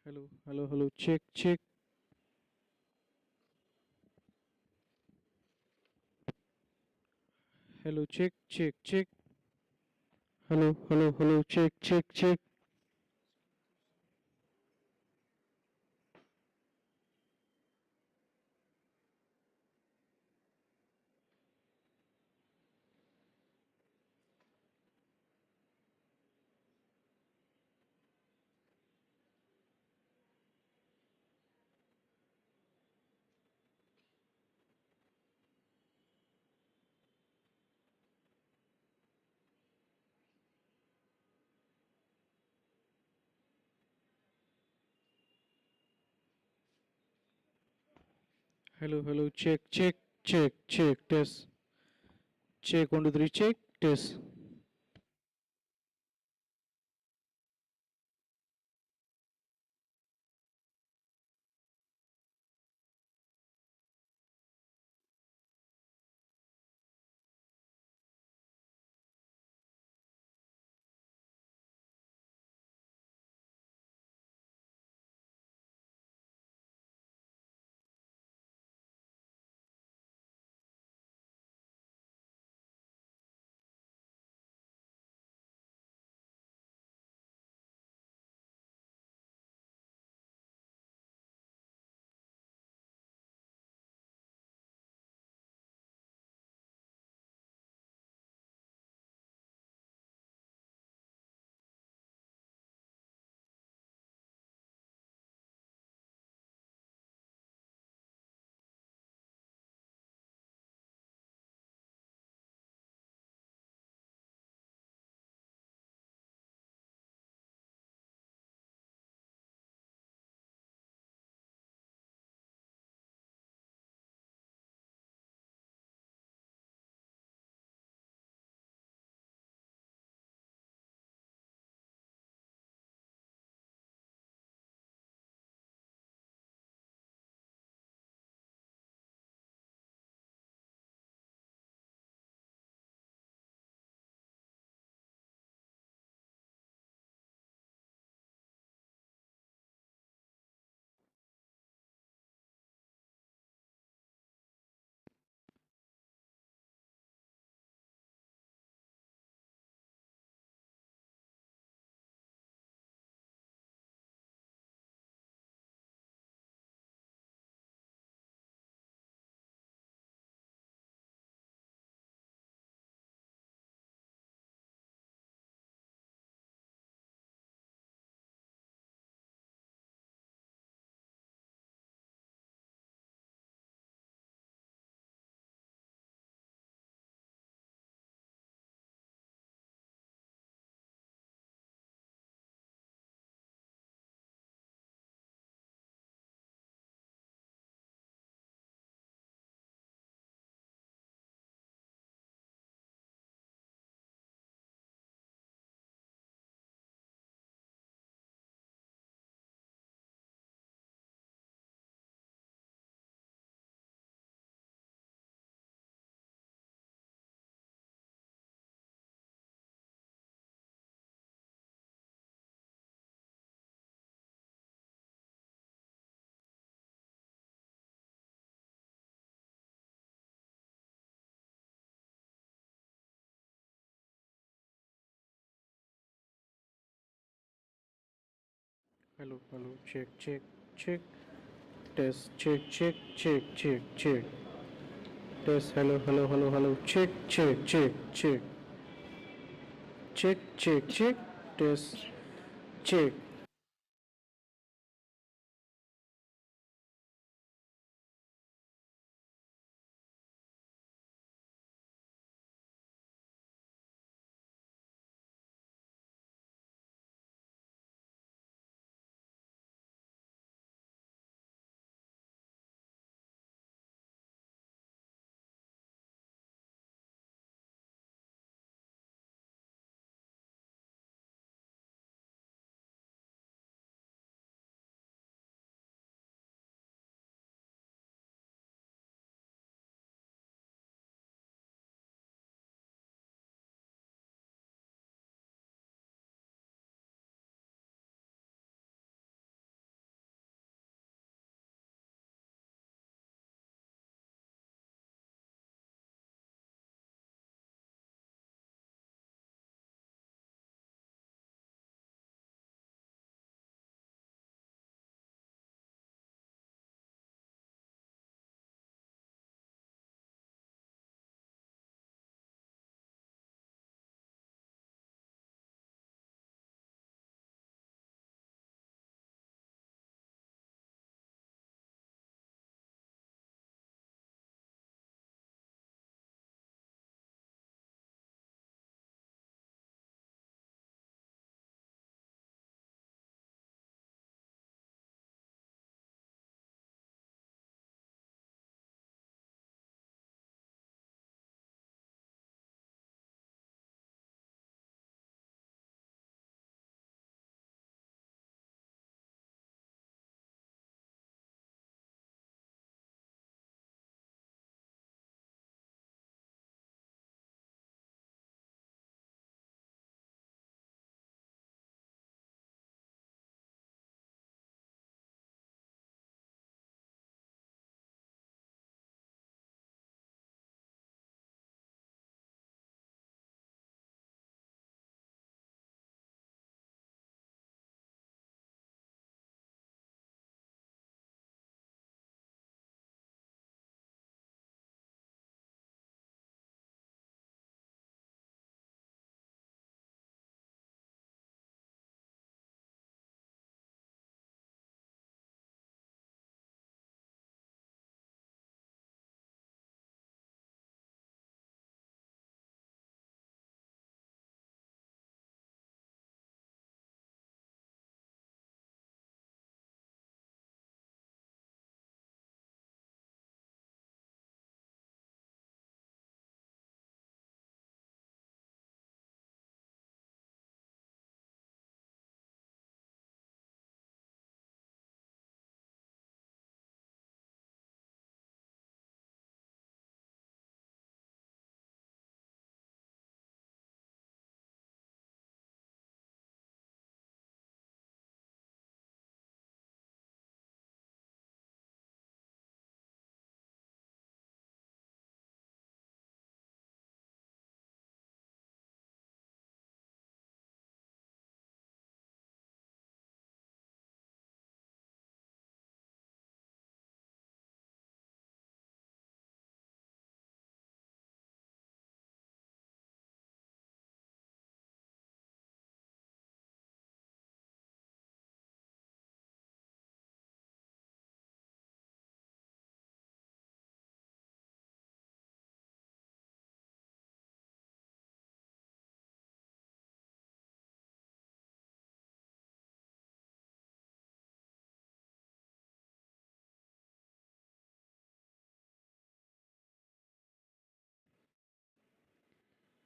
Hello, hello, hello. Check, check. Hello, check, check, check. Hello, hello, hello. Check, check, check. Hello, hello. Check, check, check, check. Test. Check. 1, 2, 3. Check. Test. Hello, hello. Check, check, check. Test. Check, check, check, check, check. Test. Hello, hello, hello, hello. Check, check, check, check. Check, check, check. Test. Check.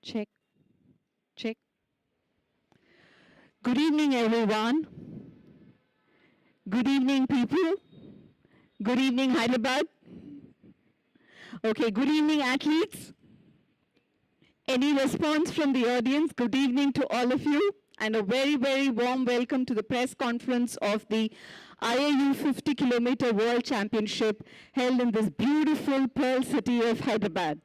Check, check. Good evening, everyone. Good evening, people. Good evening, Hyderabad. Okay, good evening, athletes. Any response from the audience? Good evening to all of you, and a very, very warm welcome to the press conference of the IAU 50 Kilometer World Championship held in this beautiful Pearl city of Hyderabad.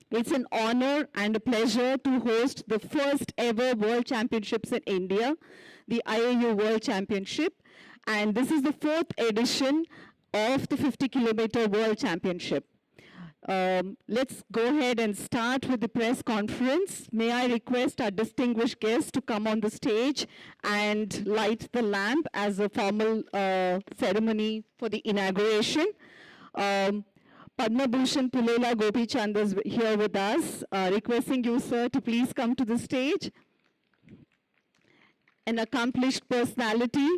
It's an honor and a pleasure to host the first ever World Championships in India, the IAU World Championship, and this is the fourth edition of the 50 Kilometer World Championship. Let's go ahead and start with the press conference. May I request our distinguished guests to come on the stage and light the lamp as a formal ceremony for the inauguration. Padma Bhushan Pulela Gopi Chand is here with us. Requesting you, sir, to please come to the stage. An accomplished personality,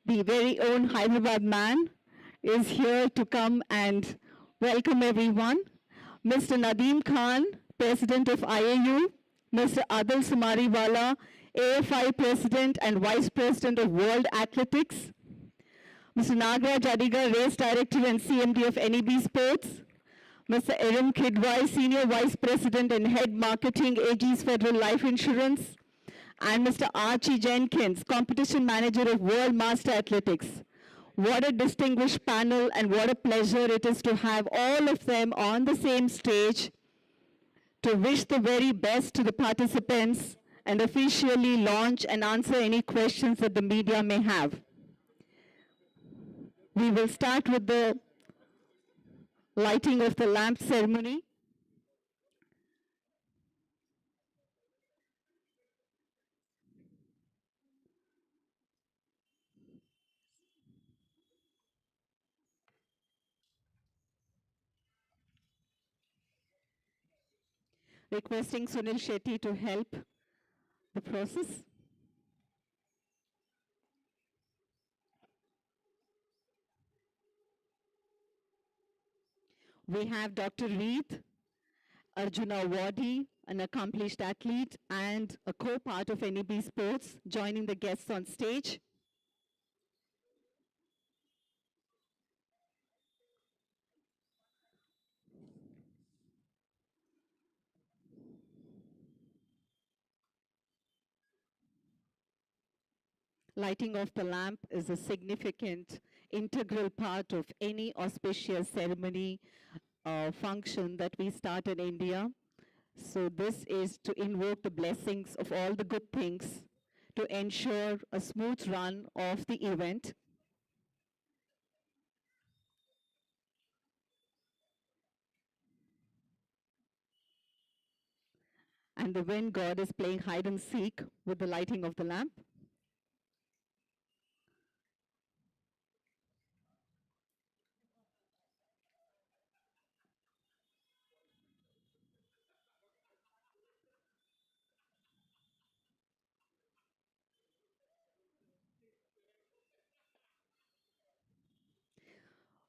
the very own Hyderabad man, is here to come and welcome everyone. Mr. Nadeem Khan, President of IAU, Mr. Adil Sumariwala, AFI President and Vice President of World Athletics, Mr. Nagaraj Adiga, Race Director and CMD of NEB Sports, Mr. Erin Kidwai, Senior Vice President and Head Marketing, AG's Federal Life Insurance, and Mr. Archie Jenkins, Competition Manager of World Master Athletics. What a distinguished panel, and what a pleasure it is to have all of them on the same stage to wish the very best to the participants and officially launch and answer any questions that the media may have. We will start with the lighting of the lamp ceremony. Requesting Sunil Shetty to help the process. We have Dr. Reed, Arjuna Awardee, an accomplished athlete and a co-part of NEB Sports, joining the guests on stage. Lighting of the lamp is a significant, integral part of any auspicious ceremony function that we start in India. So this is to invoke the blessings of all the good things to ensure a smooth run of the event. And the wind god is playing hide and seek with the lighting of the lamp.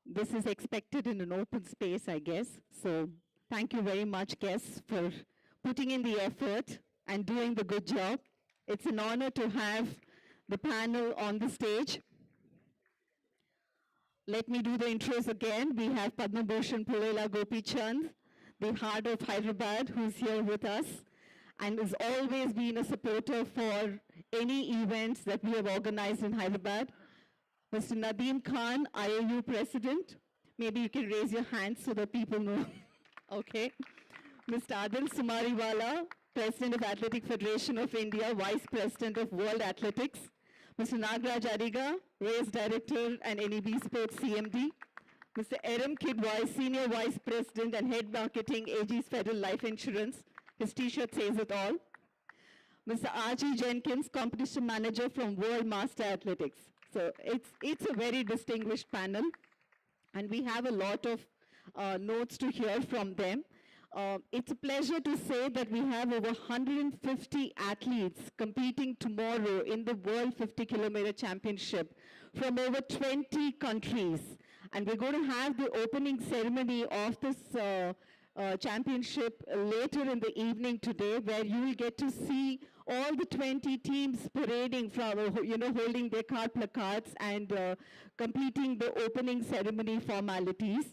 This is expected in an open space, I guess. So thank you very much, guests, for putting in the effort and doing the good job. It's an honor to have the panel on the stage. Let me do the intros again. We have Padma Bhushan Pulela Gopi Chand, the heart of Hyderabad, who's here with us and has always been a supporter for any events that we have organized in Hyderabad. Mr. Nadeem Khan, IAU President. Maybe you can raise your hand so that people know. Okay. Mr. Adil Sumariwala, President of Athletic Federation of India, Vice President of World Athletics. Mr. Nagaraj Adiga, Race Director and NEB Sports CMD. Mr. Erin Kidwai, Senior Vice President and Head Marketing, AG's Federal Life Insurance. His t-shirt says it all. Mr. Archie Jenkins, Competition Manager from World Master Athletics. So it's a very distinguished panel, and we have a lot of notes to hear from them. It's a pleasure to say that we have over 150 athletes competing tomorrow in the World 50 Kilometer Championship from over 20 countries. And we're going to have the opening ceremony of this championship later in the evening today, where you will get to see all the 20 teams parading from, holding their card placards and completing the opening ceremony formalities.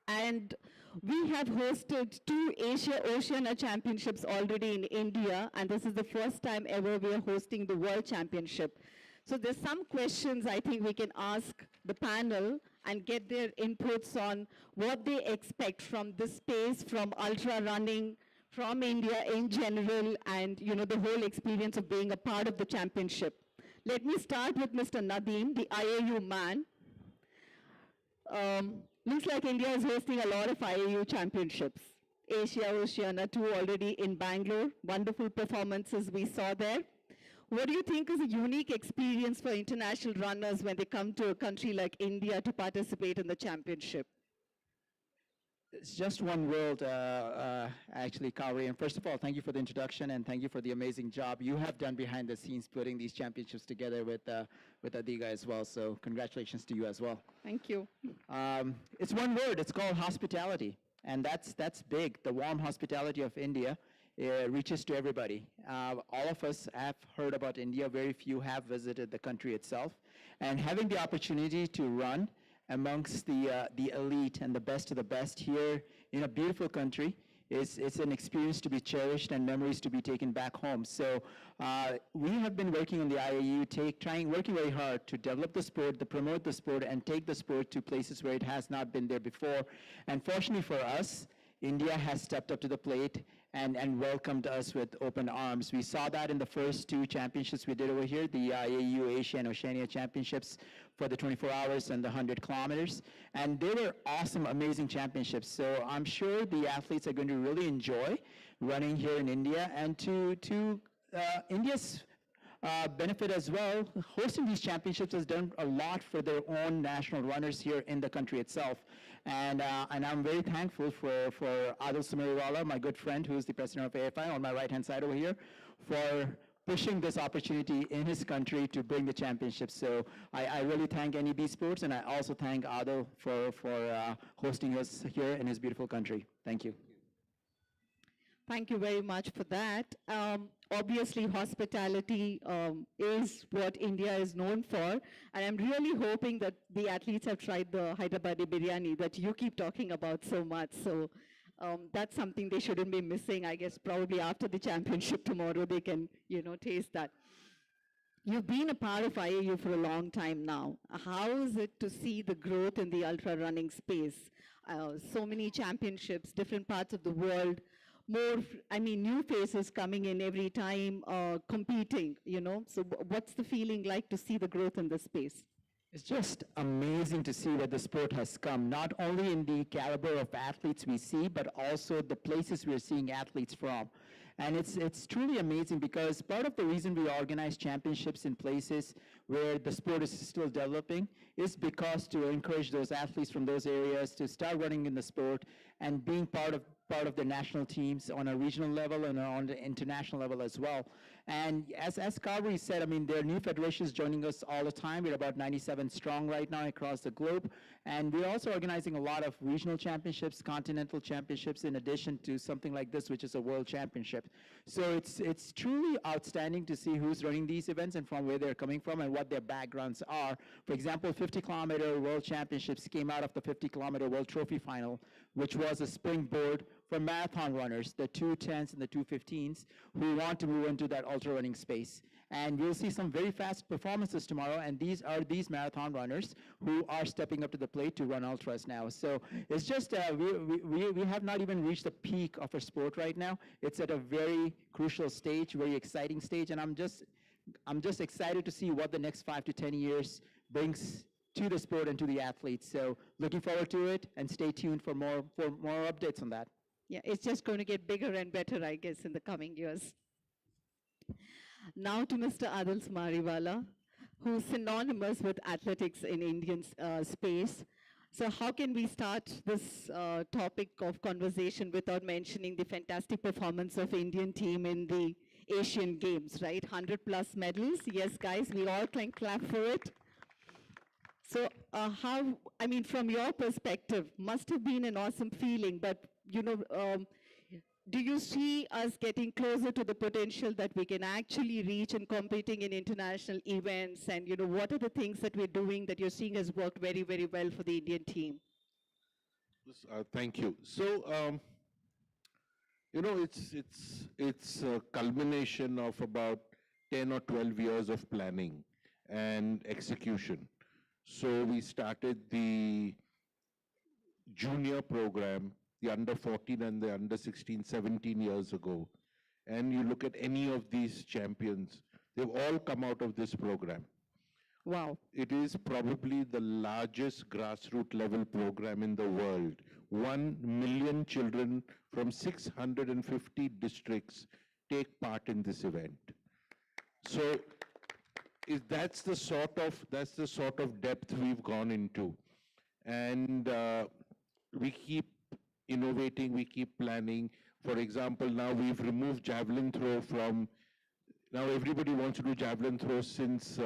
And we have hosted two Asia Oceania Championships already in India, and this is the first time ever we are hosting the World Championship. So there's some questions I think we can ask the panel and get their inputs on what they expect from this space, from ultra running, from India in general, and the whole experience of being a part of the championship. Let me start with Mr. Nadeem, the IAU man. Looks like India is hosting a lot of IAU championships. Asia Oceania 2 already in Bangalore. Wonderful performances we saw there. What do you think is a unique experience for international runners when they come to a country like India to participate in the championship? It's just one world, actually, Kauri. And first of all, thank you for the introduction and thank you for the amazing job you have done behind the scenes putting these championships together with Adiga as well. So congratulations to you as well. Thank you. It's one word. It's called hospitality, and that's big. The warm hospitality of India reaches to everybody. All of us have heard about India. Very few have visited the country itself, and having the opportunity to run amongst the elite and the best of the best here in a beautiful country it's an experience to be cherished and memories to be taken back home. So we have been working on the IAU, working very hard to develop the sport, to promote the sport, and take the sport to places where it has not been there before. And fortunately for us, India has stepped up to the plate and welcomed us with open arms. We saw that in the first two championships we did over here, the IAU Asia and Oceania Championships for the 24 hours and the 100 kilometers. And they were awesome, amazing championships. So I'm sure the athletes are going to really enjoy running here in India. And to India's benefit as well, hosting these championships has done a lot for their own national runners here in the country itself. And I'm very thankful for Adil Samariwala, my good friend, who is the president of AFI on my right-hand side over here, for pushing this opportunity in his country to bring the championships. So I really thank NEB Sports, and I also thank Adil for hosting us here in his beautiful country. Thank you. Thank you very much for that. Obviously, hospitality is what India is known for, and I'm really hoping that the athletes have tried the Hyderabadi biryani that you keep talking about so much. So that's something they shouldn't be missing. I guess probably after the championship tomorrow, they can, taste that. You've been a part of IAU for a long time now. How is it to see the growth in the ultra running space? So many championships, different parts of the world, new faces coming in every time, competing, So what's the feeling like to see the growth in this space? It's just amazing to see where the sport has come, not only in the caliber of athletes we see, but also the places we're seeing athletes from. And it's truly amazing because part of the reason we organize championships in places where the sport is still developing is because to encourage those athletes from those areas to start running in the sport and being part of the national teams on a regional level and on the international level as well. And as Kaveri said, there are new federations joining us all the time. We're about 97 strong right now across the globe. And we're also organizing a lot of regional championships, continental championships, in addition to something like this, which is a world championship. So it's truly outstanding to see who's running these events and from where they're coming from and what their backgrounds are. For example, 50-kilometer world championships came out of the 50-kilometer world trophy final, which was a springboard for marathon runners, the 2:10s and the 2:15s, who want to move into that ultra running space. And we'll see some very fast performances tomorrow, and these are these marathon runners who are stepping up to the plate to run ultras now. So it's just, we have not even reached the peak of our sport right now. It's at a very crucial stage, very exciting stage, and I'm just excited to see what the next 5 to 10 years brings to the sport and to the athletes. So looking forward to it, and stay tuned for more updates on that. Yeah, it's just going to get bigger and better, I guess, in the coming years. Now to Mr. Adil Samariwala, who's synonymous with athletics in Indian space. So how can we start this topic of conversation without mentioning the fantastic performance of Indian team in the Asian Games, right? 100 plus medals. Yes, guys, we all can clap for it. So from your perspective, must have been an awesome feeling, but do you see us getting closer to the potential that we can actually reach in competing in international events? And, what are the things that we're doing that you're seeing has worked very, very well for the Indian team? Thank you. So, it's a culmination of about 10 or 12 years of planning and execution. So we started the junior program, the under 14 and the under 16, 17 years ago. And you look at any of these champions, they've all come out of this program. Wow. It is probably the largest grassroots level program in the world. 1 million children from 650 districts take part in this event. So that's the sort of depth we've gone into. And we keep innovating, we keep planning. For example, now we've removed javelin throw from, now everybody wants to do javelin throw since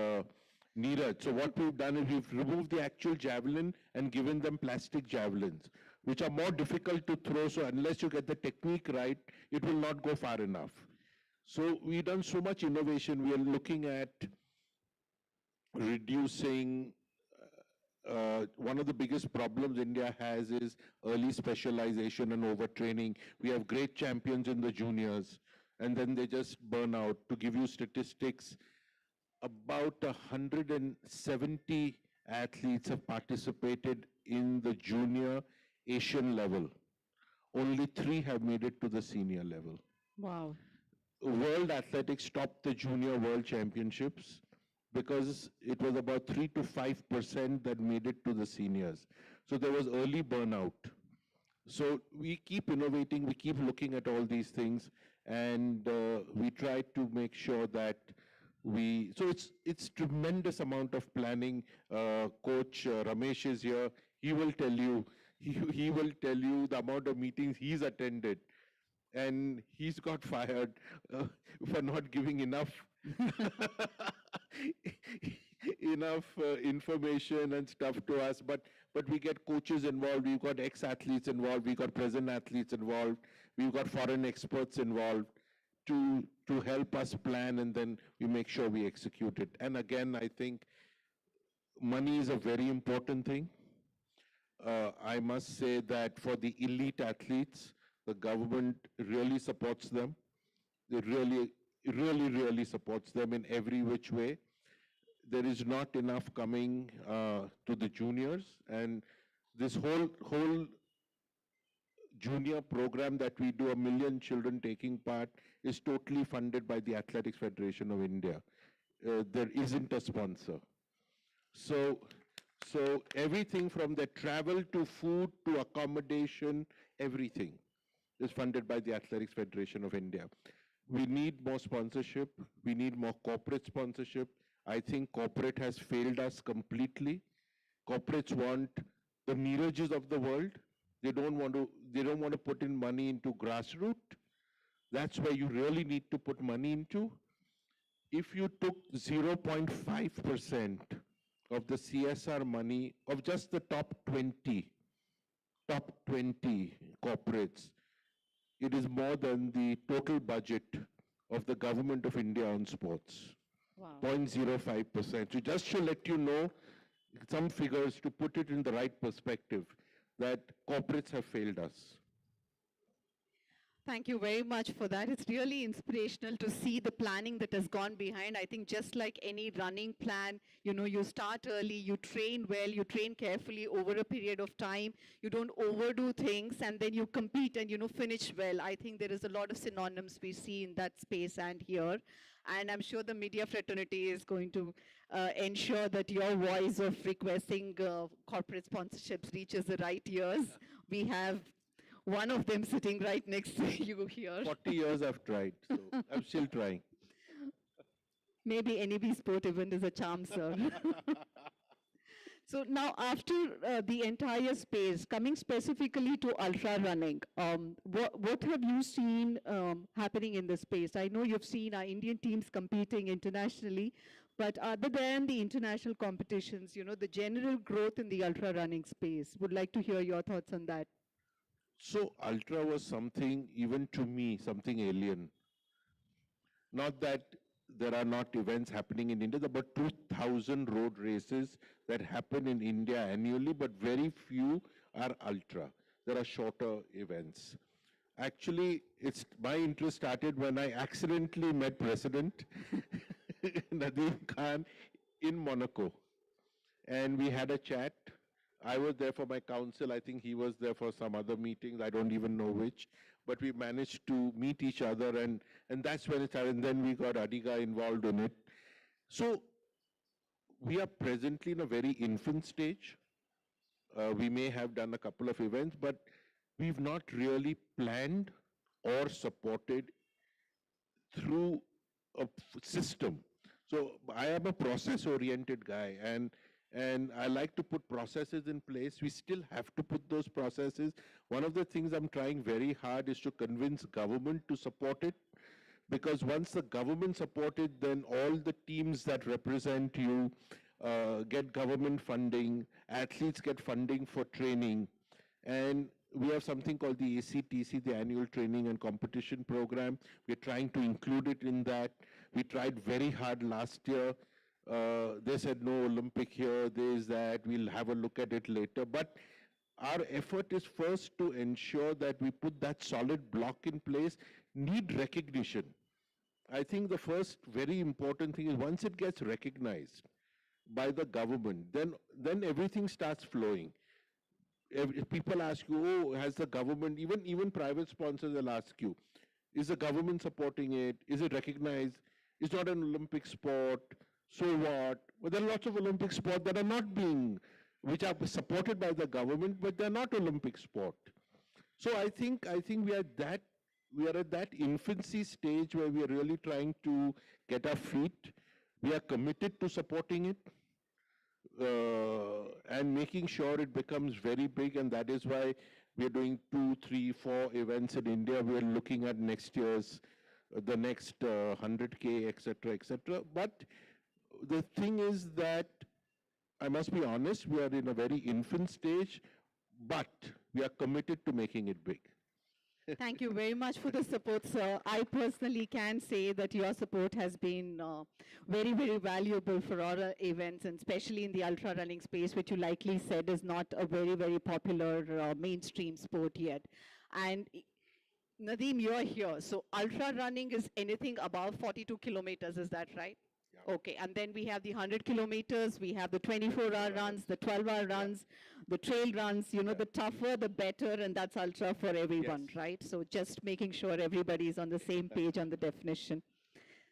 Neeraj. So what we've done is we've removed the actual javelin and given them plastic javelins, which are more difficult to throw. So unless you get the technique right, it will not go far enough. So we've done so much innovation. We are looking at reducing one of the biggest problems India has is early specialization and overtraining. We have great champions in the juniors, and then they just burn out. To give you statistics, about 170 athletes have participated in the junior Asian level. Only 3 have made it to the senior level. Wow. World Athletics stopped the Junior World Championships because it was about 3 to 5% that made it to the seniors. So there was early burnout. So we keep innovating, we keep looking at all these things, and we try to make sure that so it's tremendous amount of planning. Coach Ramesh is here. He will tell you, he will tell you the amount of meetings he's attended. And he's got fired for not giving enough information and stuff to us. But we get coaches involved, we've got ex-athletes involved, we've got present athletes involved, we've got foreign experts involved to help us plan, and then we make sure we execute it. And again, I think money is a very important thing. I must say that for the elite athletes, the government really supports them. They really supports them in every which way. There is not enough coming to the juniors, and this whole junior program that we do, 1 million children taking part, is totally funded by the Athletics Federation of India. There isn't a sponsor. So everything from the travel to food to accommodation, everything is funded by the Athletics Federation of India. We need more sponsorship. We need more corporate sponsorship. I think corporate has failed us completely. Corporates want the Neerages of the world. They don't want to put in money into grassroots. That's where you really need to put money into. If you took 0.5% of the CSR money of just the top 20 corporates, it is more than the total budget of the government of India on sports. Wow. 0.05%. So just to let you know some figures to put it in the right perspective, that corporates have failed us. Thank you very much for that. It's really inspirational to see the planning that has gone behind. I think just like any running plan, you start early, you train well, you train carefully over a period of time, you don't overdo things, and then you compete and, finish well. I think there is a lot of synonyms we see in that space and here. And I'm sure the media fraternity is going to ensure that your voice of requesting corporate sponsorships reaches the right ears. We have one of them sitting right next to you here. 40 years I've tried, so I'm still trying. Maybe NEB sport event is a charm, sir. So now after the entire space, coming specifically to ultra running, what have you seen happening in the space? I know you've seen our Indian teams competing internationally, but other than the international competitions, the general growth in the ultra running space, would like to hear your thoughts on that. So ultra was something, even to me, something alien. Not that there are not events happening in India, there are about 2,000 road races that happen in India annually, but very few are ultra. There are shorter events. Actually, my interest started when I accidentally met President Nadeem Khan in Monaco. And we had a chat. I was there for my council. I think he was there for some other meetings. I don't even know which. But we managed to meet each other, and that's when it started. And then we got Adiga involved in it. So we are presently in a very infant stage. We may have done a couple of events, but we've not really planned or supported through a system. So I am a process-oriented guy, and I like to put processes in place. We still have to put those processes. One of the things I'm trying very hard is to convince government to support it, because once the government support it, then all the teams that represent you get government funding, athletes get funding for training, and we have something called the ACTC, the Annual Training and Competition Program. We're trying to include it in that. We tried very hard last year. They said no Olympic here, there's that, we'll have a look at it later. But our effort is first to ensure that we put that solid block in place, need recognition. I think the first very important thing is once it gets recognized by the government, then everything starts flowing. If people ask you, oh, has the government, even private sponsors will ask you, is the government supporting it? Is it recognized? It's not an Olympic sport. So what? Well, there are lots of Olympic sports that are not being, which are supported by the government, but they're not Olympic sport. So I think we are at that infancy stage where we are really trying to get our feet. We are committed to supporting it and making sure it becomes very big, and that is why we are doing 2, 3, 4 events in India. We are looking at next year's, the next 100K, etc., etc. But the thing is that I must be honest, we are in a very infant stage, but we are committed to making it big. Thank you very much for the support, sir. I personally can say that your support has been very, very valuable for our events, and especially in the ultra running space, which you likely said is not a very, very popular mainstream sport yet. And Nadeem, you're here. So ultra running is anything above 42 kilometers, is that right? Yeah. Okay, and then we have the 100 kilometers, we have the 24-hour runs, the 12-hour runs, the trail runs, the tougher, the better, and that's ultra for everyone, Yes. right? So just making sure everybody is on the same page on the definition.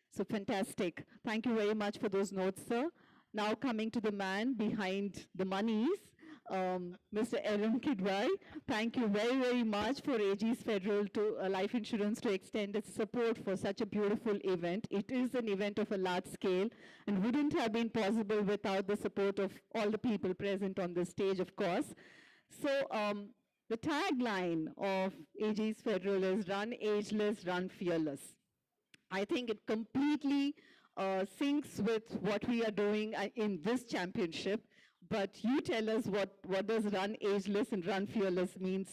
So fantastic. Thank you very much for those notes, sir. Now coming to the man behind the monies, Mr. Aaron Kidwai. Thank you very, very much for AG's Federal to Life Insurance to extend its support for such a beautiful event. It is an event of a large scale and wouldn't have been possible without the support of all the people present on the stage, of course. So the tagline of AG's Federal is Run Ageless, Run Fearless. I think it completely syncs with what we are doing in this championship. But you tell us what does Run Ageless and Run Fearless means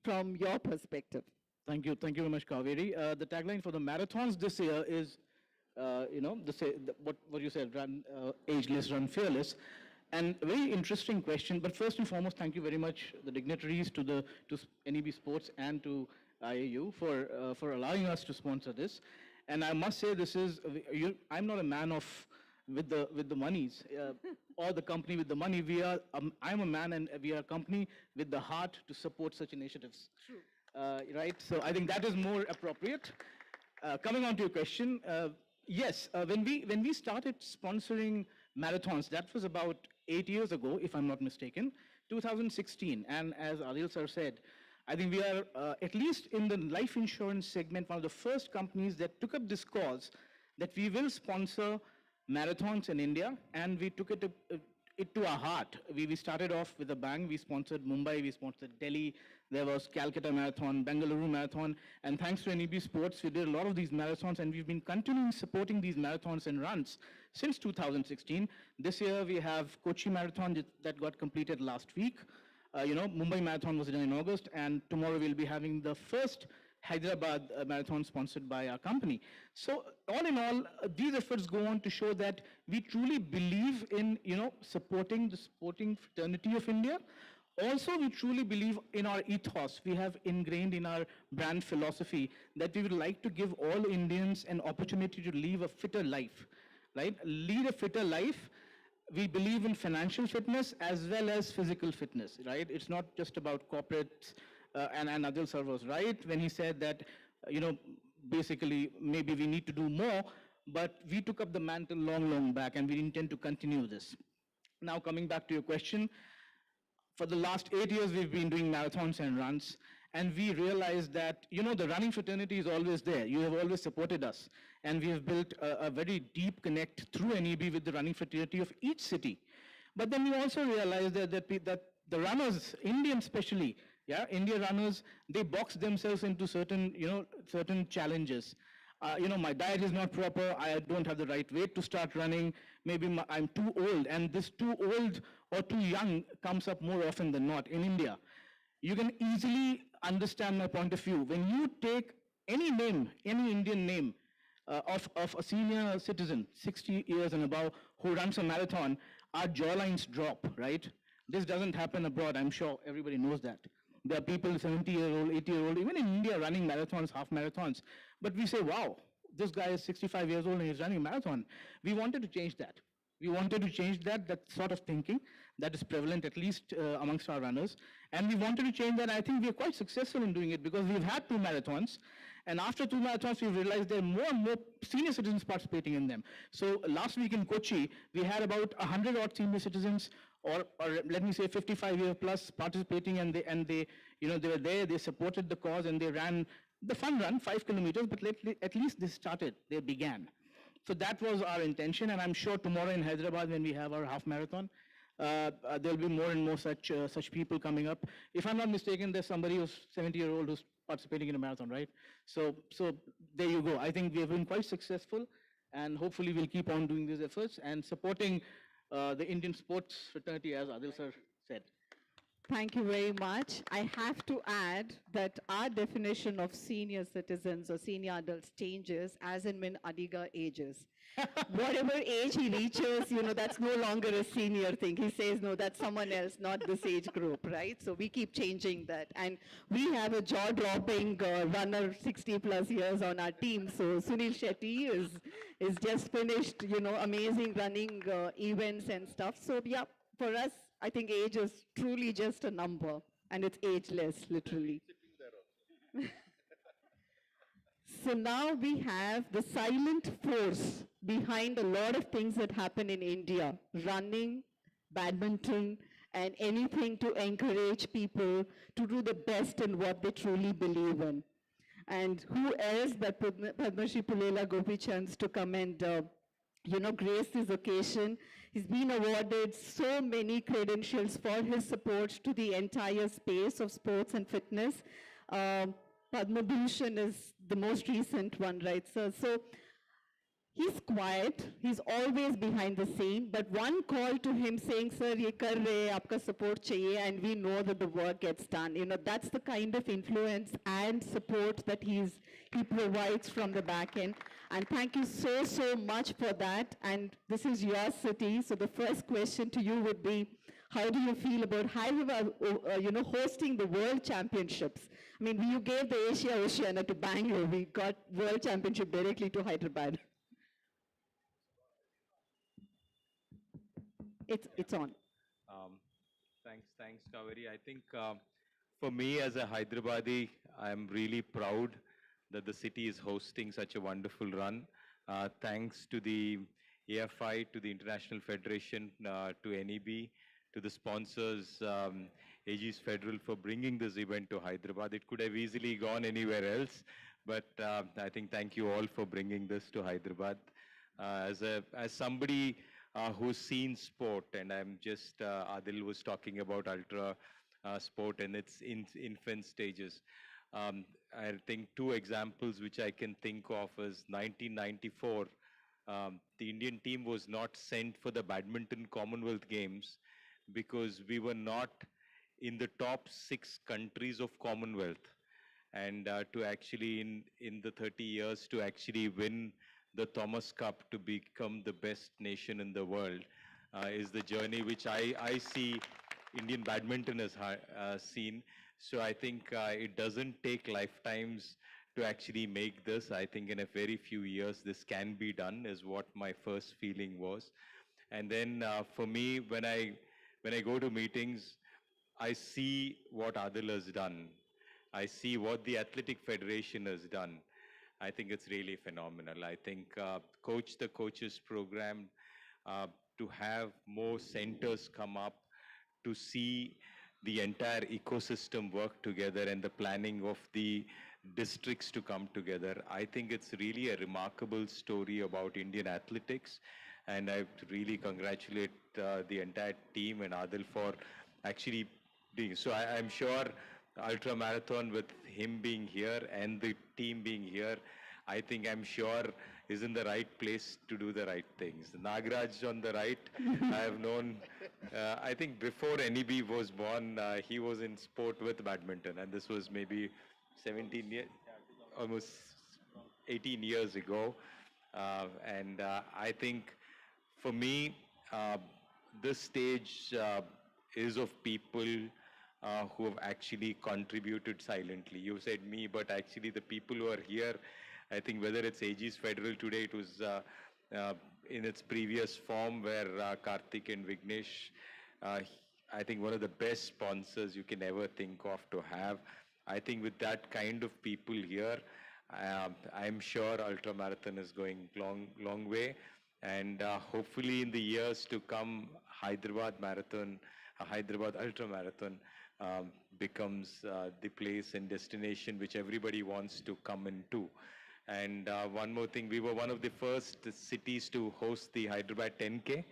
from your perspective. Thank you very much, Kaveri. The tagline for the marathons this year is, what you said, Run Ageless, Run Fearless. And a very interesting question, but first and foremost, thank you very much, the dignitaries to NEB Sports and to IAU for allowing us to sponsor this. And I must say, I'm not a man of with the monies or the company with the money. I'm a man, and we are a company with the heart to support such initiatives. True. Right. So I think that is more appropriate. Coming on to your question, yes, when we started sponsoring marathons, that was about 8 years ago, if I'm not mistaken, 2016. And as Adil sir said, I think we are, at least in the life insurance segment, one of the first companies that took up this cause that we will sponsor marathons in India, and we took it to our heart. We started off with a bang. We sponsored Mumbai, we sponsored Delhi, there was Calcutta Marathon, Bengaluru Marathon, and thanks to NEB Sports, we did a lot of these marathons, and we've been continuing supporting these marathons and runs since 2016. This year we have Kochi Marathon that got completed last week. Mumbai Marathon was done in August, and tomorrow we'll be having the first Hyderabad marathon sponsored by our company. So all in all, these efforts go on to show that we truly believe in, supporting the sporting fraternity of India. Also, we truly believe in our ethos. We have ingrained in our brand philosophy that we would like to give all Indians an opportunity to live a fitter life, right? Lead a fitter life. We believe in financial fitness as well as physical fitness, right? It's not just about corporates and other servers, right? When he said that, basically maybe we need to do more, but we took up the mantle long, long back, and we intend to continue this. Now, coming back to your question, for the last 8 years, we've been doing marathons and runs, and we realized that, the running fraternity is always there. You have always supported us, and we have built a very deep connect through NEB with the running fraternity of each city. But then we also realized that the runners, Indians especially, India runners, they box themselves into certain challenges. My diet is not proper, I don't have the right weight to start running, maybe I'm too old, and this too old or too young comes up more often than not in India. You can easily understand my point of view. When you take any name, any Indian name of a senior citizen, 60 years and above, who runs a marathon, our jawlines drop, right? This doesn't happen abroad, I'm sure everybody knows that. There are people 70-year-old, 80-year-old, even in India running marathons, half marathons. But we say, wow, this guy is 65 years old and he's running a marathon. We wanted to change that. We wanted to change that sort of thinking that is prevalent at least amongst our runners. And we wanted to change that. I think we are quite successful in doing it because we've had 2 marathons. And after 2 marathons, we've realized there are more and more senior citizens participating in them. So last week in Kochi, we had about 100 odd senior citizens, or let me say 55 year plus participating, and they were there, they supported the cause, and they ran the fun run, 5 kilometers, but at least they started, they began. So that was our intention, and I'm sure tomorrow in Hyderabad when we have our half marathon, there'll be more and more such people coming up. If I'm not mistaken, there's somebody who's 70-year-old who's participating in a marathon, right? So there you go. I think we have been quite successful, and hopefully we'll keep on doing these efforts and supporting the Indian sports fraternity, as Adil sir said. Thank you very much. I have to add that our definition of senior citizens or senior adults changes as and when Adiga ages. Whatever age he reaches, that's no longer a senior thing. He says, no, that's someone else, not this age group, right? So we keep changing that. And we have a jaw-dropping runner, 60 plus years on our team. So Sunil Shetty is just finished, amazing running events and stuff. So yeah, for us, I think age is truly just a number, and it's ageless, literally. So now we have the silent force behind a lot of things that happen in India: running, badminton, and anything to encourage people to do the best in what they truly believe in. And who else but Padma Shri Pulela Gopi Chands to come and grace this occasion. He's been awarded so many credentials for his support to the entire space of sports and fitness. Padma Bhushan is the most recent one, right, sir? So he's quiet, he's always behind the scene, but one call to him saying, sir, ye kar rahe, aapka support chahiye, and we know that the work gets done. That's the kind of influence and support that he provides from the back end. And thank you so, so much for that. And this is your city, so the first question to you would be, how do you feel about Hyderabad, hosting the World Championships? I mean, you gave the Asia Oceania to Bangalore, we got World Championship directly to Hyderabad. It's on. Thanks, Kaveri. I think for me as a Hyderabadi, I'm really proud that the city is hosting such a wonderful run. Thanks to the AFI, to the International Federation, to NEB, to the sponsors, Aegis Federal, for bringing this event to Hyderabad. It could have easily gone anywhere else, but I think thank you all for bringing this to Hyderabad. As somebody who's seen sport, and I'm just, Adil was talking about ultra sport and its infant stages. I think 2 examples which I can think of is 1994, the Indian team was not sent for the badminton Commonwealth Games because we were not in the top 6 countries of Commonwealth. And to actually, in the 30 years, to actually win the Thomas Cup to become the best nation in the world is the journey which I see Indian badminton has seen. So I think it doesn't take lifetimes to actually make this. I think in a very few years this can be done, is what my first feeling was. And then for me, when I go to meetings, I see what Adil has done. I see what the Athletic Federation has done. I think it's really phenomenal. I think Coach the Coaches program, uh, to have more centers come up, to see the entire ecosystem work together and the planning of the districts to come together. I think it's really a remarkable story about Indian athletics. And I really congratulate the entire team and Adil for actually being. So I'm sure ultra marathon, with him being here and the team being here, I'm sure is in the right place to do the right things. Nagraj on the right, I have known, I think before NEB was born, he was in sport with badminton, and this was maybe 17 years, almost 18 years ago. And I think for me, uh, this stage is of people who have actually contributed silently. You said me, but actually the people who are here, I think whether it's Aegis Federal today, it was uh, in its previous form where Karthik and Vignesh, uh, I think one of the best sponsors you can ever think of to have. I think with that kind of people here, I'm sure ultra marathon is going long way. And hopefully in the years to come, Hyderabad marathon, Hyderabad ultra marathon becomes the place and destination which everybody wants to come into. And one more thing, we were one of the first cities to host the Hyderabad 10K.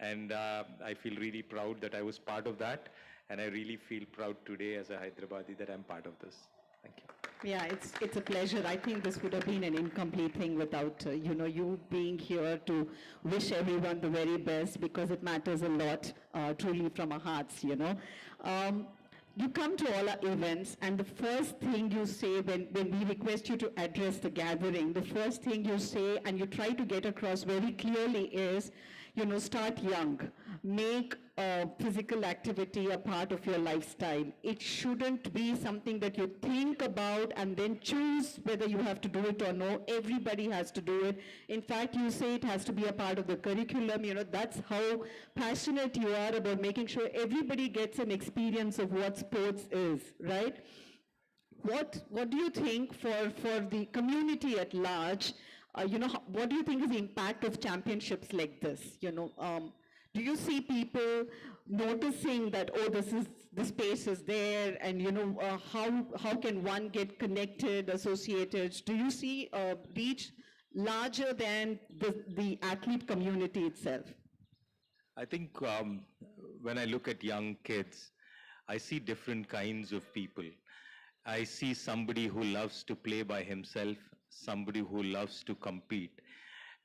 And I feel really proud that I was part of that. And I really feel proud today as a Hyderabadi that I'm part of this. Thank you. Yeah, it's a pleasure. I think this would have been an incomplete thing without you being here to wish everyone the very best, because it matters a lot, truly from our hearts. You come to all our events, and the first thing you say when we request you to address the gathering, the first thing you say and you try to get across very clearly is, start young. Make physical activity a part of your lifestyle. It shouldn't be something that you think about and then choose whether you have to do it or no. Everybody has to do it. In fact, you say it has to be a part of the curriculum. That's how passionate you are about making sure everybody gets an experience of what sports is, right? What do you think for the community at large? What do you think is the impact of championships like this? Do you see people noticing that, oh, the space is there, and how can one get connected, associated? Do you see reach larger than the athlete community itself? I think when I look at young kids, I see different kinds of people. I see somebody who loves to play by himself, somebody who loves to compete.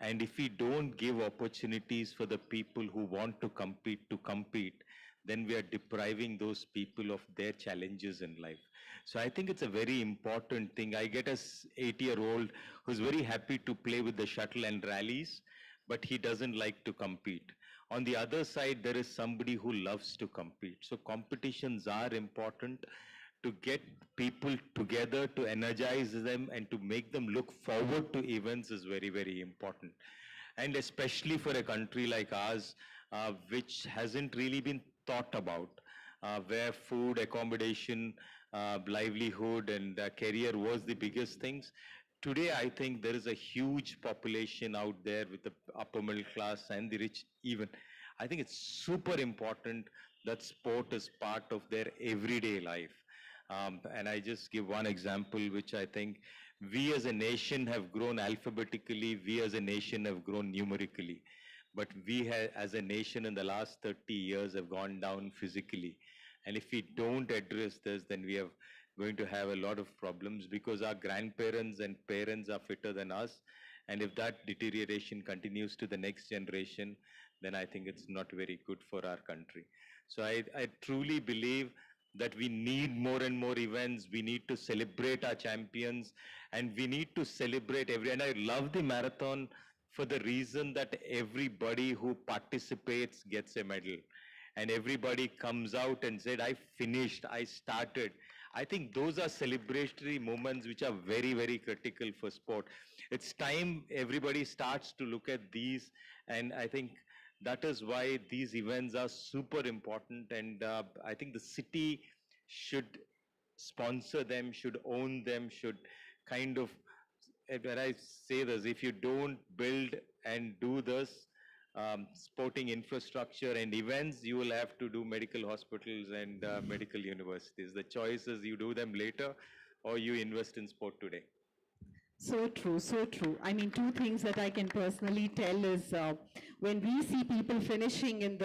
And if we don't give opportunities for the people who want to compete, then we are depriving those people of their challenges in life. So I think it's a very important thing. I get a 8-year-old who's very happy to play with the shuttle and rallies, but he doesn't like to compete. On the other side, there is somebody who loves to compete. So competitions are important to get people together, to energize them, and to make them look forward to events is very, very important. And especially for a country like ours, which hasn't really been thought about, where food, accommodation, livelihood, and career was the biggest things. Today, I think there is a huge population out there with the upper middle class and the rich even. I think it's super important that sport is part of their everyday life. And I just give one example, which I think we as a nation have grown alphabetically, we as a nation have grown numerically. But we have, as a nation in the last 30 years have gone down physically. And if we don't address this, then we are going to have a lot of problems, because our grandparents and parents are fitter than us. And if that deterioration continues to the next generation, then I think it's not very good for our country. So I truly believe that we need more and more events. We need to celebrate our champions, and we need to celebrate and I love the marathon for the reason that everybody who participates gets a medal. And everybody comes out and said, I finished, I started. I think those are celebratory moments which are very, very critical for sport. It's time everybody starts to look at these, and I think that is why these events are super important, and I think the city should sponsor them, should own them, should kind of, and when I say this, if you don't build and do this, sporting infrastructure and events, you will have to do medical hospitals and medical universities. The choice is you do them later or you invest in sport today. So true, so true. I mean, two things that I can personally tell is when we see people finishing in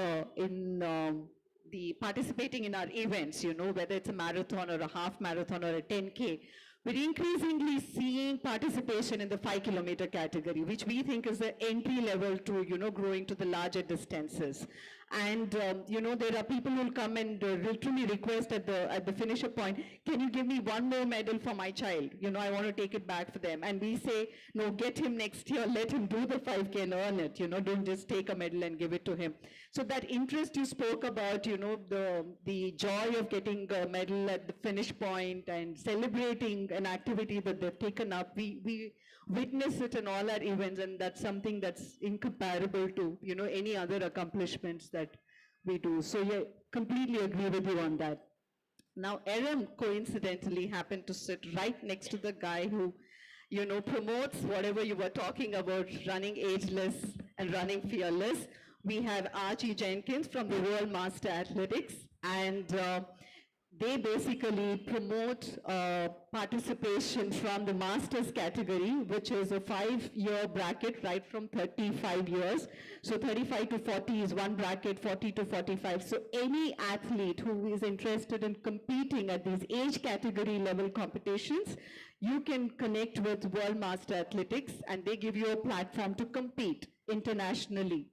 the participating in our events, you know, whether it's a marathon or a half marathon or a 10K, we're increasingly seeing participation in the 5-kilometer category, which we think is the entry level to, you know, growing to the larger distances. And, you know, there are people who will come and literally request at the finisher point, can you give me one more medal for my child? You know, I want to take it back for them. And we say, no, get him next year, let him do the 5K and earn it. You know, don't just take a medal and give it to him. So that interest you spoke about, you know, the joy of getting a medal at the finish point and celebrating an activity that they've taken up, we witness it in all our events, and that's something that's incomparable to, you know, any other accomplishments that we do. So yeah, completely agree with you on that. Now, Aaron coincidentally happened to sit right next to the guy who, you know, promotes whatever you were talking about, running ageless and running fearless. We have Archie Jenkins from the World Master Athletics, and they basically promote participation from the masters category, which is a 5-year bracket right from 35 years. So 35 to 40 is one bracket, 40 to 45. So any athlete who is interested in competing at these age category level competitions, you can connect with World Master Athletics, and they give you a platform to compete internationally.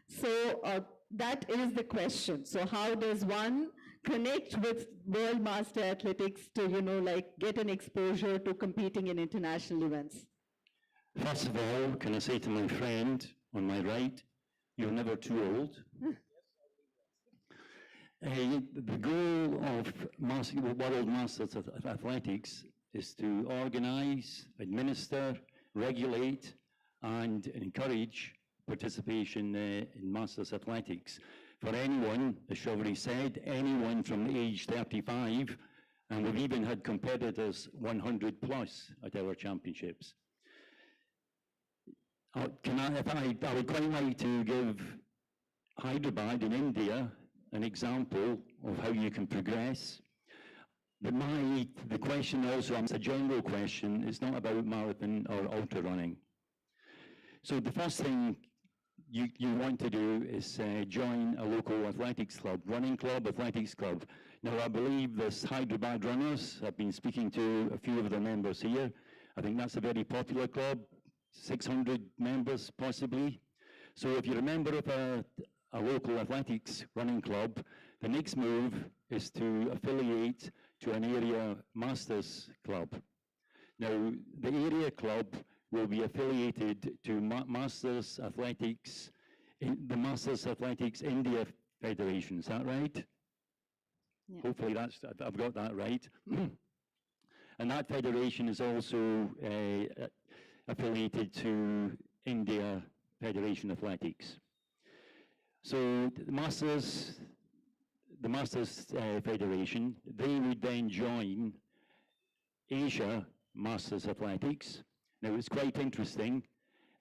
So that is the question. So how does one connect with World Master Athletics to, you know, like get an exposure to competing in international events? First of all, can I say to my friend on my right, you're never too old. The goal of World Masters Athletics is to organize, administer, regulate, and encourage participation in Masters Athletics. For anyone, as Shawri said, anyone from age 35, and we've even had competitors 100 plus at our championships. I would quite like to give Hyderabad in India an example of how you can progress. But the question also, it's a general question, it's not about marathon or ultra running. So the first thing you want to do is join a local athletics club, running club, athletics club. Now, I believe this Hyderabad Runners, I've been speaking to a few of the members here. I think that's a very popular club, 600 members possibly. So if you're a member of a local athletics running club, the next move is to affiliate to an area masters club. Now, the area club will be affiliated to Masters Athletics, the Masters Athletics India Federation. Is that right? Yeah. Hopefully I've got that right. And that federation is also affiliated to India Federation Athletics. So the Masters Federation, they would then join Asia Masters Athletics. Now, it's quite interesting.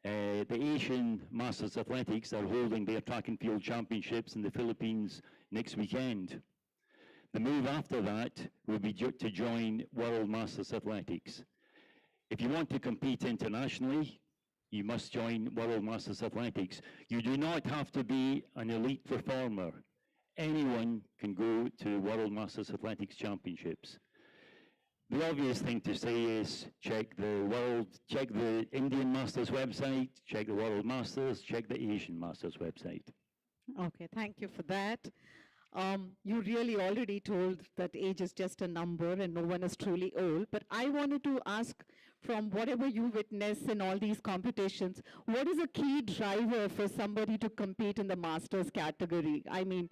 The Asian Masters Athletics are holding their track and field championships in the Philippines next weekend. The move after that will be to join World Masters Athletics. If you want to compete internationally, you must join World Masters Athletics. You do not have to be an elite performer. Anyone can go to World Masters Athletics Championships. The obvious thing to say is check the Indian Masters website, check the World Masters, check the Asian Masters website. Okay, thank you for that. You really already told that age is just a number and no one is truly old. But I wanted to ask, from whatever you witness in all these competitions, what is a key driver for somebody to compete in the masters category? I mean,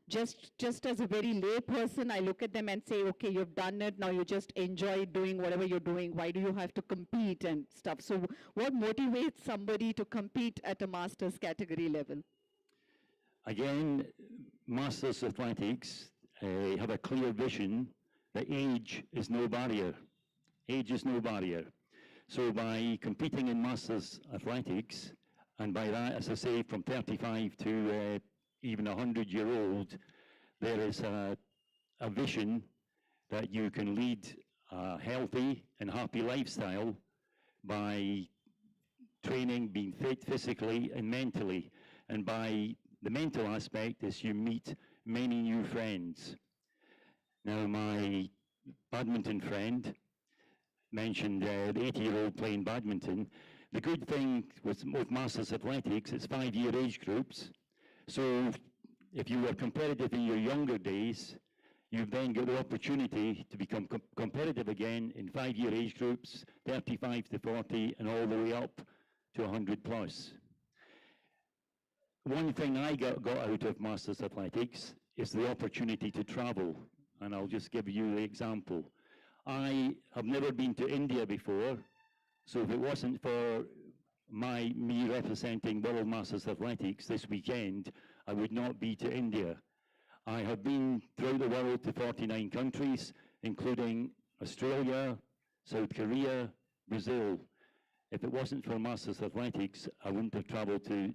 just as a very lay person, I look at them and say, okay, you've done it, now you just enjoy doing whatever you're doing. Why do you have to compete and stuff? So what motivates somebody to compete at a masters category level? Again, Masters Athletics have a clear vision that age is no barrier. Age is no barrier. So by competing in Masters Athletics, and by that, as I say, from 35 to even 100-year-old, there is a vision that you can lead a healthy and happy lifestyle by training, being fit physically and mentally. And by the mental aspect is you meet many new friends. Now, my badminton friend mentioned the 80-year-old playing badminton. The good thing with Masters Athletics, it's 5-year age groups. So if you were competitive in your younger days, you've then got the opportunity to become competitive again in 5-year age groups, 35 to 40, and all the way up to 100 plus. One thing I got out of Masters Athletics is the opportunity to travel, and I'll just give you the example. I have never been to India before, so if it wasn't for me representing World Masters Athletics this weekend, I would not be to India. I have been throughout the world to 49 countries, including Australia, South Korea, Brazil. If it wasn't for Masters Athletics, I wouldn't have traveled to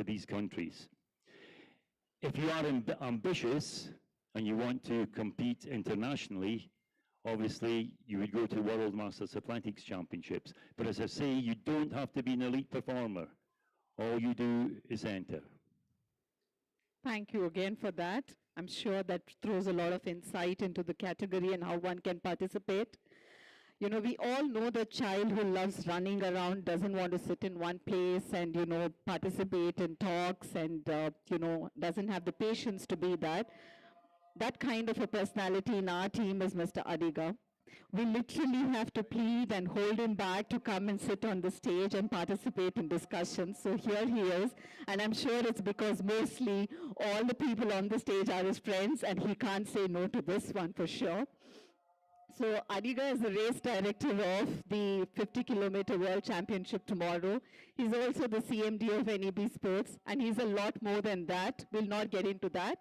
these countries. If you are ambitious and you want to compete internationally, obviously you would go to World Masters Athletics Championships. But as I say, you don't have to be an elite performer. All you do is enter. Thank you again for that. I'm sure that throws a lot of insight into the category and how one can participate. You know, we all know the child who loves running around, doesn't want to sit in one place and, you know, participate in talks and, you know, doesn't have the patience to be that. That kind of a personality in our team is Mr. Adiga. We literally have to plead and hold him back to come and sit on the stage and participate in discussions. So here he is, and I'm sure it's because mostly all the people on the stage are his friends, and he can't say no to this one for sure. So Adiga is the race director of the 50-kilometer World Championship tomorrow. He's also the CMD of NEB Sports, and he's a lot more than that. We'll not get into that.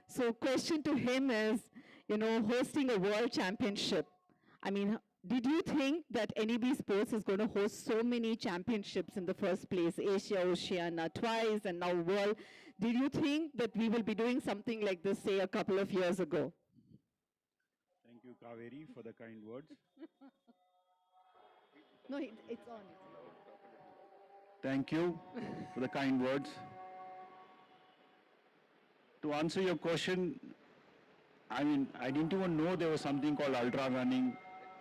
So question to him is, you know, hosting a World Championship. I mean, did you think that NEB Sports is going to host so many championships in the first place, Asia, Oceania twice, and now World? Did you think that we will be doing something like this, say, a couple of years ago? Thank you, Kaveri, for the kind words. No, it's on. Thank you for the kind words. To answer your question, I mean, I didn't even know there was something called ultra running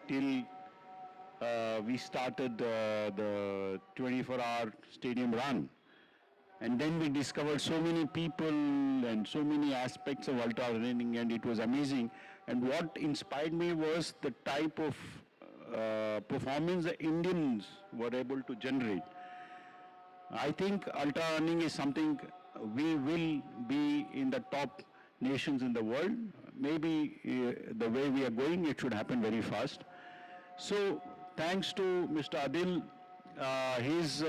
till we started the 24-hour stadium run. And then we discovered so many people and so many aspects of ultra running, and it was amazing. And what inspired me was the type of performance the Indians were able to generate. I think ultra running is something we will be in the top nations in the world. Maybe the way we are going, it should happen very fast. So thanks to Mr. Adil, his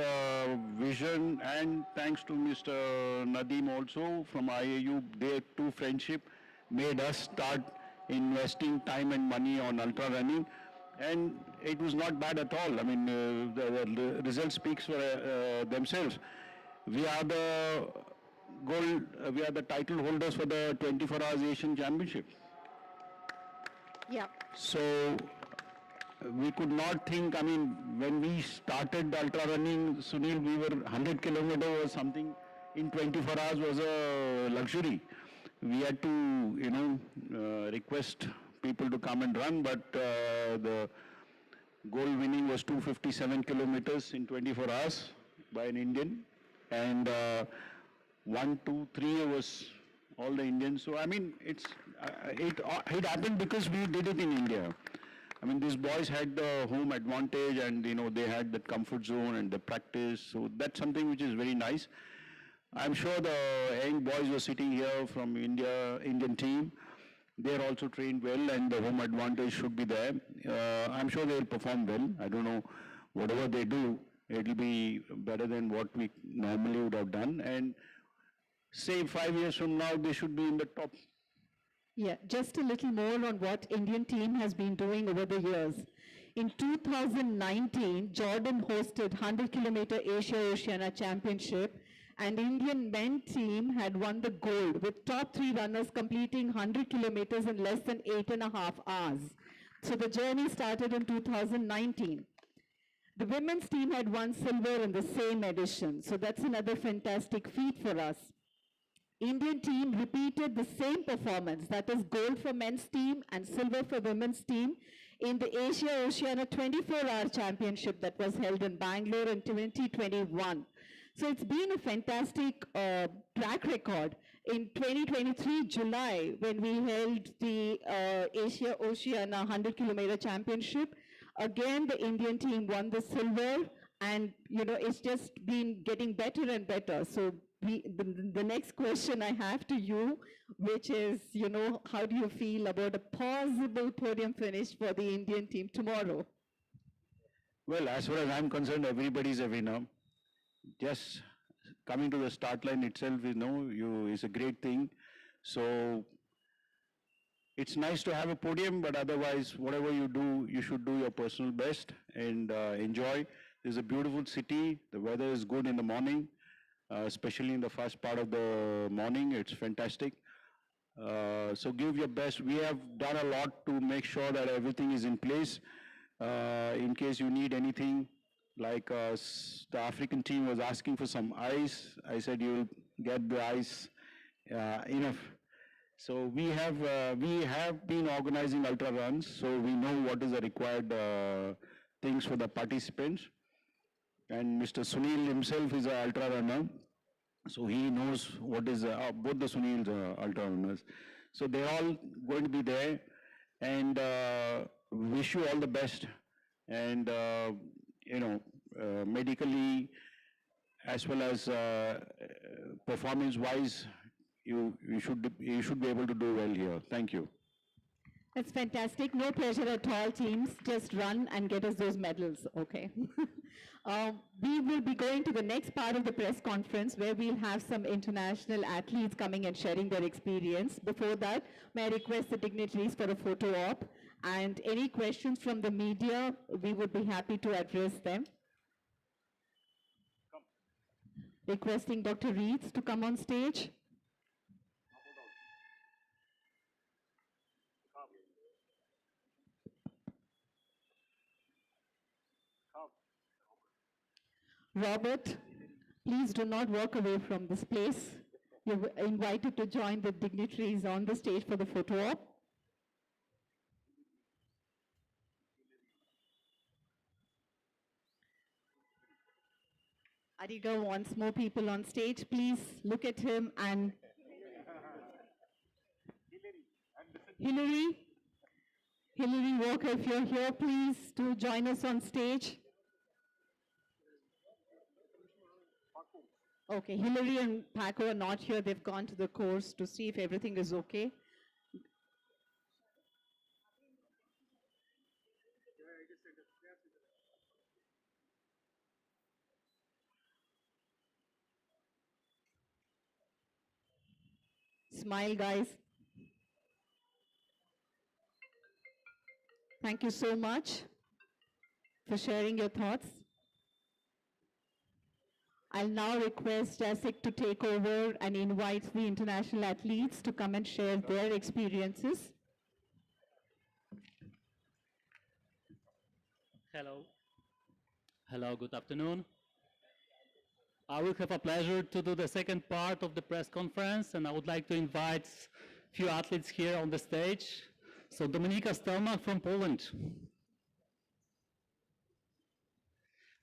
vision, and thanks to Mr. Nadeem also from IAU, their two friendship made us start investing time and money on ultra running. And it was not bad at all. I mean, the result speaks for themselves. We are the we are the title holders for the 24 Hours Asian Championship. Yeah. So we could not think, I mean, when we started ultra running, Sunil, we were 100 kilometers or something in 24 hours was a luxury. We had to, you know, request people to come and run, but the gold winning was 257 kilometers in 24 hours by an Indian. And 1, 2, 3 was all the Indians. So I mean, it happened because we did it in India. I mean, these boys had the home advantage, and they had that comfort zone and the practice. So that's something which is very nice. I'm sure the young boys who are sitting here from Indian team, they're also trained well, and the home advantage should be there. I'm sure they'll perform well. I don't know, whatever they do, it'll be better than what we normally would have done. And say 5 years from now, they should be in the top. Yeah, just a little more on what Indian team has been doing over the years. In 2019, Jordan hosted 100-kilometer Asia-Oceania Championship, and Indian men team had won the gold with top 3 runners completing 100 kilometers in less than 8.5 hours. So the journey started in 2019. The women's team had won silver in the same edition, so that's another fantastic feat for us. Indian team repeated the same performance, that is gold for men's team and silver for women's team, in the Asia-Oceania 24-hour championship that was held in Bangalore in 2021. So it's been a fantastic track record. In 2023 July, when we held the Asia-Oceania 100-kilometer championship, again the Indian team won the silver, and it's just been getting better and better. So the next question I have to you, which is, how do you feel about a possible podium finish for the Indian team tomorrow? Well, as far as I'm concerned, everybody's a winner. Just coming to the start line itself, is a great thing. So it's nice to have a podium, but otherwise, whatever you do, you should do your personal best and enjoy. There's a beautiful city. The weather is good in the morning, especially in the first part of the morning. It's fantastic. So give your best. We have done a lot to make sure that everything is in place. In case you need anything, like the African team was asking for some ice. I said you'll get the ice enough. So we have been organizing ultra runs, so we know what is the required things for the participants. And Mr. Sunil himself is an ultra runner, so he knows what is both the Sunils ultra runners. So they're all going to be there, and wish you all the best. And medically, as well as performance-wise, you should be able to do well here. Thank you. That's fantastic. No pressure at all, teams. Just run and get us those medals, okay? We will be going to the next part of the press conference where we'll have some international athletes coming and sharing their experience. Before that, may I request the dignitaries for a photo op? And any questions from the media, we would be happy to address them. Requesting Dr. Reeds to come on stage. Robert, please do not walk away from this place. You're invited to join the dignitaries on the stage for the photo op. Ariga wants more people on stage. Please look at him and Hillary Walker, if you're here, please do join us on stage. Okay, Hillary and Paco are not here. They've gone to the course to see if everything is okay. Smile, guys. Thank you so much for sharing your thoughts. I'll now request Jacek to take over and invite the international athletes to come and share their experiences. Hello. Hello, good afternoon. I will have a pleasure to do the second part of the press conference, and I would like to invite a few athletes here on the stage. So Dominika Stelmach from Poland.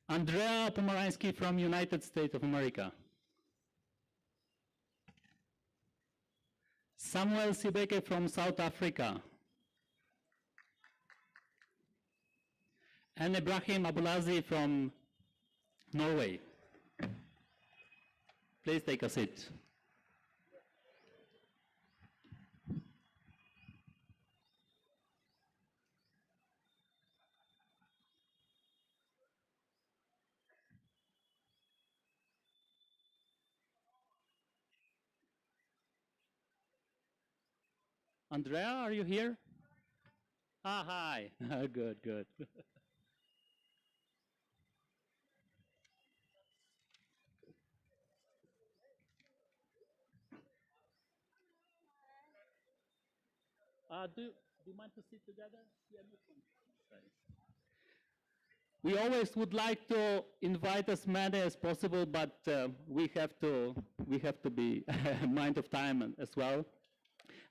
Andrea Pomarański from United States of America. Samuel Sibeke from South Africa. And Ibrahim Abulazi from Norway. Please take a seat. Andrea, are you here? Ah, hi. Good, good. Do you mind to sit together? Yeah, no problem. Sorry. We always would like to invite as many as possible, but we have to be mind of time as well.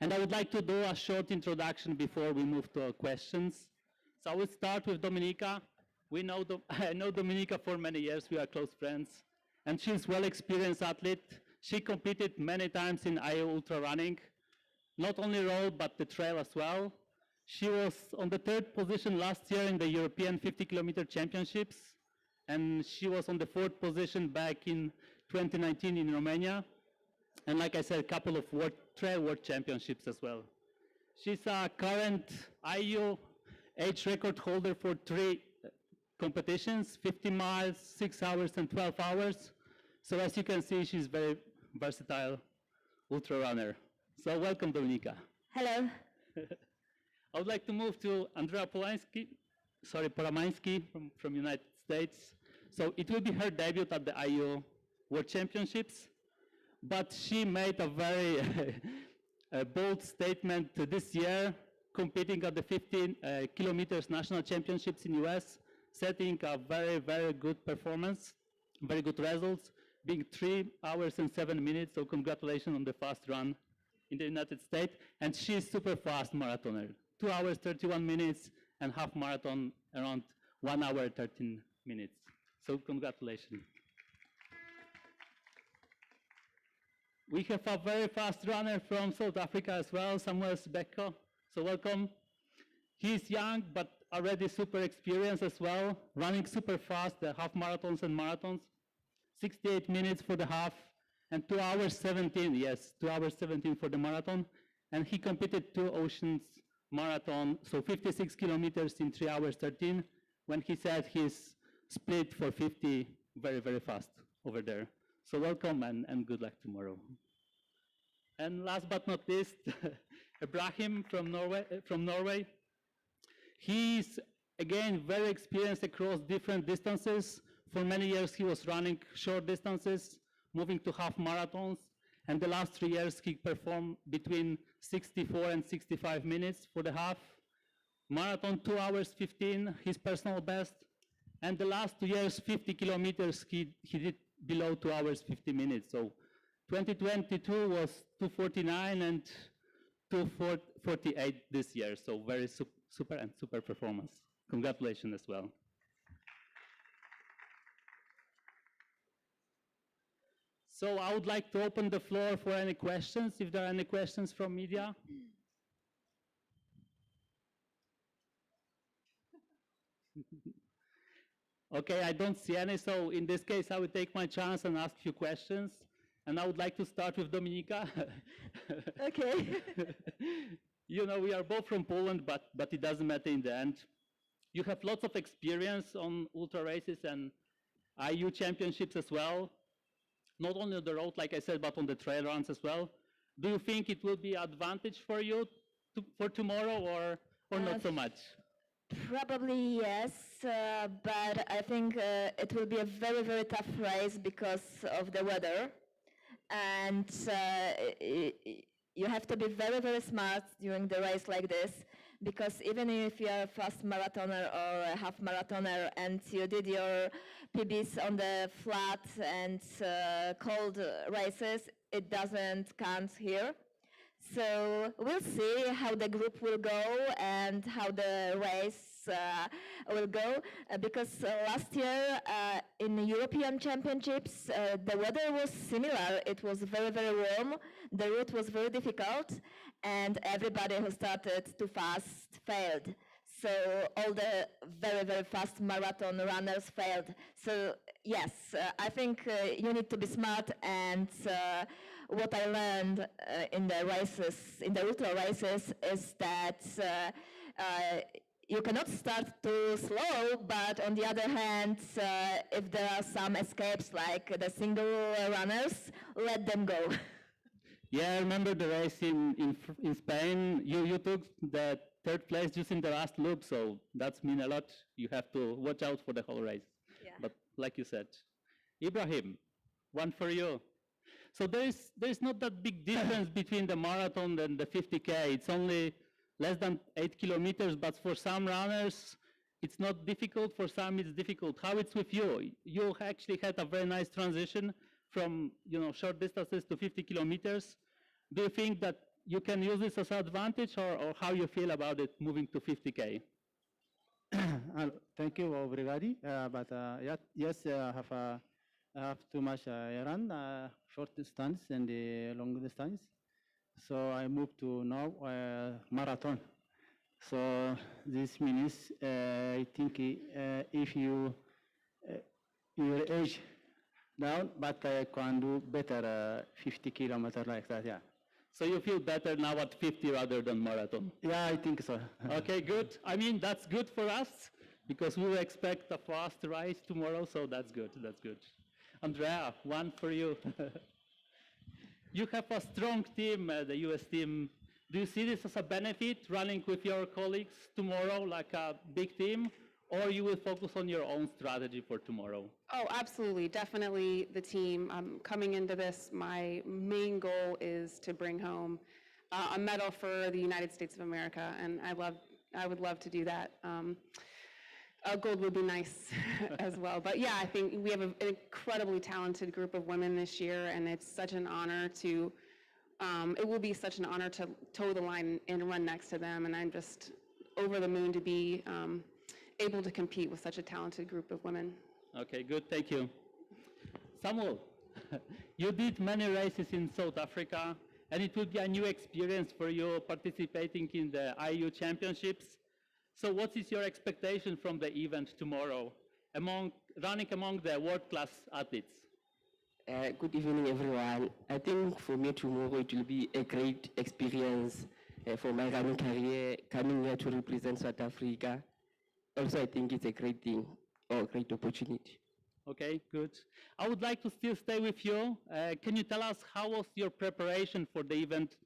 And I would like to do a short introduction before we move to questions. So I will start with Dominika. I know Dominika for many years. We are close friends, and she's well-experienced athlete. She competed many times in IO ultra running, not only road but the trail as well. She was on the 3rd position last year in the European 50-kilometer championships, and she was on the 4th position back in 2019 in Romania. And like I said, a couple of trail world championships as well. She's a current IU age record holder for 3 competitions, 50 miles, 6 hours, and 12 hours. So as you can see, she's very versatile ultra runner. So welcome, Dominika. Hello. I would like to move to Andrea Polamański from United States. So it will be her debut at the IU World Championships, but she made a very bold statement this year, competing at the 15 kilometers national championships in US, setting a very, very good performance, very good results, being 3 hours and 7 minutes, so congratulations on the fast run in the United States. And she's super fast marathoner, 2 hours, 31 minutes, and half marathon around 1 hour, 13 minutes. So congratulations. We have a very fast runner from South Africa as well, Samuel Sibeke. So welcome. He's young, but already super experienced as well, running super fast, the half marathons and marathons. 68 minutes for the half, and 2 hours 17, yes, 2 hours 17 for the marathon. And he competed 2 Oceans Marathon, so 56 kilometers in 3 hours 13, when he said he's split for 50 very, very fast over there. So welcome and good luck tomorrow. And last but not least, Ibrahim from Norway. He's, again, very experienced across different distances. For many years, he was running short distances, moving to half marathons. And the last 3 years, he performed between 64 and 65 minutes for the half. Marathon, 2 hours 15, his personal best. And the last 2 years, 50 kilometers, he did below 2 hours 50 minutes. So 2022 was 249 and 248 this year. So very super performance. Congratulations as well. So I would like to open the floor for any questions, if there are any questions from media. Okay, I don't see any, so in this case I will take my chance and ask you questions. And I would like to start with Dominika. Okay. You know, we are both from Poland, but it doesn't matter in the end. You have lots of experience on ultra races and IU championships as well. Not only on the road, like I said, but on the trail runs as well. Do you think it will be an advantage for you for tomorrow or not so much? Probably yes, but I think it will be a very, very tough race because of the weather. And you have to be very, very smart during the race like this, because even if you are a fast marathoner or a half marathoner and you did your PBs on the flat and cold races, it doesn't count here. So we'll see how the group will go and how the race will go because last year in the European Championships the weather was similar. It was very, very warm. The route was very difficult, and everybody who started too fast failed. So all the very, very fast marathon runners failed. So yes, I think you need to be smart, and what I learned in the races, in the ultra races, is that you cannot start too slow, but on the other hand, if there are some escapes like the single runners, let them go. Yeah, I remember the race in Spain. You took the third place just in the last loop, so that's mean a lot. You have to watch out for the whole race. Yeah. But like you said, Ibrahim, one for you. So there's not that big difference between the marathon and the 50K. It's only less than 8 kilometers, but for some runners, it's not difficult. For some, it's difficult. How it's with you? You actually had a very nice transition from short distances to 50 kilometers. Do you think that you can use this as an advantage, or how you feel about it moving to 50K? Thank you, everybody. Yes, I have too much run, short distance and long distance. So I moved to now marathon. So this means I think if you your age down, but I can do better 50 kilometers like that. Yeah. So you feel better now at 50 rather than marathon? Yeah, I think so. Okay, good. I mean, that's good for us because we will expect a fast rise tomorrow, so that's good, that's good. Andrea, one for you. You have a strong team, the US team. Do you see this as a benefit, running with your colleagues tomorrow like a big team, or you will focus on your own strategy for tomorrow? Oh, absolutely. Definitely the team. Coming into this, my main goal is to bring home a medal for the United States of America, and I would love to do that. Gold would be nice as well. But yeah, I think we have an incredibly talented group of women this year, and it's such an honor to, it will be such an honor to toe the line and run next to them, and I'm just over the moon to be able to compete with such a talented group of women. Okay, good, thank you. Samuel, you did many races in South Africa, and it would be a new experience for you participating in the IU Championships. So what is your expectation from the event tomorrow, running among the world-class athletes? Good evening, everyone. I think for me tomorrow it will be a great experience for my running career, coming here to represent South Africa. Also, I think it's a great thing, or a great opportunity. Okay, good. I would like to still stay with you. Can you tell us how was your preparation for the event,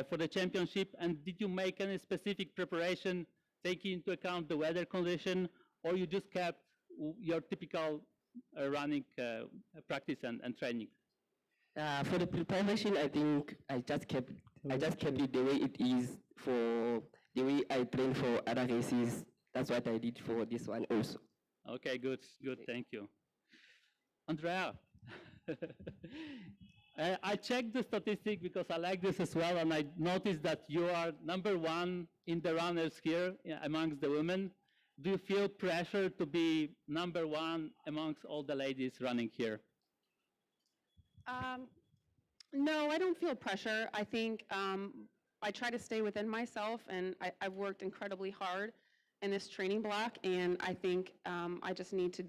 for the championship, and did you make any specific preparation taking into account the weather condition, or you just kept your typical running practice and training? For the preparation, I think I just kept it the way it is for the way I train for other races. That's what I did for this one also. Okay, good, thank you. Andrea, I checked the statistic because I like this as well, and I noticed that you are #1 in the runners here amongst the women. Do you feel pressure to be #1 amongst all the ladies running here? No, I don't feel pressure. I think I try to stay within myself, and I've worked incredibly hard in this training block, and I think I just need to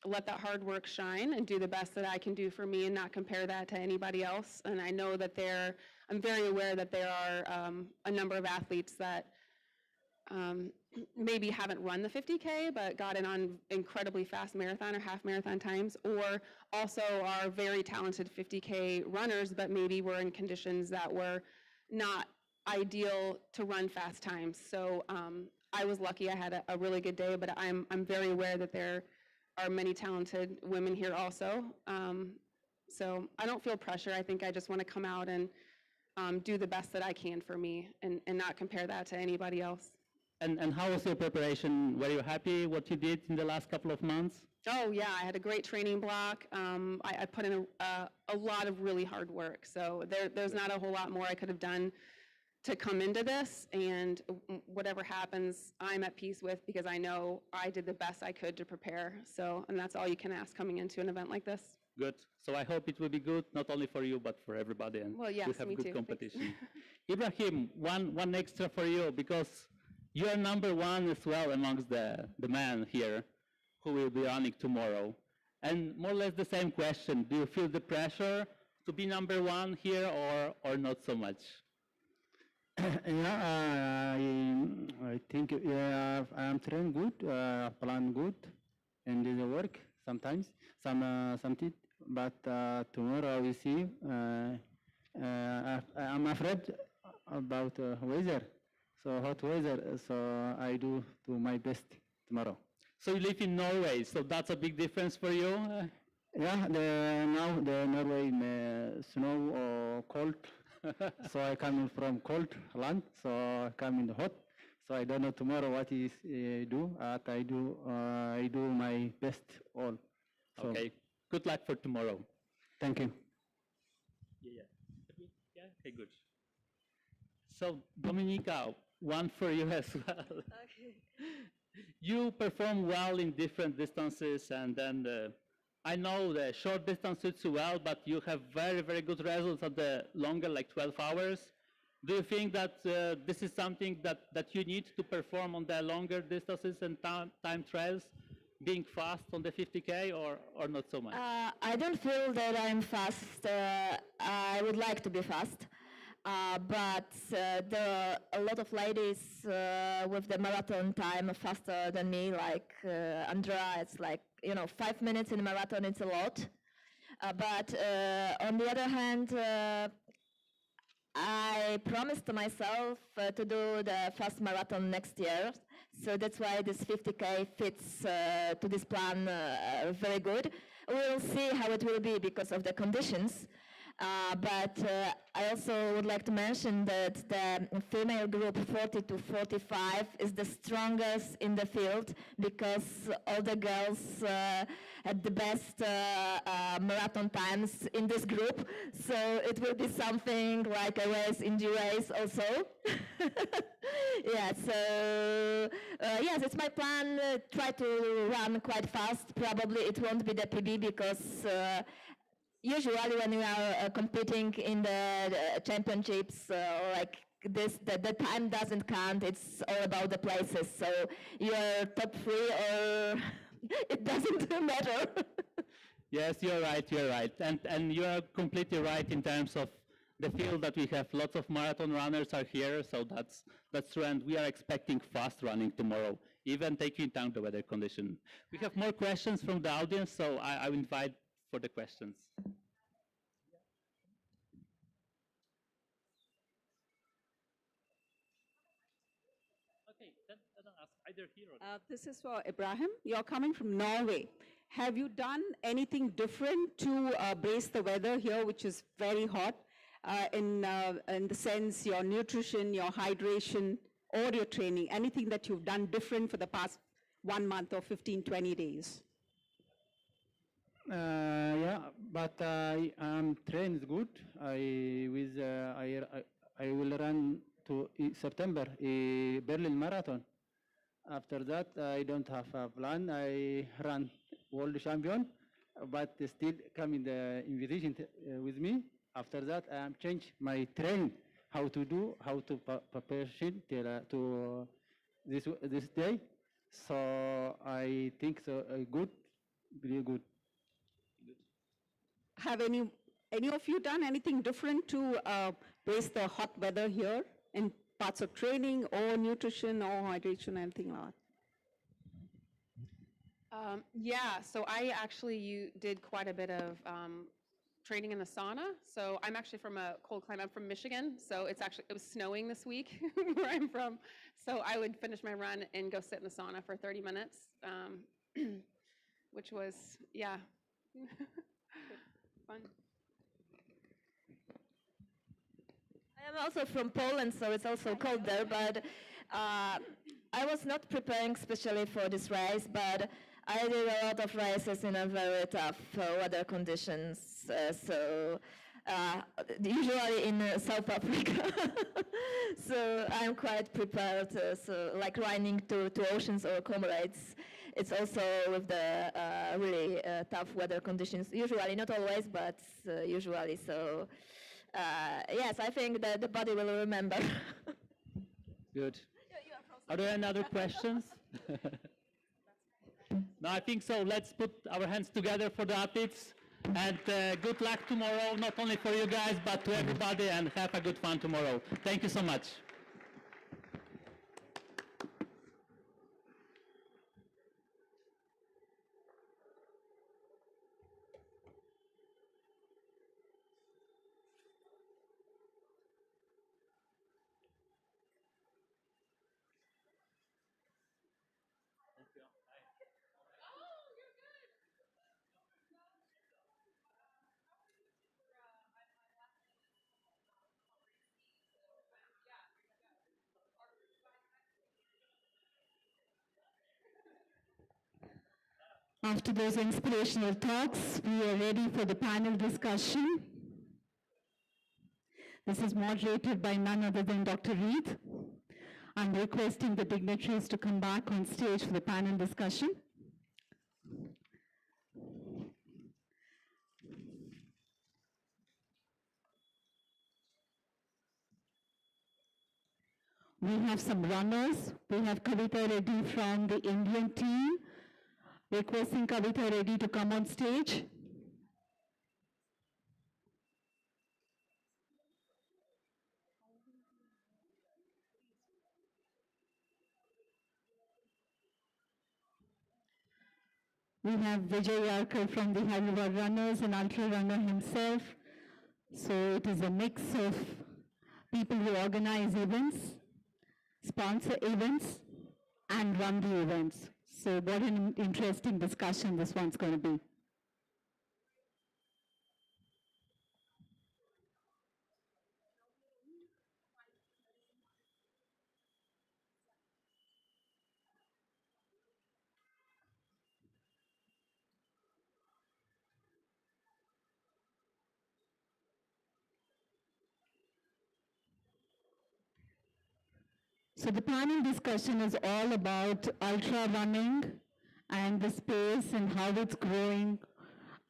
let that hard work shine and do the best that I can do for me and not compare that to anybody else. And I know that I'm very aware that there are a number of athletes that maybe haven't run the 50K, but got in on incredibly fast marathon or half marathon times, or also are very talented 50K runners, but maybe were in conditions that were not ideal to run fast times. So I was lucky I had a really good day, but I'm very aware that there are many talented women here also. So I don't feel pressure. I think I just want to come out and do the best that I can for me and not compare that to anybody else. And how was your preparation? Were you happy what you did in the last couple of months? Oh yeah, I had a great training block. I put in a lot of really hard work. So there's not a whole lot more I could have done to come into this, and whatever happens, I'm at peace with, because I know I did the best I could to prepare. So, and that's all you can ask coming into an event like this. Good. So I hope it will be good, not only for you, but for everybody, and Well, yes, we have me good too. competition. Ibrahim, one extra for you, because you are number one as well amongst the men here who will be running tomorrow. And more or less the same question. Do you feel the pressure to be number one here, or not so much? Yeah, I think I'm trained good, plan good, and do the work sometimes, something. But tomorrow we see. I'm afraid about weather, so hot weather. So I do my best tomorrow. So you live in Norway, so that's a big difference for you? Yeah, now the Norway snow or cold. So I come from cold land, so I come in the hot. So I don't know tomorrow what is do. I do my best all. So Okay. Good luck for tomorrow. thank you. Yeah. Okay, good. So Dominica, one for you as well. Okay. You perform well in different distances, and then I know the short distance suits you well, but you have very, very good results at the longer, like 12 hours. Do you think that this is something that you need to perform on the longer distances and time trials, being fast on the 50K, or not so much? I don't feel that I'm fast. I would like to be fast. But there are a lot of ladies with the marathon time faster than me, like Andrea. It's like, 5 minutes in a marathon, it's a lot. But on the other hand, I promised to myself to do the first marathon next year. So that's why this 50K fits to this plan very good. We'll see how it will be because of the conditions. But I also would like to mention that the female group 40 to 45 is the strongest in the field, because all the girls had the best marathon times in this group. So it will be something like a race in the race also. Yeah, so yes, it's my plan. Try to run quite fast. Probably it won't be the PB because usually when we are competing in the championships like this, the time doesn't count. It's all about the places. So you're top 3 or it doesn't matter. Yes, you're right. And you are completely right in terms of the field that we have. Lots of marathon runners are here, so that's true. And we are expecting fast running tomorrow, even taking into account the weather condition. We have more questions from the audience, so I will invite for the questions. Okay, then ask either here or This is for Ibrahim. You're coming from Norway. Have you done anything different to brace the weather here, which is very hot, in the sense your nutrition, your hydration, or your training? Anything that you've done different for the past 1 month or 15, 20 days? Yeah, but I'm trained good. I will run to September a Berlin Marathon. After that, I don't have a plan. I run world champion, but they still come in the invitation with me. After that, I change my training, how to prepare to this day. So I think so good, really good. Have any of you done anything different to brace the hot weather here in parts of training or nutrition or hydration, anything like that? Yeah, so I actually did quite a bit of training in the sauna. So I'm actually from a cold climate. I'm from Michigan, so it was snowing this week where I'm from. So I would finish my run and go sit in the sauna for 30 minutes, which was, yeah, fun. I am also from Poland, so it's also cold there, but I was not preparing specially for this race, but I did a lot of races in a very tough weather conditions. So usually in South Africa. So I'm quite prepared. So like running to oceans or comrades, it's also with the really tough weather conditions. Usually, not always, but usually. So yes, I think that the body will remember. Good. Are there any other questions? No, I think so. Let's put our hands together for the athletes. And good luck tomorrow, not only for you guys, but to everybody, and have a good fun tomorrow. Thank you so much. After those inspirational talks, we are ready for the panel discussion. This is moderated by none other than Dr. Reed. I'm requesting the dignitaries to come back on stage for the panel discussion. We have some runners. We have Kavita Reddy from the Indian team. Requesting Kavita Reddy to come on stage. We have Vijay Yarkar from the Hyderabad Runners, an ultra runner himself. So it is a mix of people who organize events, sponsor events, and run the events. So what an interesting discussion this one's going to be. So the panel discussion is all about ultra running and the space and how it's growing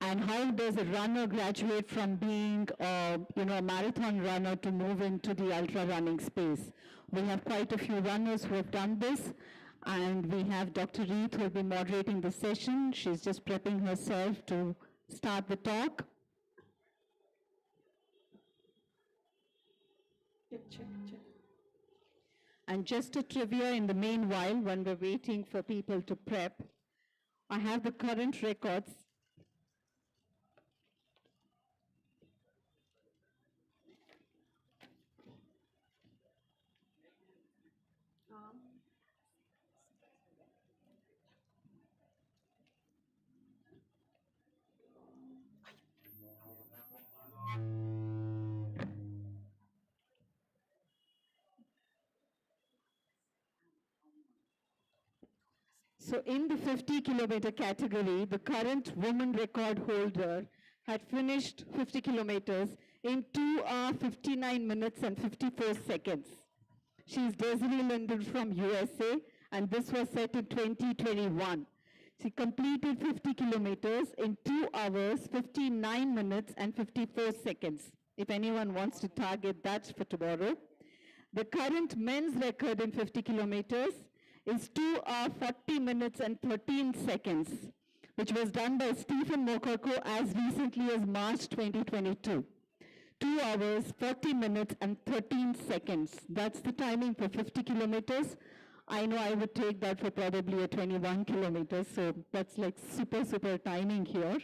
and how does a runner graduate from being a marathon runner to move into the ultra running space. We have quite a few runners who have done this, and we have Dr. Reed who will be moderating the session. She's just prepping herself to start the talk. Check. And just a trivia in the meanwhile, when we're waiting for people to prep, I have the current records. So in the 50-kilometer category, the current woman record holder had finished 50 kilometers in 2 hours, 59 minutes and 54 seconds. She's Desiree Linden from USA, and this was set in 2021. She completed 50 kilometers in 2 hours, 59 minutes and 54 seconds. If anyone wants to target that for tomorrow. The current men's record in 50 kilometers is 2 hours, 40 minutes and 13 seconds, which was done by Stephen Mokoko as recently as March 2022. 2 hours, 40 minutes and 13 seconds. That's the timing for 50 kilometers. I know I would take that for probably a 21 kilometers, so that's like super timing here.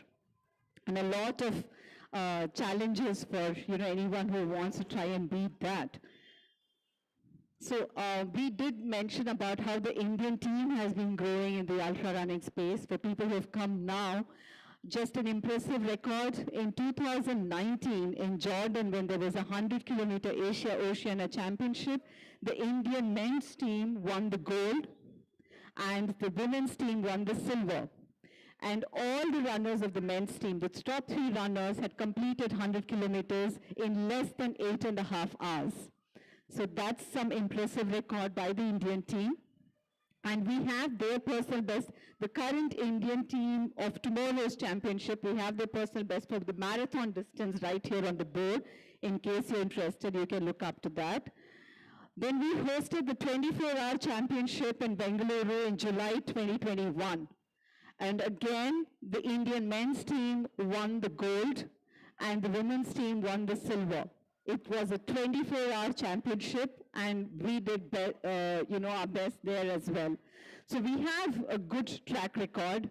And a lot of challenges for anyone who wants to try and beat that. So we did mention about how the Indian team has been growing in the ultra running space. For people who have come now, just an impressive record. In 2019 in Jordan, when there was a 100-kilometer Asia-Oceania Championship, the Indian men's team won the gold and the women's team won the silver. And all the runners of the men's team, the top 3 runners, had completed 100 kilometers in less than 8.5 hours. So that's some impressive record by the Indian team. And we have their personal best, the current Indian team of tomorrow's championship, we have their personal best for the marathon distance right here on the board. In case you're interested, you can look up to that. Then we hosted the 24-hour championship in Bengaluru in July 2021. And again, the Indian men's team won the gold and the women's team won the silver. It was a 24-hour championship and we did our best there as well. So we have a good track record.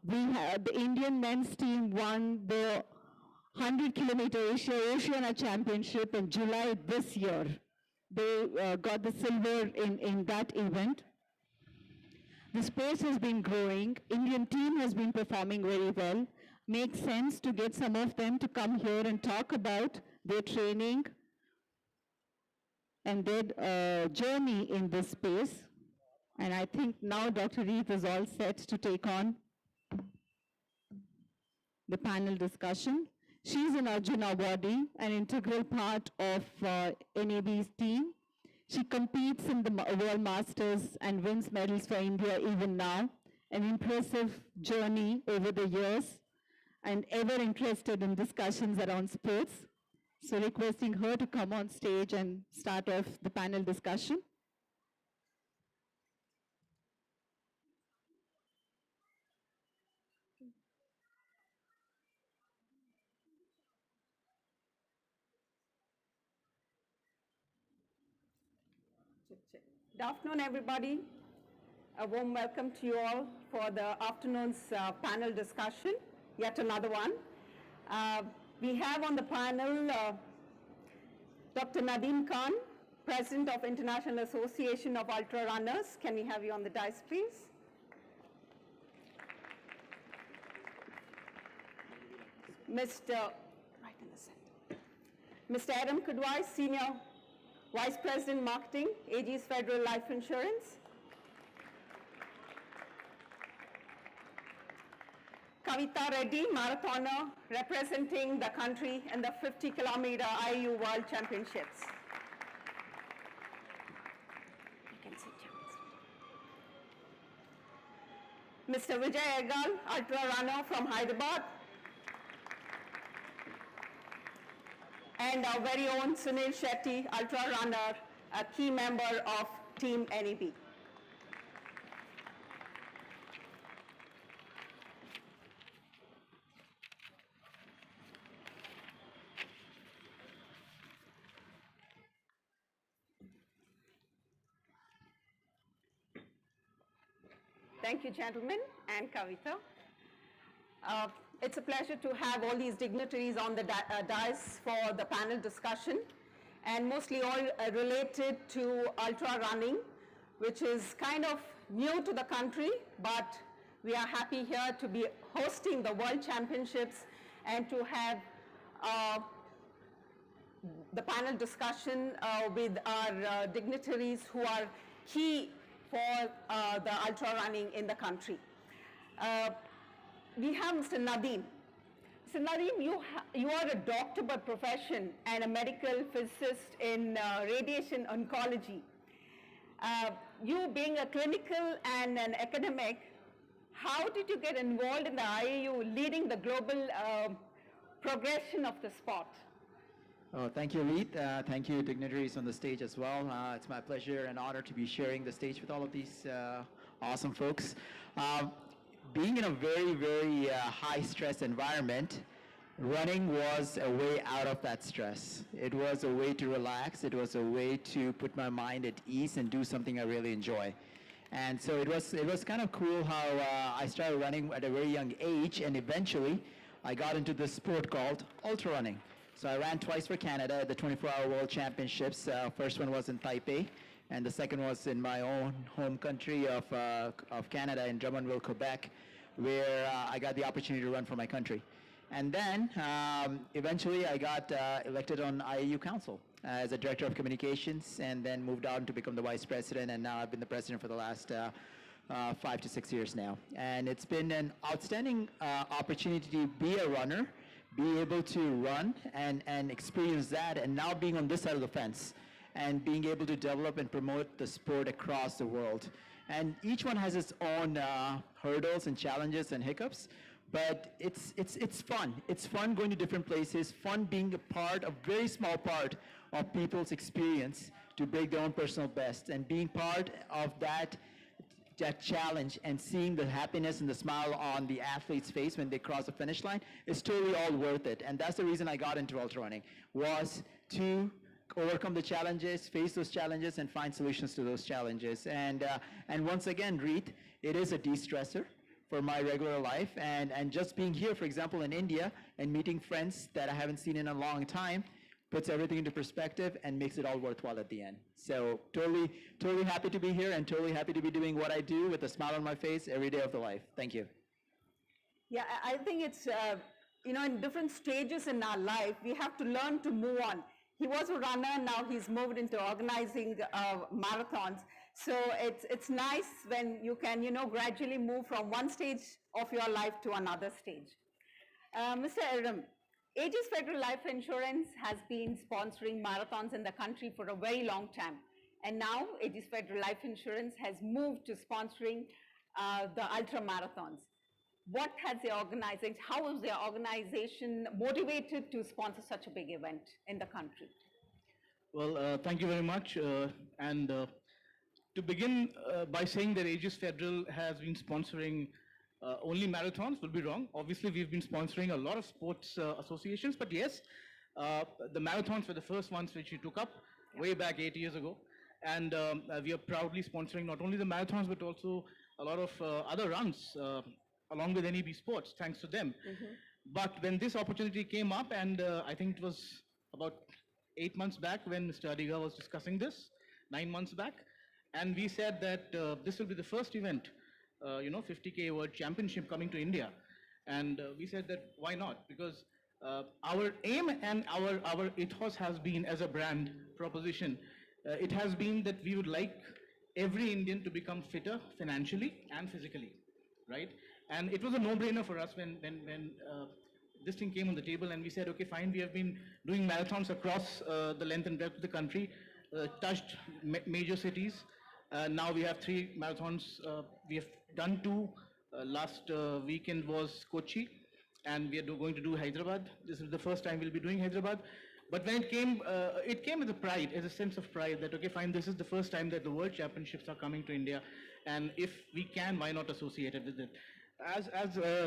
The Indian men's team won the 100-kilometer Oceania Championship in July this year. They got the silver in that event. The sports has been growing. Indian team has been performing very well. Makes sense to get some of them to come here and talk about their training and their journey in this space. And I think now Dr. Reith is all set to take on the panel discussion. She's an Arjuna Awardee, an integral part of NAB's team. She competes in the World Masters and wins medals for India even now. An impressive journey over the years and ever interested in discussions around sports. So requesting her to come on stage and start off the panel discussion. Good afternoon, everybody. A warm welcome to you all for the afternoon's panel discussion, yet another one. We have on the panel Dr. Nadeem Khan, President of International Association of Ultra Runners. Can we have you on the dais, please? Right in the center. Mr. Adam Kudwai, Senior Vice President Marketing, AG's Federal Life Insurance. Kavita Reddy, marathoner, representing the country in the 50-kilometer IAU World Championships. You can sit down. Mr. Vijay Egal, ultra runner from Hyderabad. And our very own Sunil Shetty, ultra runner, a key member of Team NAB. Thank you, gentlemen, and Kavita. It's a pleasure to have all these dignitaries on the dais for the panel discussion, and mostly all related to ultra running, which is kind of new to the country, but we are happy here to be hosting the World Championships and to have the panel discussion with our dignitaries who are key for the ultra running in the country. We have Mr. Nadeem. Mr. Nadeem, you are a doctor by profession and a medical physicist in radiation oncology. You being a clinical and an academic, how did you get involved in the IAU leading the global progression of the sport? Oh, thank you, Reed. Thank you, dignitaries on the stage as well. It's my pleasure and honor to be sharing the stage with all of these awesome folks. Being in a very, very high-stress environment, running was a way out of that stress. It was a way to relax. It was a way to put my mind at ease and do something I really enjoy. And so it was kind of cool how I started running at a very young age, and eventually I got into this sport called ultra running. So I ran twice for Canada at the 24-hour World Championships. First one was in Taipei, and the second was in my own home country of Canada in Drummondville, Quebec, where I got the opportunity to run for my country. And then eventually I got elected on IAU Council as a director of communications, and then moved on to become the vice president, and now I've been the president for the last 5 to 6 years now. And it's been an outstanding opportunity to be a runner, be able to run and experience that, and now being on this side of the fence and being able to develop and promote the sport across the world. And each one has its own hurdles and challenges and hiccups, but it's fun. It's fun going to different places, fun being a part, a very small part of people's experience to break their own personal best, and being part of that challenge and seeing the happiness and the smile on the athlete's face when they cross the finish line is totally all worth it. And that's the reason I got into ultra running, was to overcome the challenges, face those challenges, and find solutions to those challenges. And once again, Reet, it is a de-stressor for my regular life. And just being here, for example, in India, and meeting friends that I haven't seen in a long time, puts everything into perspective and makes it all worthwhile at the end. So totally happy to be here, and totally happy to be doing what I do with a smile on my face every day of the life. Thank you. Yeah, I think it's, in different stages in our life, we have to learn to move on. He was a runner, now he's moved into organizing marathons. So it's nice when you can, gradually move from one stage of your life to another stage. Mr. Eram, Aegis Federal Life Insurance has been sponsoring marathons in the country for a very long time. And now Aegis Federal Life Insurance has moved to sponsoring the ultra marathons. What has the organization, how is the organization motivated to sponsor such a big event in the country? Well, thank you very much. To begin by saying that Aegis Federal has been sponsoring only marathons would be wrong. Obviously, we've been sponsoring a lot of sports associations, but yes, the marathons were the first ones which we took up way back 8 years ago. And we are proudly sponsoring not only the marathons, but also a lot of other runs along with NEB Sports, thanks to them. But when this opportunity came up, and I think it was about 8 months back when Mr. Adiga was discussing this, 9 months back, and we said that this will be the first event, 50K World Championship coming to India. And we said that why not? Because our aim and our ethos has been, as a brand proposition, it has been that we would like every Indian to become fitter financially and physically, right? And it was a no-brainer for us when this thing came on the table, and we said, okay, fine, we have been doing marathons across the length and breadth of the country, touched major cities. Now we have 3 marathons. We have done 2. Last weekend was Kochi, and we are going to do Hyderabad. This is the first time we'll be doing Hyderabad. But when it came with a pride, as a sense of pride that, okay, fine, this is the first time that the World Championships are coming to India, and if we can, why not associate it with it? As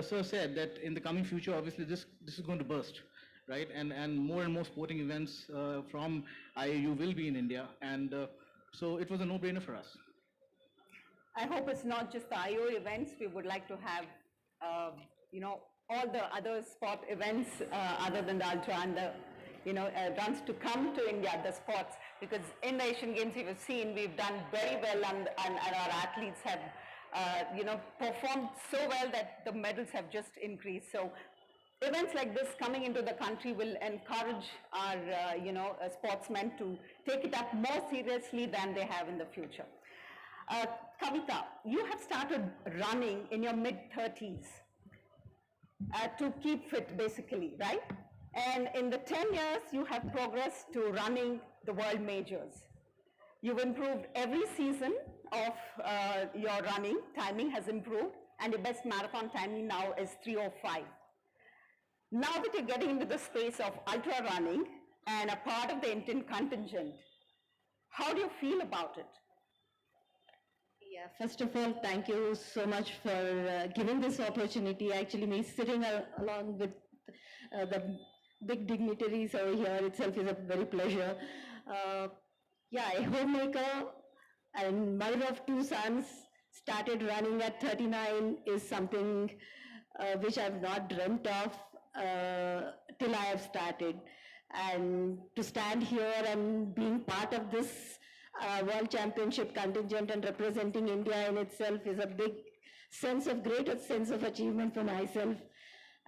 Sir said, that in the coming future, obviously this is going to burst, right? And more sporting events from IAU will be in India, and so it was a no-brainer for us. I hope it's not just the IAU events. We would like to have, all the other sport events other than the ultra and the, runs to come to India, the sports, because in the Asian Games we've seen we've done very well, and our athletes have performed so well that the medals have just increased. So events like this coming into the country will encourage our, sportsmen to take it up more seriously than they have in the future. Kavita, you have started running in your mid-30s to keep fit, basically, right? And in the 10 years, you have progressed to running the world majors. You've improved every season of your running. Timing has improved, and the best marathon timing now is 3:05. Now that you're getting into the space of ultra running and a part of the Indian contingent, how do you feel about it? Yeah, first of all, thank you so much for giving this opportunity. Actually, me sitting along with the big dignitaries over here itself is a very pleasure. A homemaker and mother of 2 sons, started running at 39 is something which I've not dreamt of till I have started. And to stand here and being part of this World Championship contingent and representing India in itself is a big greater sense of achievement for myself.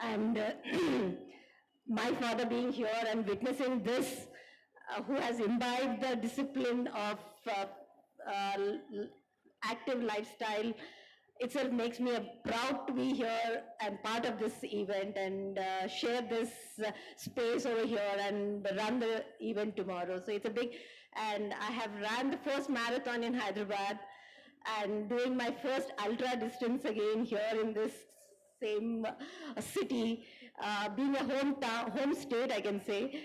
And my father being here and witnessing this, who has imbibed the discipline of active lifestyle itself makes me proud to be here and part of this event and share this space over here and run the event tomorrow. So it's a big, and I have ran the first marathon in Hyderabad and doing my first ultra distance again here in this same city, being a home state, I can say.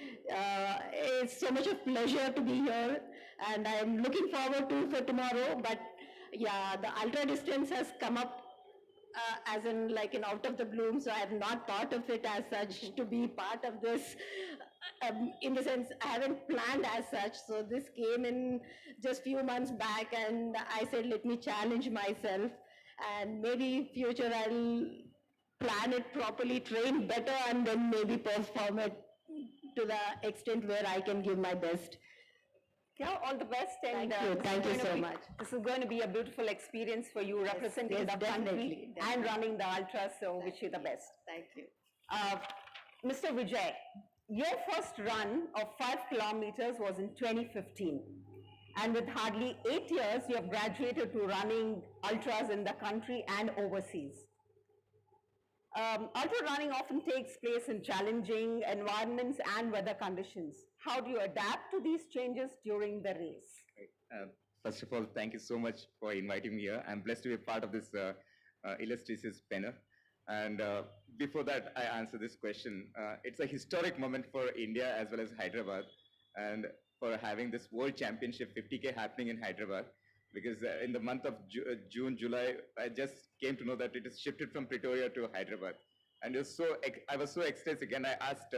It's so much of pleasure to be here, and I'm looking forward to for tomorrow. But yeah, the ultra distance has come up as in like in out of the bloom, so I have not thought of it as such to be part of this. In the sense, I haven't planned as such. So this came in just few months back, and I said, let me challenge myself, and maybe future I'll plan it properly, train better, and then maybe perform it to the extent where I can give my best. Yeah, all the best. And Thank you so much. This is going to be a beautiful experience for you, representing yes, the country definitely. and running the ultra. So wish you the best. Thank you. Mr. Vijay, your first run of 5 kilometers was in 2015. And with hardly 8 years, you have graduated to running ultras in the country and overseas. Ultra running often takes place in challenging environments and weather conditions. How do you adapt to these changes during the race? First of all, thank you so much for inviting me here. I'm blessed to be a part of this illustrious panel. And before that, I answer this question. It's a historic moment for India as well as Hyderabad, and for having this World Championship 50K happening in Hyderabad. Because in the month of June, July, I just came to know that it is shifted from Pretoria to Hyderabad. And I was so ecstatic, and I asked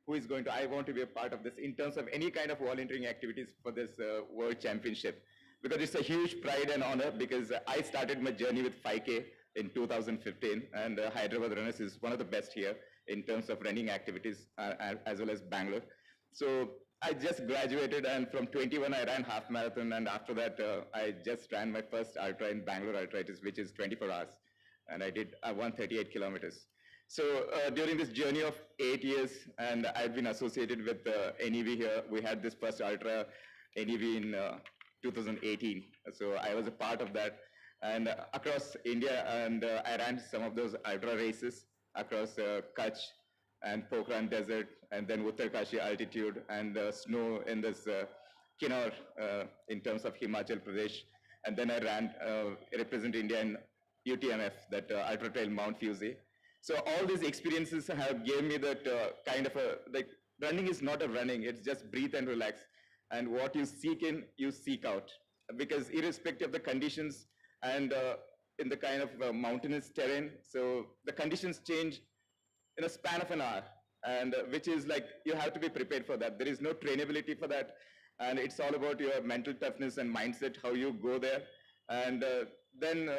who is going to, I want to be a part of this in terms of any kind of volunteering activities for this World Championship. Because it's a huge pride and honor, because I started my journey with 5K in 2015, and Hyderabad Runners is one of the best here in terms of running activities, as well as Bangalore. So I just graduated, and from 21 I ran half marathon, and after that I just ran my first ultra in Bangalore Ultra, which is 24 hours, and I did 138 kilometers. So during this journey of 8 years, and I've been associated with NEV here. We had this first ultra NEV in 2018, so I was a part of that, and across India, and I ran some of those ultra races across Kutch and Pokhran Desert, and then Uttarkashi altitude, and snow in this Kinnaur in terms of Himachal Pradesh. And then I ran, represent India in UTMF, that Ultra Trail Mount Fuji. So all these experiences have given me that kind of running is not a running, it's just breathe and relax. And what you seek in, you seek out. Because irrespective of the conditions, and in the kind of mountainous terrain, so the conditions change in a span of an hour, and which is like, you have to be prepared for that. There is no trainability for that, and it's all about your mental toughness and mindset, how you go there. And then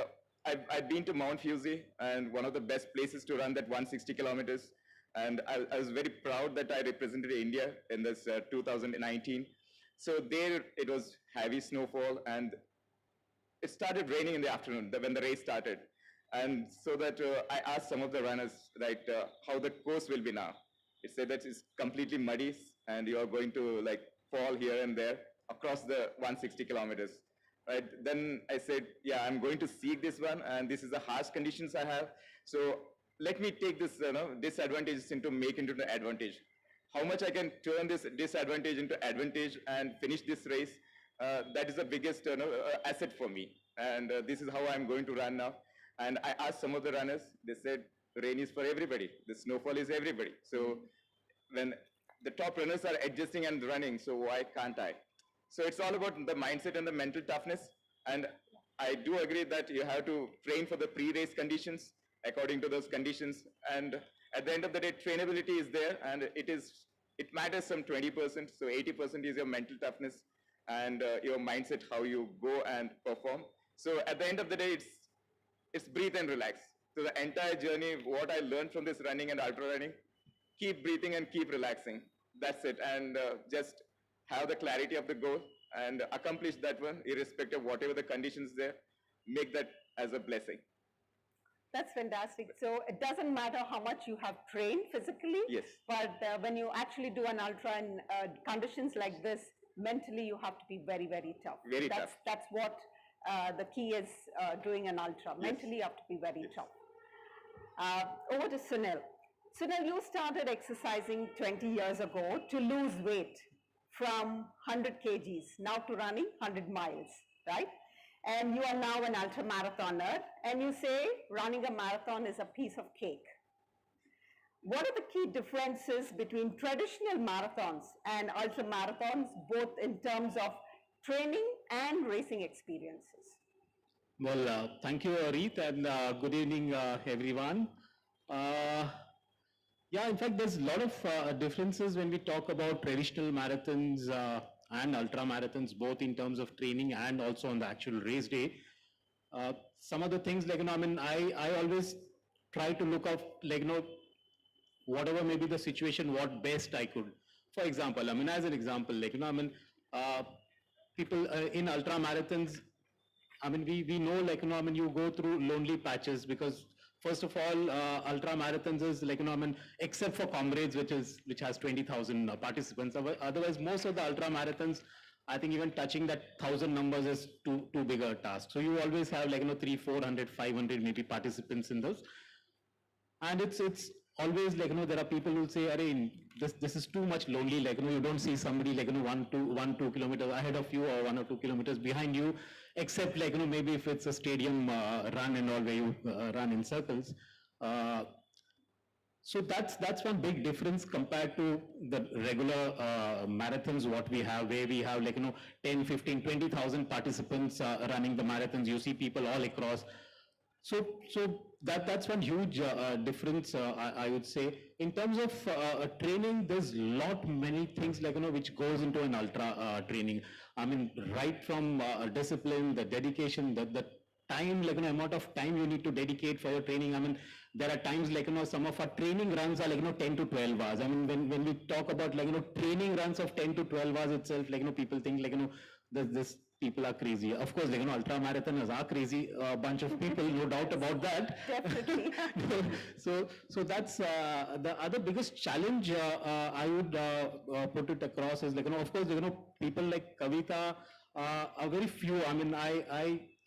I've been to Mount Fuji, and one of the best places to run that 160 kilometers. And I was very proud that I represented India in this 2019. So there it was heavy snowfall, and it started raining in the afternoon when the race started. And so that I asked some of the runners how the course will be now. It said that it's completely muddy, and you are going to fall here and there across the 160 kilometers. Right? Then I said, yeah, I'm going to seek this one, and this is the harsh conditions I have. So let me take this disadvantages into make into an advantage. How much I can turn this disadvantage into advantage and finish this race, that is the biggest asset for me. And this is how I'm going to run now. And I asked some of the runners, they said, rain is for everybody. The snowfall is everybody. So when the top runners are adjusting and running, so why can't I? So it's all about the mindset and the mental toughness. And I do agree that you have to train for the pre-race conditions according to those conditions. And at the end of the day, trainability is there, and it matters some 20%. So 80% is your mental toughness and your mindset, how you go and perform. So at the end of the day, it's breathe and relax. So the entire journey, what I learned from this running and ultra running, keep breathing and keep relaxing. That's it. And just have the clarity of the goal and accomplish that one, irrespective of whatever the conditions there. Make that as a blessing. That's fantastic. So it doesn't matter how much you have trained physically, yes, but when you actually do an ultra in conditions like this, mentally you have to be very, very tough. Very tough. That's what the key is doing an ultra. Mentally, you have to be very tough. Over to Sunil. Sunil, you started exercising 20 years ago to lose weight from 100 kgs, now to running 100 miles, right? And you are now an ultra marathoner, and you say running a marathon is a piece of cake. What are the key differences between traditional marathons and ultra marathons, both in terms of training and racing experiences? Well, thank you, Reet, and good evening, everyone. Yeah, in fact, there's a lot of differences when we talk about traditional marathons and ultra marathons, both in terms of training and also on the actual race day. Some of the things, like, I mean, I always try to look out, like, whatever may be the situation, what best I could. For example, I mean, as an example, like, I mean, people in ultra marathons, I mean, we know, like, I mean, you go through lonely patches because, first of all, ultra marathons is, like, I mean, except for Comrades, which has 20,000 participants. Otherwise, most of the ultra marathons, I think even touching that 1,000 numbers is too big a task. So you always have, like, 300, 400, 500 maybe participants in those. And it's always, like, there are people who say, Arey, this is too much lonely, like, you don't see somebody, like, 1-2 kilometers ahead of you or 1 or 2 kilometers behind you, except, like, maybe if it's a stadium run and all where you run in circles. So that's one big difference compared to the regular marathons what we have, where we have, like, 10, 15, 20,000 participants running the marathons. You see people all across. So that's one huge difference, I would say. In terms of training, there's many things, like, which goes into an ultra training. I mean, right from discipline, the dedication, the time, like, amount of time you need to dedicate for your training. I mean, there are times, like, some of our training runs are, like, 10 to 12 hours. I mean, when we talk about, like, training runs of 10 to 12 hours itself, like, people think, like, this people are crazy. Of course, like, ultra marathoners are crazy, a bunch of people, no doubt about that. Definitely. so that's the other biggest challenge I would put it across is, like, of course, people like Kavita are very few. I mean,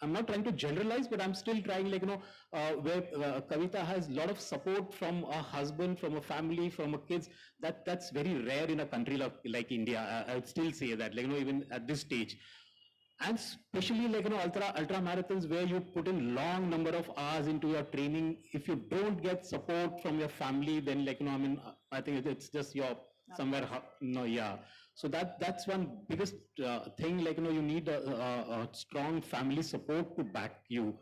I'm not trying to generalize, but I'm still trying, like, where Kavita has a lot of support from a husband, from a family, from a kids. That's very rare in a country like India. I would still say that, like, even at this stage. And especially, like, ultra marathons where you put in long number of hours into your training. If you don't get support from your family, then, like, I mean, I think it's just your somewhere, yeah. So that's one biggest thing, like, you need a strong family support to back you.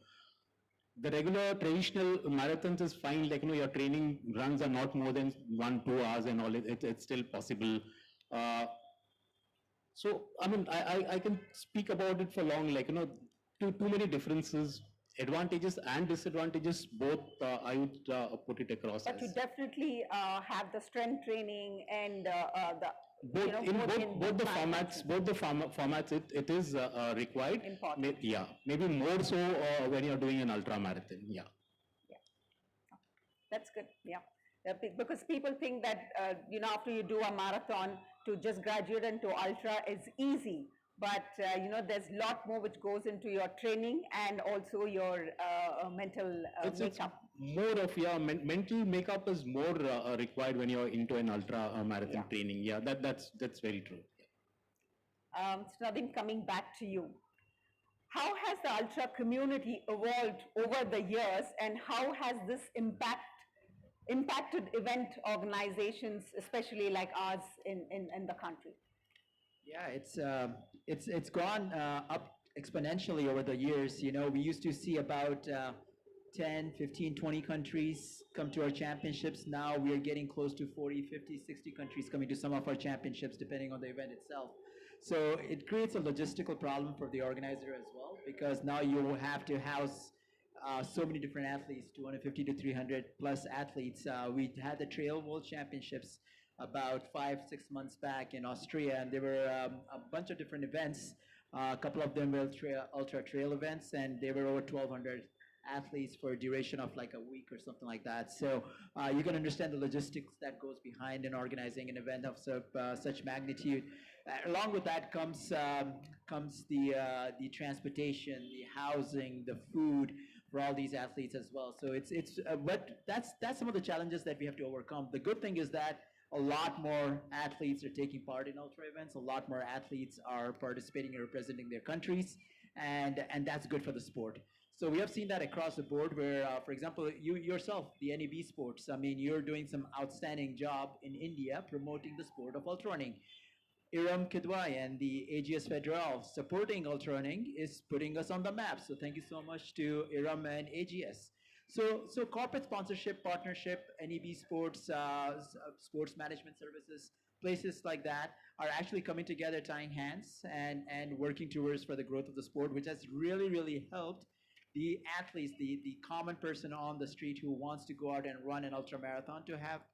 The regular traditional marathons is fine, like, your training runs are not more than 1-2 hours and all, it's still possible. So, I mean, I can speak about it for long, like, too many differences, advantages and disadvantages, both I would put it across But as. you definitely have the strength training and Both the formats, it is required. Important. Yeah, maybe more so when you're doing an ultra marathon. Yeah. That's good. Yeah. Because people think that, after you do a marathon, to just graduate into ultra is easy. But, there's a lot more which goes into your training and also your mental makeup. More of, mental makeup is more required when you're into an ultra marathon training. Yeah, that's very true. So Naveen, coming back to you. How has the ultra community evolved over the years, and how has this impacted event organizations, especially like ours in the country? Yeah, it's gone up exponentially over the years. We used to see about 10, 15, 20 countries come to our championships. Now we are getting close to 40, 50, 60 countries coming to some of our championships, depending on the event itself. So it creates a logistical problem for the organizer as well, because now you have to house so many different athletes, 250 to 300 plus athletes. We had the Trail World Championships about 5-6 months back in Austria, and there were a bunch of different events. A couple of them were ultra trail events, and there were over 1,200 athletes for a duration of like a week or something like that. So you can understand the logistics that goes behind in organizing an event of such magnitude. Along with that comes the transportation, the housing, the food for all these athletes as well. So but that's some of the challenges that we have to overcome. The good thing is that a lot more athletes are taking part in ultra events. A lot more athletes are participating and representing their countries, and that's good for the sport. So we have seen that across the board where, for example, you yourself, the NEB Sports, I mean, you're doing some outstanding job in India promoting the sport of ultra running. Iram Kidwai and the AGS Federal supporting ultra running is putting us on the map. So thank you so much to Iram and AGS. So corporate sponsorship, partnership, NEB Sports, sports management services, places like that are actually coming together, tying hands and working towards for the growth of the sport, which has really, really helped the athletes, the common person on the street who wants to go out and run an ultra marathon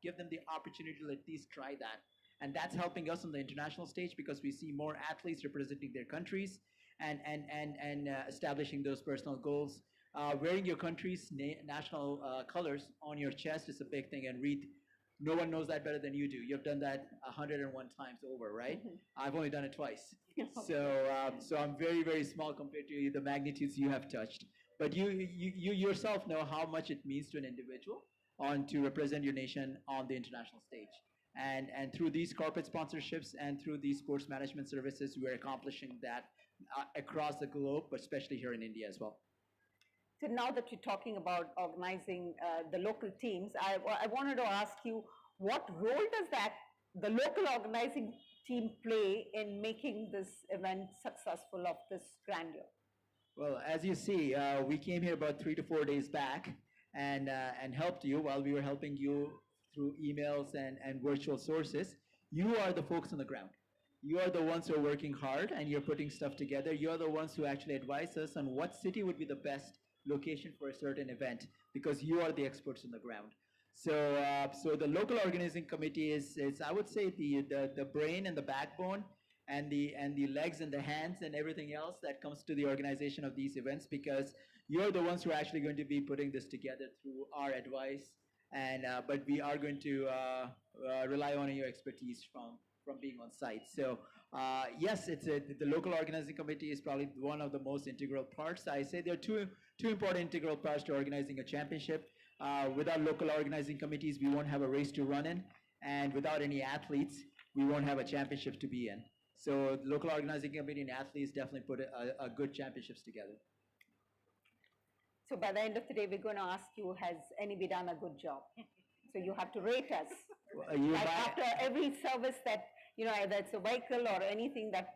give them the opportunity to at least try that. And that's helping us on the international stage because we see more athletes representing their countries and establishing those personal goals. Wearing your country's national colors on your chest is a big thing. And Reed, no one knows that better than you do. You've done that 101 times over, right? I've only done it twice. So I'm very, very small compared to the magnitudes you have touched. But you yourself know how much it means to an individual to represent your nation on the international stage. And through these corporate sponsorships and through these sports management services, we're accomplishing that across the globe, but especially here in India as well. So now that you're talking about organizing the local teams, I wanted to ask you, what role does the local organizing team play in making this event successful of this grandeur? Well, as you see, we came here about 3 to 4 days back and helped you while we were helping you through emails and virtual sources. You are the folks on the ground. You are the ones who are working hard and you're putting stuff together. You're the ones who actually advise us on what city would be the best location for a certain event because you are the experts on the ground. So the local organizing committee is I would say the brain and the backbone and the legs and the hands and everything else that comes to the organization of these events because you're the ones who are actually going to be putting this together through our advice. But we are going to rely on your expertise from being on site. So yes, the local organizing committee is probably one of the most integral parts. I say there are two important integral parts to organizing a championship. Without local organizing committees, we won't have a race to run in, and without any athletes, we won't have a championship to be in. So the local organizing committee and athletes definitely put a good championships together. So by the end of the day, we're going to ask you, has NEB done a good job? So you have to rate us. After every service that, either it's a vehicle or anything that,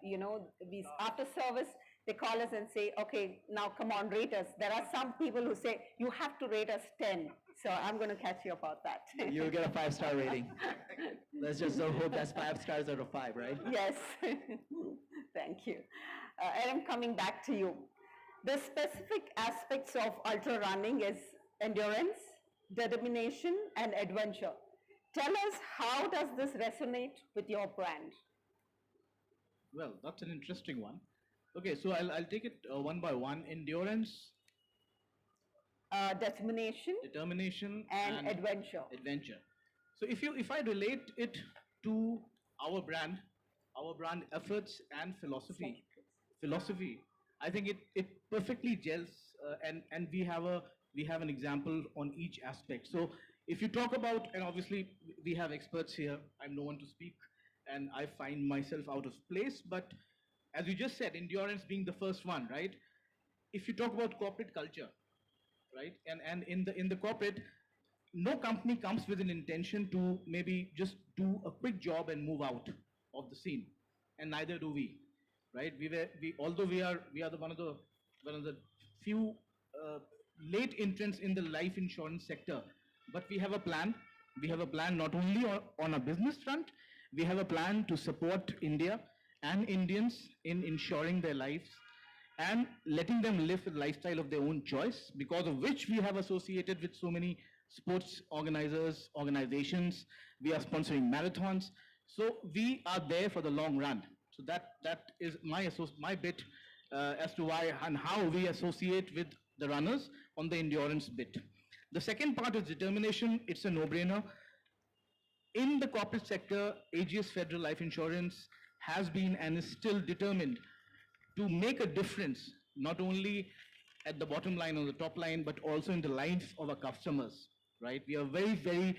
after service, they call us and say, okay, now come on, rate us. There are some people who say, you have to rate us 10. So I'm going to catch you about that. You'll get a 5-star rating. Let's just hope that's 5 stars out of 5, right? Yes. Thank you. I'm coming back to you. The specific aspects of ultra running is endurance, determination, and adventure. Tell us, how does this resonate with your brand? Well, that's an interesting one. Okay, so I'll take it one by one. Endurance, determination, and adventure. So if I relate it to our brand efforts and philosophy, I think it perfectly gels, and we have an example on each aspect. So if you talk about, and obviously we have experts here, I'm no one to speak, and I find myself out of place, but as you just said, endurance being the first one, right? If you talk about corporate culture, right, and in the corporate, no company comes with an intention to maybe just do a quick job and move out of the scene, and neither do we, right? Although we are one of the few late entrants in the life insurance sector, but we have a plan. We have a plan not only on a business front, we have a plan to support India and Indians in ensuring their lives and letting them live a lifestyle of their own choice, because of which we have associated with so many sports organizations. We are sponsoring marathons. So we are there for the long run. So that is my bit as to why and how we associate with the runners on the endurance bit. The second part is determination. It's a no-brainer. In the corporate sector, AGS Federal Life Insurance has been and is still determined to make a difference, not only at the bottom line or the top line, but also in the lives of our customers, right? We are very,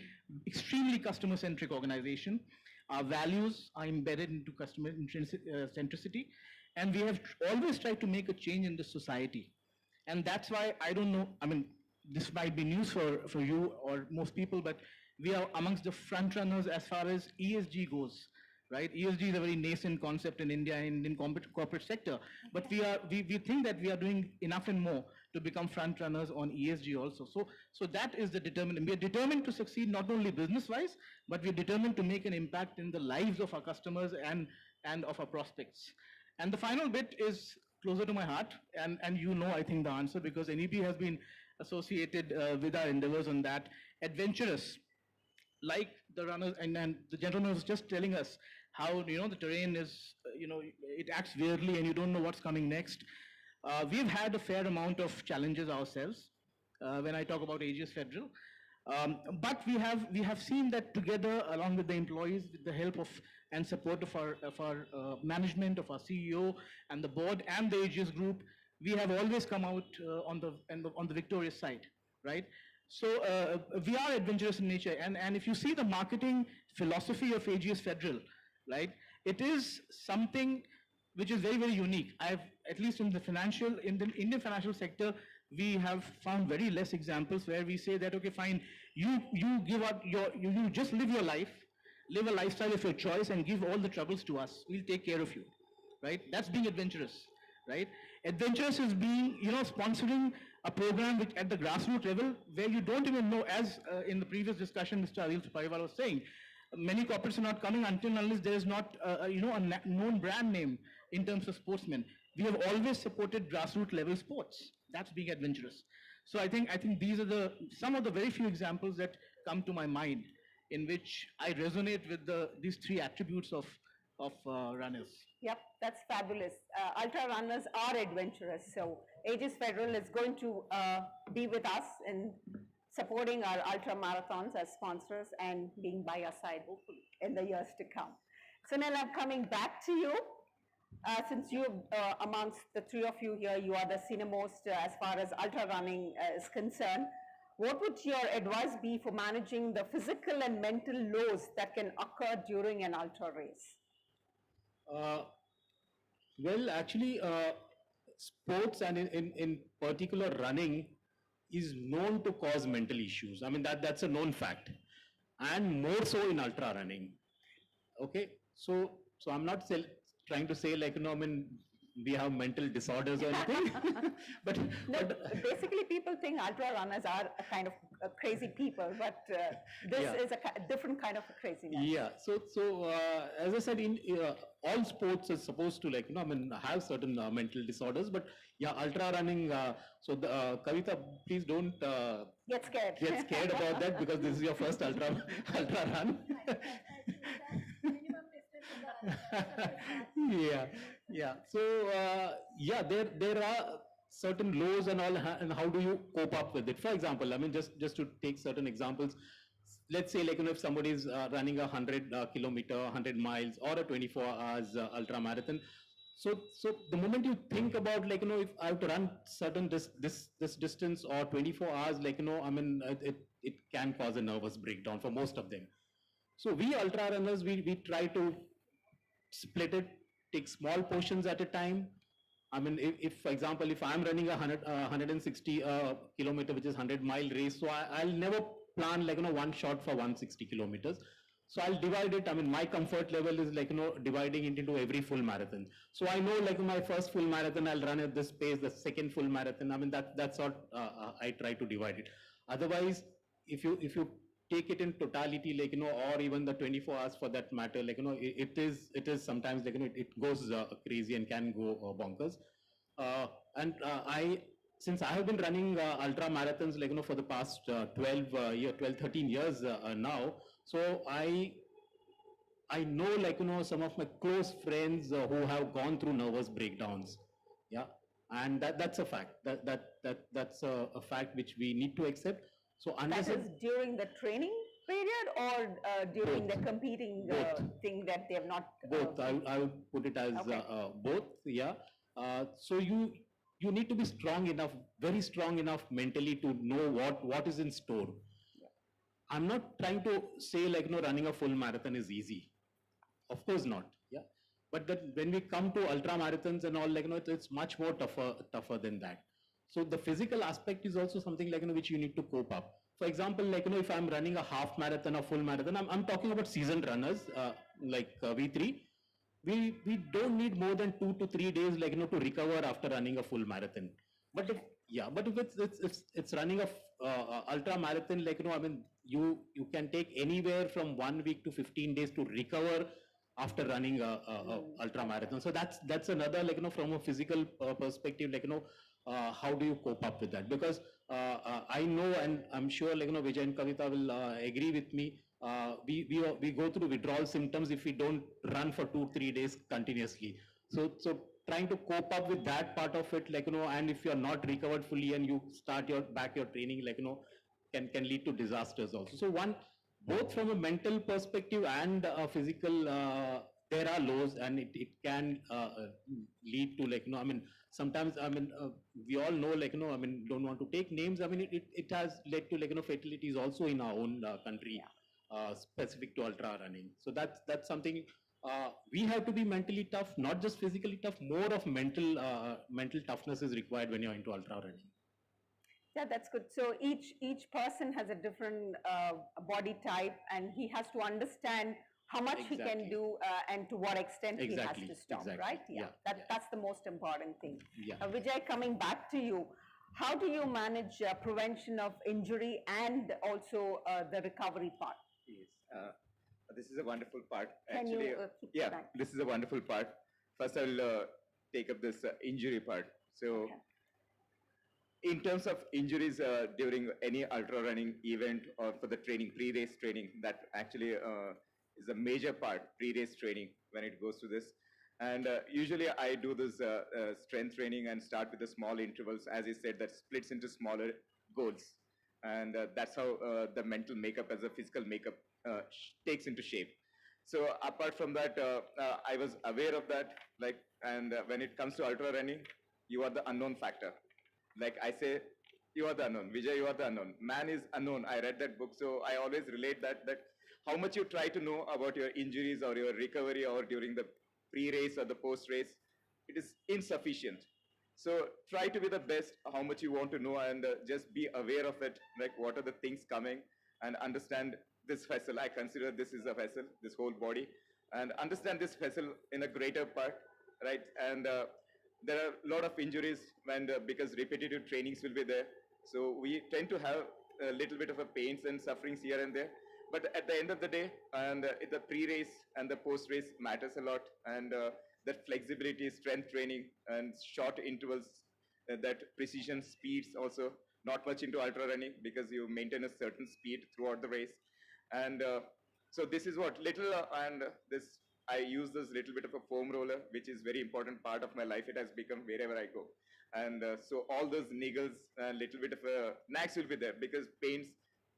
extremely customer-centric organization. Our values are embedded into customer centricity, and we have always tried to make a change in the society. And that's why, I don't know, I mean, this might be news for you or most people, but we are amongst the front runners as far as ESG goes, right? ESG is a very nascent concept in India and in corporate sector, but we think that we are doing enough and more to become front runners on ESG also. So that is the determination. We are determined to succeed not only business-wise, but we're determined to make an impact in the lives of our customers and of our prospects. And the final bit is closer to my heart, and you know, I think, the answer, because NEP has been associated with our endeavors on that. Adventurous, like the runners, and the gentleman was just telling us how, you know, the terrain is, you know, it acts weirdly and you don't know what's coming next. We've had a fair amount of challenges ourselves when I talk about AGS Federal. But we have seen that together, along with the employees, with the help of and support of our management, of our CEO and the board and the AGS group, we have always come out on the victorious side, right? So we are adventurous in nature, and if you see the marketing philosophy of AGS Federal, right, it is something which is very unique. At least in the Indian financial sector, we have found very less examples where we say that, okay, fine, you give up you just live your life, live a lifestyle of your choice and give all the troubles to us. We'll take care of you, right? That's being adventurous, right? Adventurous is being, you know, sponsoring a program which at the grassroots level where you don't even know, as in the previous discussion Mr. Adil Pariwal was saying, many corporates are not coming until unless there is not, you know, a known brand name in terms of sportsmen. We have always supported grassroots level sports. That's being adventurous. So I think these are some of the very few examples that come to my mind in which I resonate with these three attributes of runners. Yep, that's fabulous. Ultra runners are adventurous. So Aegis Federal is going to be with us in supporting our ultra marathons as sponsors and being by our side, hopefully, in the years to come. Sunil, I'm coming back to you. Since you, amongst the three of you here, you are the senior most as far as ultra running is concerned. What would your advice be for managing the physical and mental lows that can occur during an ultra race? Well, actually, sports and in particular running is known to cause mental issues. I mean, that's a known fact, and more so in ultra running. Okay, so I'm not trying to say, like, you know, I mean, we have mental disorders or anything. but basically people think ultra runners are a kind of crazy people, but this is a different kind of a craziness. Yeah, so as I said, in all sports is supposed to, like, you know, I mean, have certain mental disorders, but yeah, ultra running, so Kavita, please don't get scared about that, because this is your first ultra run. Yeah. So yeah, there are certain lows and all, and how do you cope up with it? For example, I mean, just to take certain examples, let's say, like, you know, if somebody is running a 100 kilometer, 100 miles, or a 24 hours ultra marathon. So the moment you think about, like, you know, if I have to run certain this distance or 24 hours, like, you know, I mean, it can cause a nervous breakdown for most of them. So we ultra runners, we try to split it, take small portions at a time. I mean, if for example, if I'm running a 160 kilometer, which is 100-mile race, so I'll never plan, like, you know, one shot for 160 kilometers. So I'll divide it. I mean, my comfort level is, like, you know, dividing it into every full marathon. So I know, like, my first full marathon, I'll run at this pace, the second full marathon, I mean, that's what I try to divide it. Otherwise, if you take it in totality, like, you know, or even the 24 hours for that matter, like, you know, it is sometimes, like, you know, it goes crazy and can go bonkers. Since I have been running ultra marathons, like, you know, for the past 13 years now, so I know, like, you know, some of my close friends who have gone through nervous breakdowns. Yeah. And that's a fact. That's a fact which we need to accept. So unless That is during the training period or during the competing thing that they have not. Both. I would put it as both. Yeah. So you need to be strong enough, very strong enough mentally to know what is in store. I'm not trying to say like running a full marathon is easy. Of course not. Yeah. But that when we come to ultra marathons and all, like it's much more tougher than that. So the physical aspect is also something like which you need to cope up. For example, like if I'm running a half marathon or full marathon, I'm talking about seasoned runners V3. We don't need more than 2 to 3 days to recover after running a full marathon. But if it's running a ultra marathon, I mean you can take anywhere from 1 week to 15 days to recover after running a ultra marathon. So that's another from a physical perspective, how do you cope up with that? Because I know, and I'm sure Vijay and Kavita will agree with me. We go through withdrawal symptoms if we don't run for 2-3 days continuously. So trying to cope up with that part of it, and if you're not recovered fully and you start your training, can lead to disasters also. So both from a mental perspective and a physical, there are lows, and it can lead to I mean, sometimes we all know I mean, don't want to take names. I mean, it has led to fatalities also in our own country, specific to ultra running. So that's something we have to be mentally tough, not just physically tough. More of mental toughness is required when you're into ultra running. Yeah, that's good. So each person has a different body type, and he has to understand how much he can do and to what extent he has to stop, right? Yeah, that's the most important thing. Yeah. Vijay, coming back to you, how do you manage prevention of injury and also the recovery part? Yes, this is a wonderful part. Can Actually, you keep yeah, back? this is a wonderful part. First, I'll take up this injury part. So. In terms of injuries during any ultra running event or for the training, pre-race training, that actually is a major part, pre-race training when it goes to this. And usually I do this strength training and start with the small intervals, as you said, that splits into smaller goals. And that's how the mental makeup as a physical makeup takes into shape. So apart from that, I was aware of that, and when it comes to ultra running, you are the unknown factor. Like I say, you are the unknown. Vijay, you are the unknown. Man is unknown. I read that book, so I always relate that how much you try to know about your injuries or your recovery or during the pre-race or the post-race, it is insufficient. So try to be the best, how much you want to know, and just be aware of it, like what are the things coming, and understand this vessel. I consider this is a vessel, this whole body, and understand this vessel in a greater part, right? And there are a lot of injuries because repetitive trainings will be there. So we tend to have a little bit of a pains and sufferings here and there. But at the end of the day, and the pre-race and the post-race matters a lot. And that flexibility, strength training, and short intervals, that precision speeds also, not much into ultra running because you maintain a certain speed throughout the race. And so this is what little, and this I use this little bit of a foam roller, which is very important part of my life. It has become wherever I go. And so all those niggles, a little bit of a knacks will be there because pain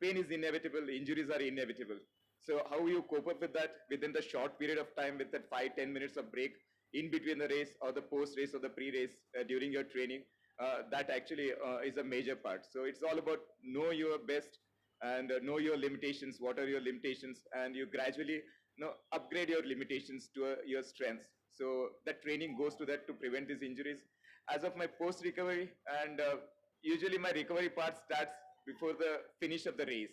is inevitable, injuries are inevitable. So how you cope up with that within the short period of time with that 5-10 minutes of break in between the race or the post-race or the pre-race during your training, that actually is a major part. So it's all about know your best and know your limitations, what are your limitations, and you gradually upgrade your limitations to your strengths. So that training goes to that to prevent these injuries. As of my post-recovery, and usually my recovery part starts before the finish of the race.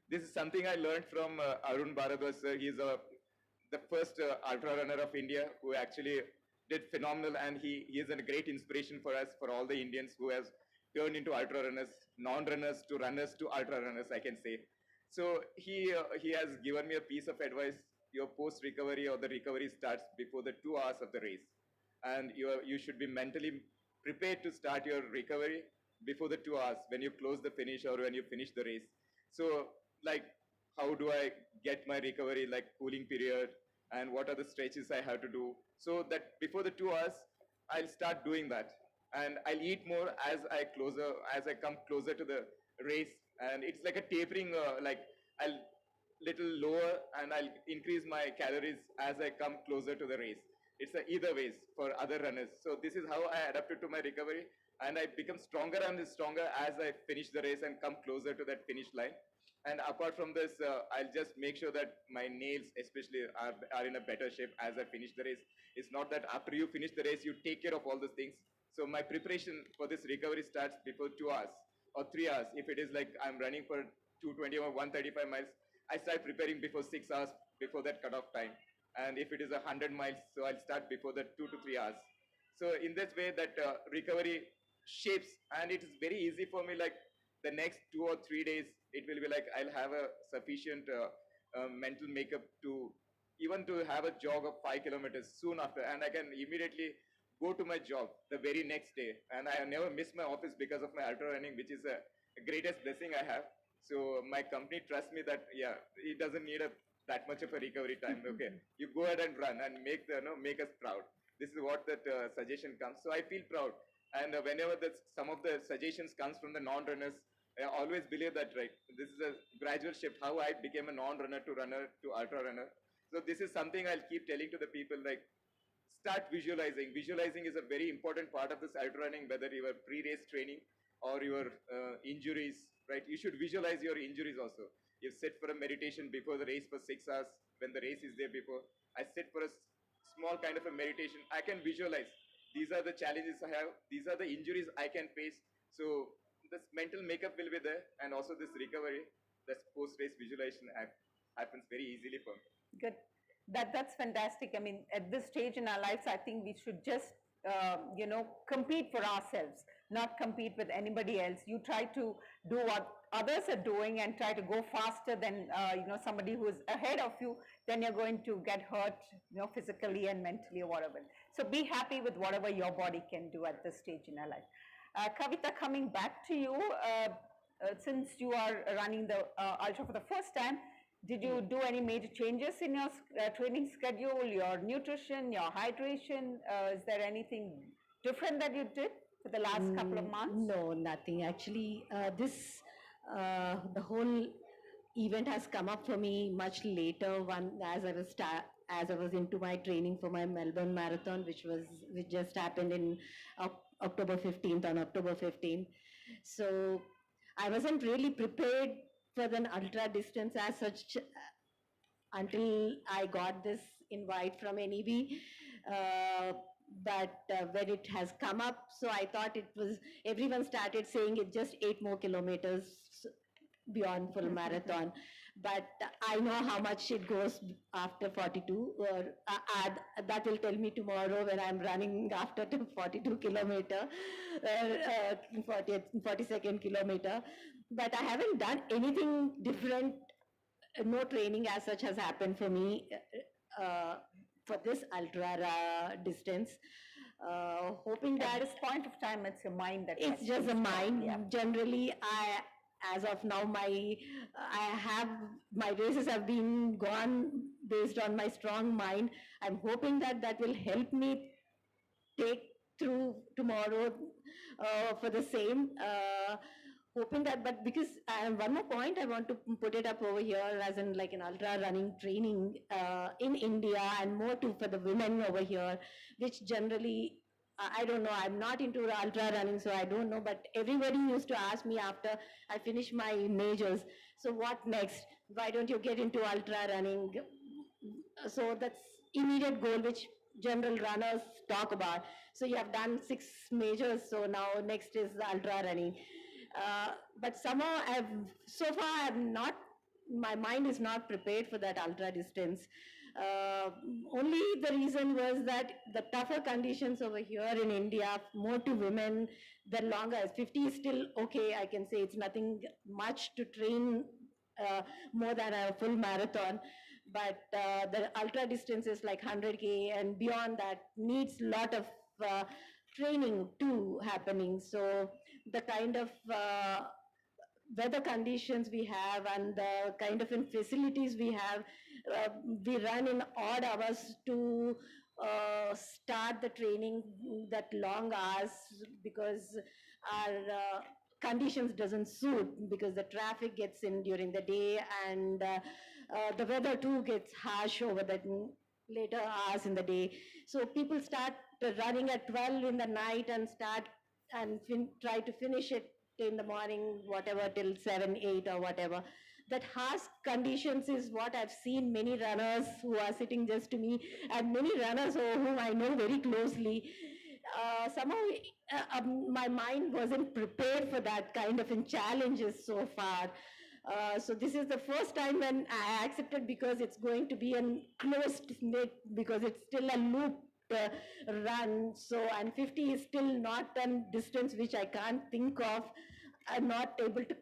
This is something I learned from Arun Bharadwaj sir. He's the first ultra runner of India who actually did phenomenal, and he is a great inspiration for us, for all the Indians who has turned into ultra runners, non-runners to runners to ultra runners, I can say. So he has given me a piece of advice. Your post-recovery or the recovery starts before the 2 hours of the race. And you should be mentally prepared to start your recovery before the 2 hours when you close the finish or when you finish the race. So like, how do I get my recovery, like cooling period, and what are the stretches I have to do? So that before the 2 hours, I'll start doing that. and I'll eat more as I come closer to the race, and it's like a tapering, like I'll little lower and I'll increase my calories as I come closer to the race. It's either ways for other runners. So this is how I adapted to my recovery, and I become stronger and stronger as I finish the race and come closer to that finish line. And apart from this, I'll just make sure that my nails especially are in a better shape as I finish the race. It's not that after you finish the race, you take care of all those things. So my preparation for this recovery starts before 2 hours or 3 hours. If it is like I'm running for 220 or 135 miles, I start preparing before 6 hours before that cutoff time. And if it is 100 miles, so I'll start before that 2 to 3 hours. So in this way, that recovery shapes, and it is very easy for me. Like the next 2 or 3 days, it will be like I'll have a sufficient mental makeup to even to have a jog of 5 kilometers soon after, and I can immediately go to my job the very next day. And I never miss my office because of my ultra running, which is a greatest blessing I have. So my company trusts me that, yeah, it doesn't need that much of a recovery time. Okay, you go ahead and run and make us proud. This is what that suggestion comes. So I feel proud. And whenever some of the suggestions comes from the non-runners, I always believe that, right, this is a gradual shift, how I became a non-runner to runner to ultra runner. So this is something I'll keep telling to the people, like, start visualizing. Visualizing is a very important part of this ultra running, whether you are pre-race training or your injuries, right? You should visualize your injuries also. You sit for a meditation before the race for 6 hours. When the race is there before, I sit for a small kind of a meditation. I can visualize. These are the challenges I have. These are the injuries I can face. So this mental makeup will be there, and also this recovery, this post-race visualization happens very easily for me. Good. That's fantastic. I mean, at this stage in our lives, I think we should just, compete for ourselves, not compete with anybody else. You try to do what others are doing and try to go faster than, somebody who is ahead of you, then you're going to get hurt, physically and mentally or whatever. So be happy with whatever your body can do at this stage in our life. Kavita, coming back to you, since you are running the ultra for the first time, did you do any major changes in your training schedule, your nutrition, your hydration? Is there anything different that you did for the last couple of months? No, nothing. Actually, the whole event has come up for me much later, as I was into my training for my Melbourne Marathon, which just happened in October 15th, on October 15th. So I wasn't really prepared for an ultra distance as such until I got this invite from NEB. But when it has come up, so I thought everyone started saying it's just 8 more kilometers beyond full marathon. But I know how much it goes after 42, or that will tell me tomorrow when I'm running after the 42 kilometer, 42nd kilometer. But I haven't done anything different. No training as such has happened for me for this ultra distance. Hoping that at this point of time, it's your mind that it's just a mind. Yeah. Generally, as of now, my races have been gone based on my strong mind. I'm hoping that will help me take through tomorrow for the same. Hoping that, but because one more point I want to put it up over here, as in like an ultra running training in India, and more too for the women over here, which generally, I don't know, I'm not into ultra running, so I don't know, but everybody used to ask me after I finish my majors, so what next? Why don't you get into ultra running? So that's immediate goal, which general runners talk about. So you have done 6 majors, so now next is the ultra running. But somehow so far my mind is not prepared for that ultra distance. Only the reason was that the tougher conditions over here in India, more to women, the longer, 50 is still okay, I can say it's nothing much to train more than a full marathon. But the ultra distances like 100K and beyond that needs a lot of training too happening. So the kind of weather conditions we have and the kind of facilities we have, we run in odd hours to start the training that long hours because our conditions doesn't suit because the traffic gets in during the day and the weather too gets harsh over the later hours in the day. So people start running at 12 in the night and start and try to finish it in the morning, whatever, till 7, 8 or whatever. That harsh conditions is what I've seen many runners who are sitting just to me and many runners whom I know very closely. Somehow my mind wasn't prepared for that kind of challenges so far. So this is the first time when I accepted because it's going to be a closed knit because it's still a loop run. So and 50 is still not a distance which I can't think of. I'm not able to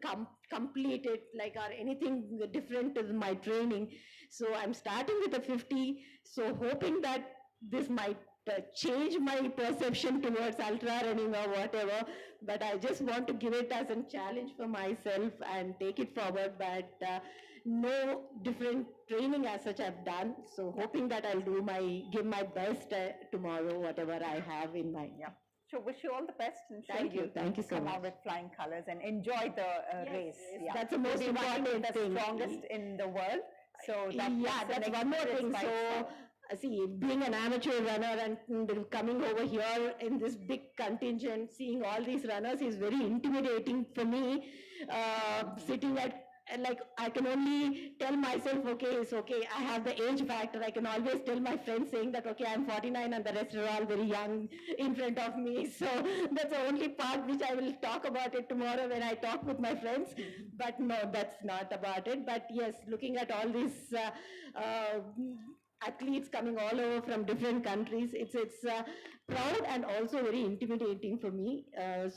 complete it like or anything different to my training. So I'm starting with a 50. So hoping that this might change my perception towards ultra running or whatever. But I just want to give it as a challenge for myself and take it forward. But no different training as such I've done. So hoping that I'll give my best tomorrow, whatever I have in mind. Yeah. So wish you all the best and sure Thank you. Thank you so come much. out with flying colors and enjoy the race. yes, Yeah. that's the most You'll be running with important the thing. strongest in the world. So That's one more thing. So, see, being an amateur runner and coming over here in this big contingent, seeing all these runners is very intimidating for me. Sitting at, like, I can only tell myself, okay, it's okay. I have the age factor. I can always tell my friends saying that, okay, I'm 49 and the rest are all very young in front of me. So that's the only part which I will talk about it tomorrow when I talk with my friends. But no, that's not about it. But yes, looking at all these athletes coming all over from different countries, it's proud and also very intimidating for me.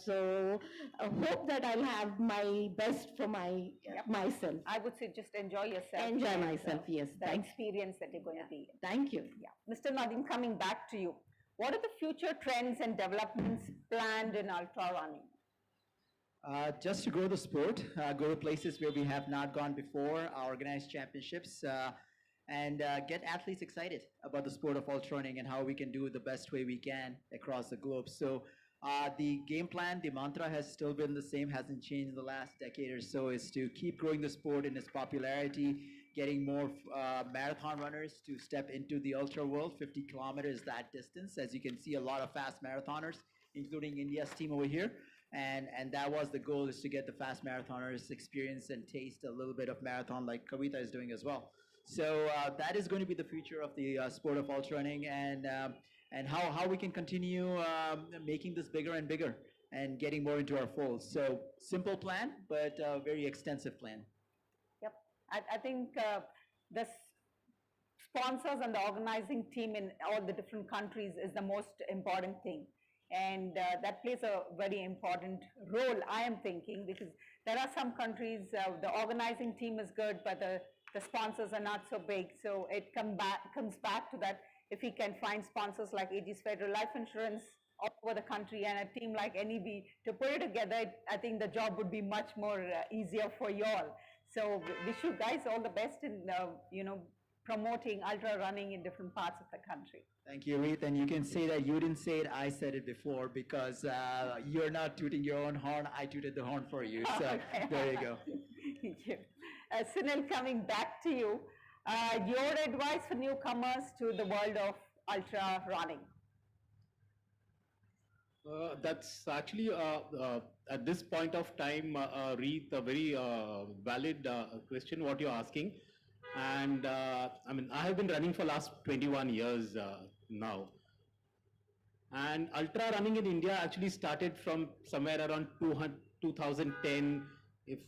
So I hope that I'll have my best for myself. I would say just enjoy yourself. Enjoy and, myself, yes. The Thanks. experience that you're going to be in. Thank you. Yeah. Mr. Nadeem, coming back to you. What are the future trends and developments planned in ultra running? Just to grow the sport, go to places where we have not gone before, organize championships, and get athletes excited about the sport of ultra running and how we can do it the best way we can across the globe. So the game plan, the mantra has still been the same, hasn't changed in the last decade or so, is to keep growing the sport in its popularity, getting more marathon runners to step into the ultra world. 50 kilometers, that distance. As you can see, a lot of fast marathoners, including India's team over here. And that was the goal, is to get the fast marathoners experience and taste a little bit of marathon like Kavita is doing as well. So that is going to be the future of the sport of ultra running, and how we can continue making this bigger and bigger and getting more into our fold. So simple plan, but very extensive plan. Yep. I think the sponsors and the organizing team in all the different countries is the most important thing. And that plays a very important role, I am thinking, because there are some countries, the organizing team is good, but the sponsors are not so big. So it comes back to that, if we can find sponsors like Aegis Federal Life Insurance all over the country and a team like NEB to put it together, I think the job would be much more easier for you all. So wish you guys all the best in, promoting ultra running in different parts of the country. Thank you, Reeth. And you can say that you didn't say it, I said it before, because you're not tooting your own horn, I tooted the horn for you. So okay. There you go. Thank you. Sunil, coming back to you, your advice for newcomers to the world of ultra running? That's actually, at this point of time, Reeth, a very valid question what you're asking. And I mean, I have been running for last 21 years now. And ultra running in India actually started from somewhere around 2010. If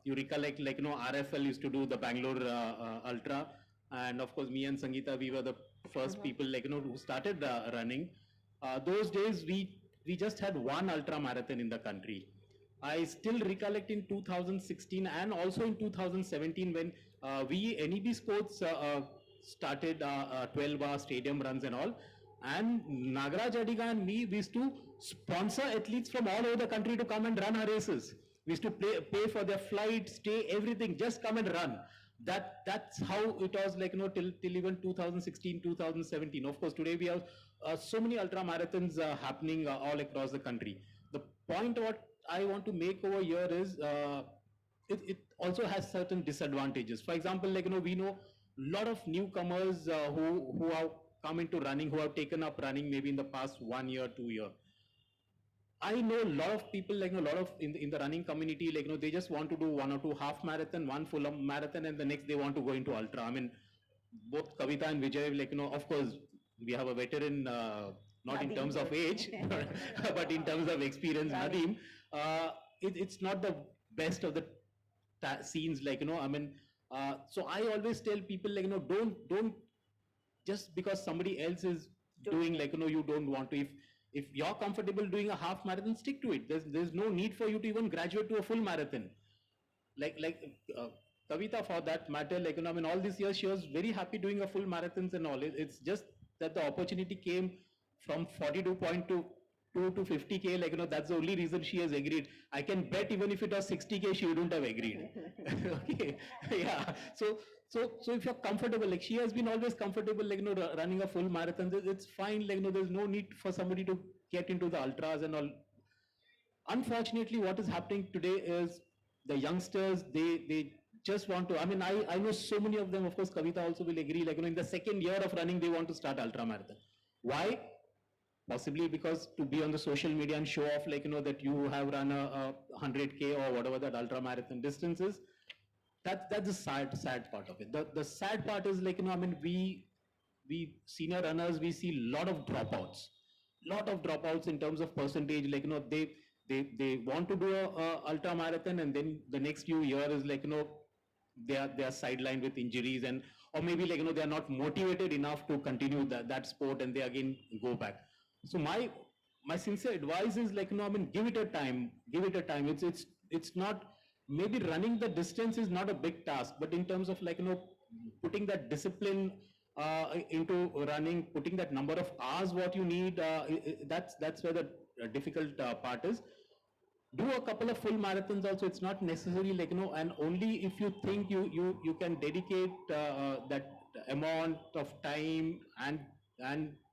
you recollect, like, RFL used to do the Bangalore Ultra. And of course, me and Sangeeta, we were the first people, who started running. Those days, we just had one ultra marathon in the country. I still recollect in 2016 and also in 2017 when we, NEB Sports, started 12-hour stadium runs and all. And Nagaraj Adiga and me, we used to sponsor athletes from all over the country to come and run our races. We used to pay for their flight, stay, everything, just come and run. That's how it was like, till even 2016, 2017. Of course, today we have so many ultra marathons happening all across the country. The point what I want to make over here is it also has certain disadvantages. For example, like, we know a lot of newcomers who have come into running, who have taken up running maybe in the past 1 year, 2 year. I know a lot of people, like, a lot of in the running community, like, they just want to do 1 or 2 half marathon, one full marathon, and the next they want to go into ultra. I mean, both Kavita and Vijay, like, of course, we have a veteran, not in terms of age, but in terms of experience, Nadeem. It's not the best of the scenes, like, I mean, so I always tell people, like, don't just because somebody else is doing, like, you don't want to. If you're comfortable doing a half marathon, stick to it. There's no need for you to even graduate to a full marathon. Like Kavita, for that matter, like, I mean, all these years she was very happy doing a full marathons and all. It's just that the opportunity came from 42.2 to 50K, like, that's the only reason she has agreed. I can bet even if it was 60K, she wouldn't have agreed. Okay, yeah. So if you're comfortable, like, she has been always comfortable, like, running a full marathon, it's fine. Like, there's no need for somebody to get into the ultras and all. Unfortunately, what is happening today is the youngsters, they just want to, I mean, I know so many of them, of course, Kavita also will agree, like, in the second year of running, they want to start ultra marathon. Why? Possibly because to be on the social media and show off, like, that you have run a 100K or whatever that ultra marathon distance is. That's the sad part of it. The sad part is, like, I mean, we senior runners, we see a lot of dropouts in terms of percentage. Like, they want to do a ultra marathon, and then the next few years is, like, they are sidelined with injuries, and or maybe, like, they are not motivated enough to continue that sport, and they again go back. So my sincere advice is, like, I mean, give it a time. It's not, maybe running the distance is not a big task, but in terms of, like, putting that discipline into running, putting that number of hours what you need, that's where the difficult part is. Do a couple of full marathons also. It's not necessary, like, and only if you think you can dedicate that amount of time and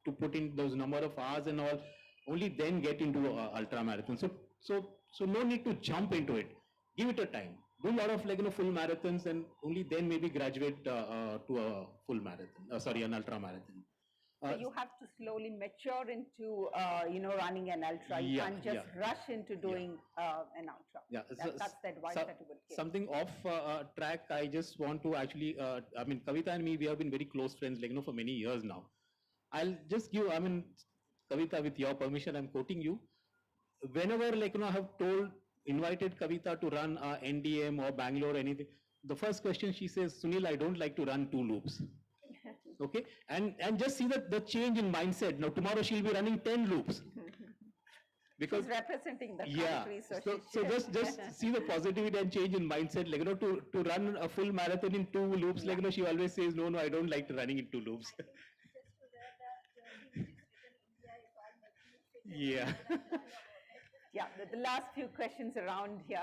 to put in those number of hours and all, only then get into ultra marathon. So no need to jump into it. Give it a time. Do a lot of, like, full marathons, and only then maybe graduate to a full marathon. Sorry, an ultra marathon. So you have to slowly mature into, running an ultra. You can't just rush into doing an ultra. Yeah, that's the advice that you would give. Something off track, I just want to actually, I mean, Kavita and me, we have been very close friends, like, for many years now. I'll just give, I mean, Kavita, with your permission, I'm quoting you. Whenever, like, I have invited Kavita to run NDM or Bangalore or anything, the first question she says, Sunil, I don't like to run 2 loops. Okay, and just see the change in mindset. Now tomorrow she'll be running 10 loops. Because she's representing the country, so just see the positivity and change in mindset. Like, to run a full marathon in 2 loops, like, she always says, no, I don't like running in 2 loops. Yeah. Yeah, the last few questions around here.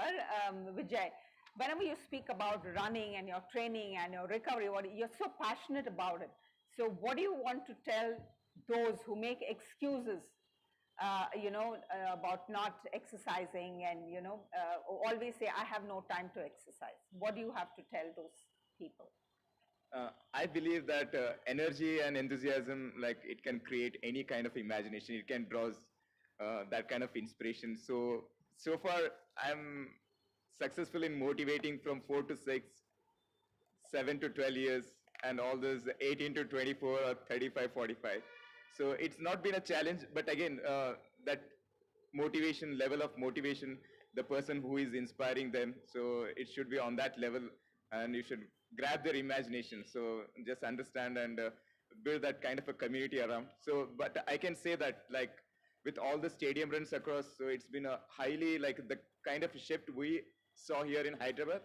Vijay, whenever you speak about running and your training and your recovery, you're so passionate about it. So what do you want to tell those who make excuses, about not exercising and, always say, I have no time to exercise? What do you have to tell those people? I believe that energy and enthusiasm, like, it can create any kind of imagination. It can draw that kind of inspiration. So far, I'm successful in motivating from 4 to 6, 7 to 12 years, and all those 18 to 24 or 35, 45. So it's not been a challenge, but again, that motivation, level of motivation, the person who is inspiring them, so it should be on that level, and you should grab their imagination. So just understand and build that kind of a community around. So, but I can say that, like, with all the stadium runs across, so it's been a highly, like, the kind of shift we saw here in Hyderabad,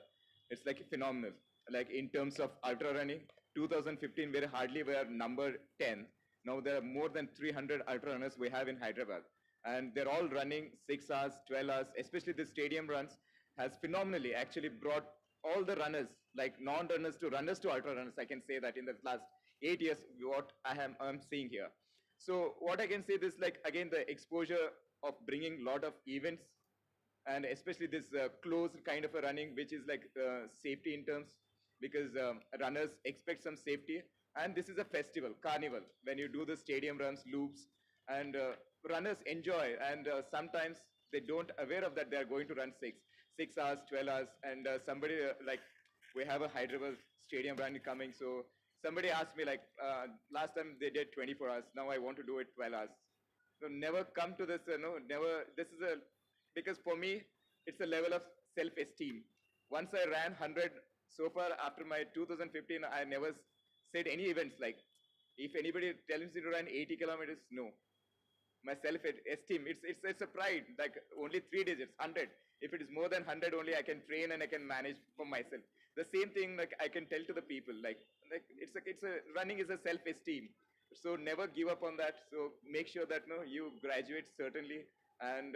it's like phenomenal. Like, in terms of ultra running, 2015 we hardly were number 10. Now there are more than 300 ultra runners we have in Hyderabad, and they're all running 6 hours, 12 hours. Especially the stadium runs has phenomenally actually brought all the runners, like non-runners to ultra runners, I can say that in the last 8 years, what I'm seeing here. So what I can say is, like, again, the exposure of bringing lot of events, and especially this closed kind of a running, which is like safety in terms, because runners expect some safety. And this is a festival, carnival, when you do the stadium runs, loops, and runners enjoy. And sometimes they don't aware of that they are going to run 6 hours, 12 hours. And somebody, like, we have a Hyderabad stadium run coming. So somebody asked me, like, last time they did 24 hours. Now I want to do it 12 hours. So never come to this, no, never. This is a, because for me, it's a level of self-esteem. Once I ran 100, so far after my 2015, I never said any events like, if anybody tells me to run 80 kilometers, no. My self-esteem, it's a pride, like only 3 digits, 100. If it is more than 100 only, I can train and I can manage for myself. The same thing, like, I can tell to the people, like it's a running is a self-esteem. So never give up on that. So make sure that, no, you graduate certainly. And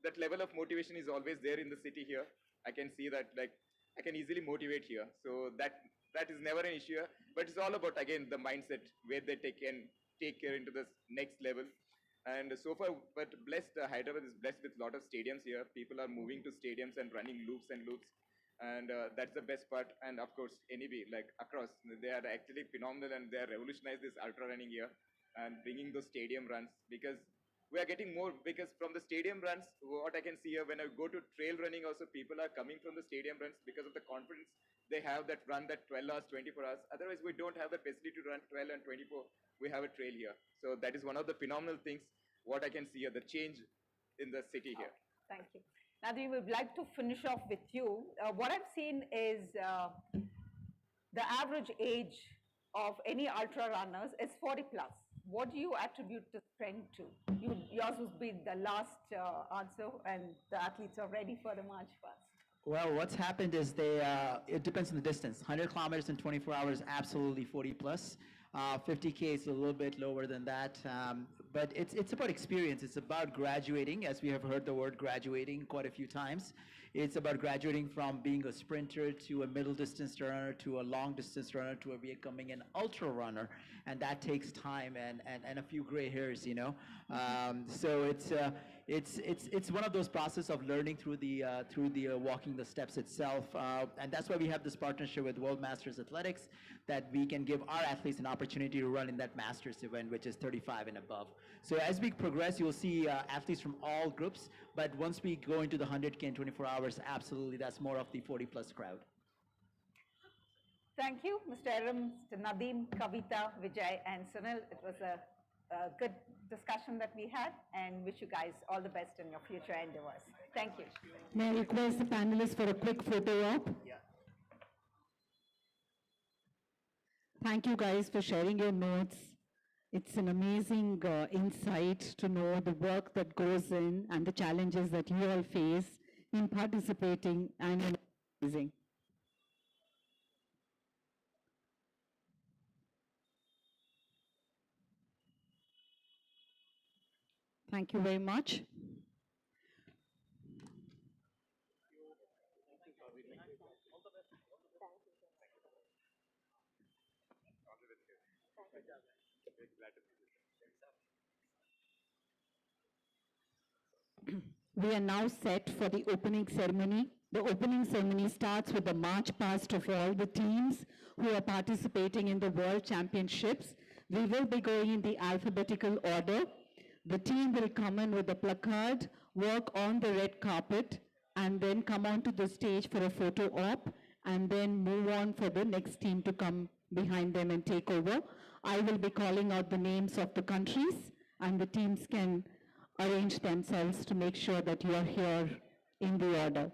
that level of motivation is always there in the city here. I can see that, like, I can easily motivate here. So that is never an issue. But it's all about, again, the mindset, where they take care into this next level. And so far, but blessed, Hyderabad is blessed with a lot of stadiums here. People are moving to stadiums and running loops and loops. And that's the best part. And of course, anyway, like across, they are actually phenomenal, and they are revolutionized this ultra running here and bringing those stadium runs, because we are getting more, because from the stadium runs, what I can see here, when I go to trail running also, people are coming from the stadium runs because of the confidence they have that run that 12 hours, 24 hours. Otherwise, we don't have the facility to run 12 and 24. We have a trail here. So that is one of the phenomenal things, what I can see here, the change in the city here. Thank you. Now, we would like to finish off with you. What I've seen is the average age of any ultra runners is 40 plus. What do you attribute the trend to? Yours would be the last answer, and the athletes are ready for the march past. Well, what's happened is it depends on the distance. 100 kilometers in 24 hours, absolutely 40 plus. 50K is a little bit lower than that. But it's about experience. It's about graduating, as we have heard the word graduating quite a few times. It's about graduating from being a sprinter to a middle distance runner to a long distance runner to becoming an ultra runner. And that takes time and a few gray hairs, you know. So it's one of those process of learning through the walking the steps itself. And that's why we have this partnership with World Masters Athletics, that we can give our athletes an opportunity to run in that Masters event, which is 35 and above. So as we progress, you'll see athletes from all groups, but once we go into the 100K in 24 hours, absolutely, that's more of the 40 plus crowd. Thank you, Mr. Aram, Mr. Nadeem, Kavita, Vijay, and Sunil. It was a good discussion that we had, and wish you guys all the best in your future endeavors. Thank you. May I request the panelists for a quick photo op? Yeah. Thank you guys for sharing your notes. It's an amazing insight to know the work that goes in and the challenges that you all face in participating and in organizing. Thank you very much. We are now set for the opening ceremony. The opening ceremony starts with the march past of all the teams who are participating in the World Championships. We will be going in the alphabetical order. The team will come in with a placard, work on the red carpet, and then come onto the stage for a photo op, and then move on for the next team to come behind them and take over. I will be calling out the names of the countries, and the teams can arrange themselves to make sure that you are here in the order.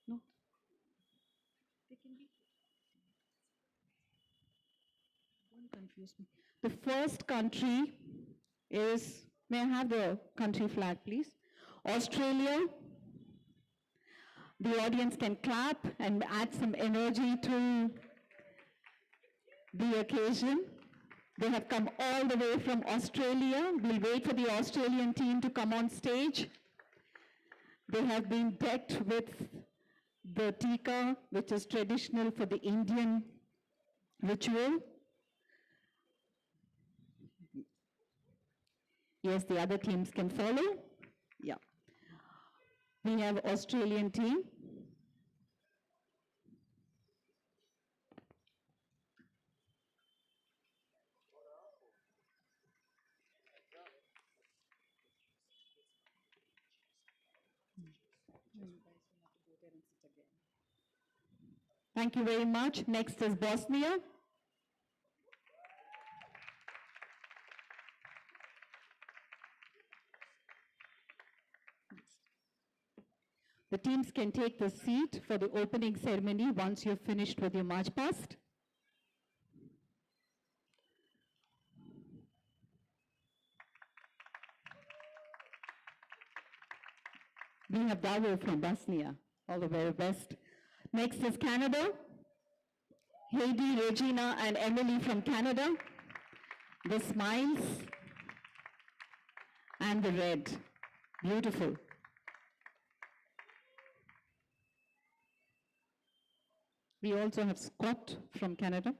No? They can be. Don't confuse me. The first country is, may I have the country flag, please? Australia. The audience can clap and add some energy to the occasion. They have come all the way from Australia. We'll wait for the Australian team to come on stage. They have been decked with the tika, which is traditional for the Indian ritual. Yes, the other teams can follow. Yeah. We have Australian team. Thank you very much. Next is Bosnia. The teams can take the seat for the opening ceremony once you've finished with your march past. We have Davo from Bosnia, all the very best. Next is Canada. Heidi, Regina, and Emily from Canada. The smiles and the red. Beautiful. We also have Scott from Canada.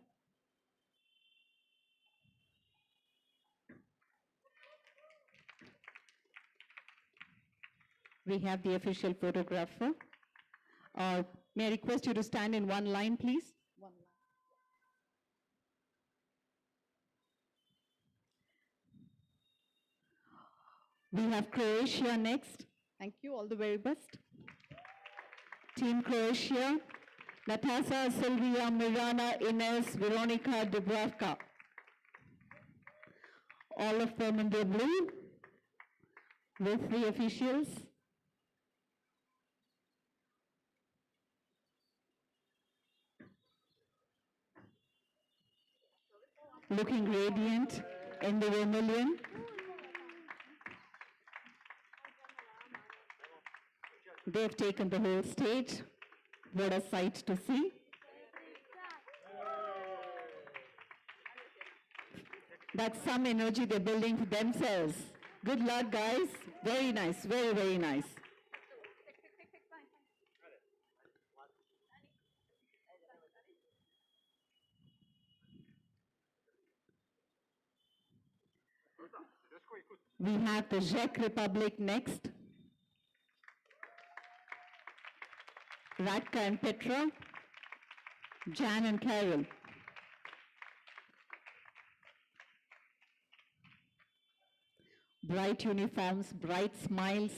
We have the official photographer. May I request you to stand in one line, please? One line. We have Croatia next. Thank you, all the very best. Team Croatia, Natasha, Sylvia, Mirana, Ines, Veronica, Dubravka. All of them in the blue with the officials. Looking radiant in the vermilion. They've taken the whole stage. What a sight to see. That's some energy they're building for themselves. Good luck, guys. Very nice, very, very nice. We have the Czech Republic next. Radka and Petra, Jan and Carol. Bright uniforms, bright smiles.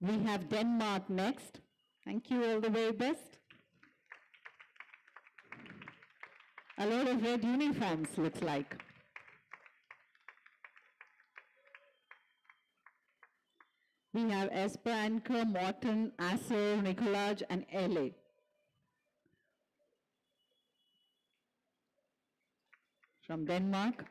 We have Denmark next. Thank you, all the very best. A lot of red uniforms, looks like. We have Esper, Anker, Morten, Asser, Nicolaj, and Ele. From Denmark.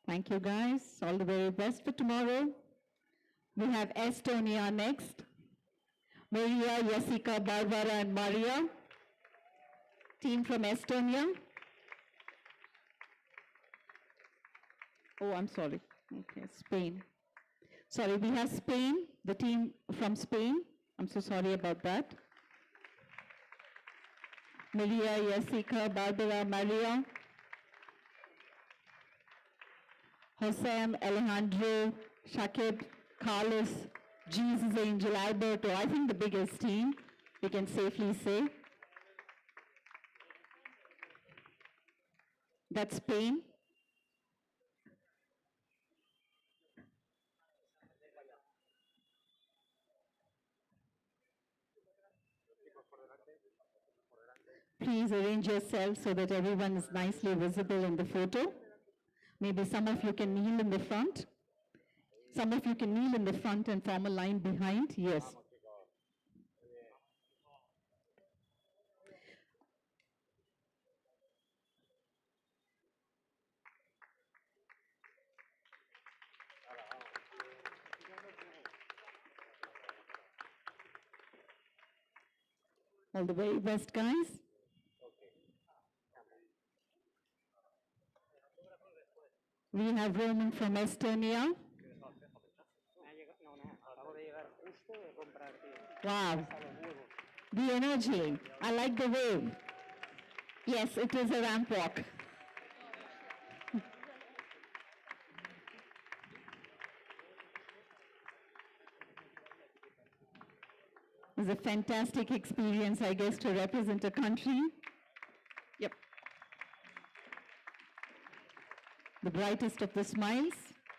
Thank you, guys. All the very best for tomorrow. We have Estonia next. Maria, Jessica, Barbara, and Maria. Team from Estonia. Oh, I'm sorry. Okay, Spain. Sorry, we have Spain, the team from Spain. I'm so sorry about that. Maria, Jessica, Barbara, Maria. Hossein, Alejandro, Shakib, Carlos, Jesus Angel, Alberto. I think the biggest team, we can safely say. That's Spain. Please arrange yourself so that everyone is nicely visible in the photo. Maybe some of you can kneel in the front. Some of you can kneel in the front and form a line behind. Yes. All the very best, guys. We have Roman from Estonia. Wow. The energy. I like the wave. Yes, it is a ramp walk. It was a fantastic experience, I guess, to represent a country. Yep. The brightest of the smiles.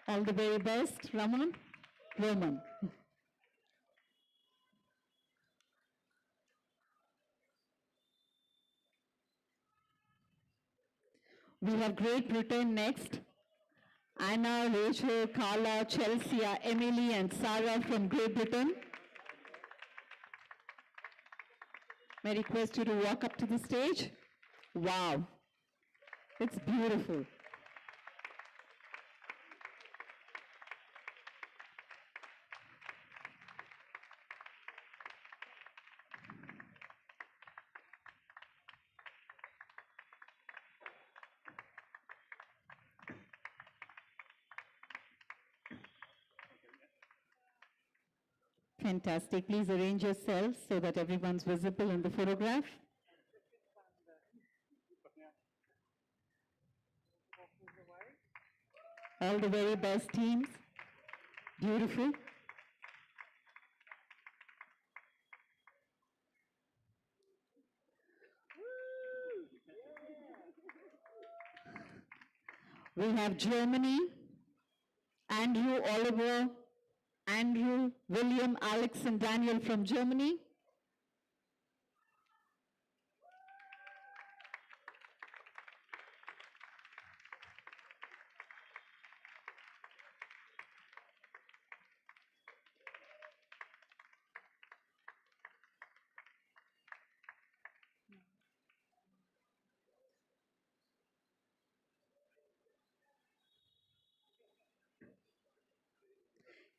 All the very best, Raman. Roman. We have Great Britain next. Anna, Rachel, Carla, Chelsea, Emily, and Sarah from Great Britain. May I request you to walk up to the stage? Wow, it's beautiful. Fantastic. Please arrange yourselves so that everyone's visible in the photograph. All the very best teams. Beautiful. We have Germany, Andrew, Oliver, Andrew, William, Alex, and Daniel from Germany.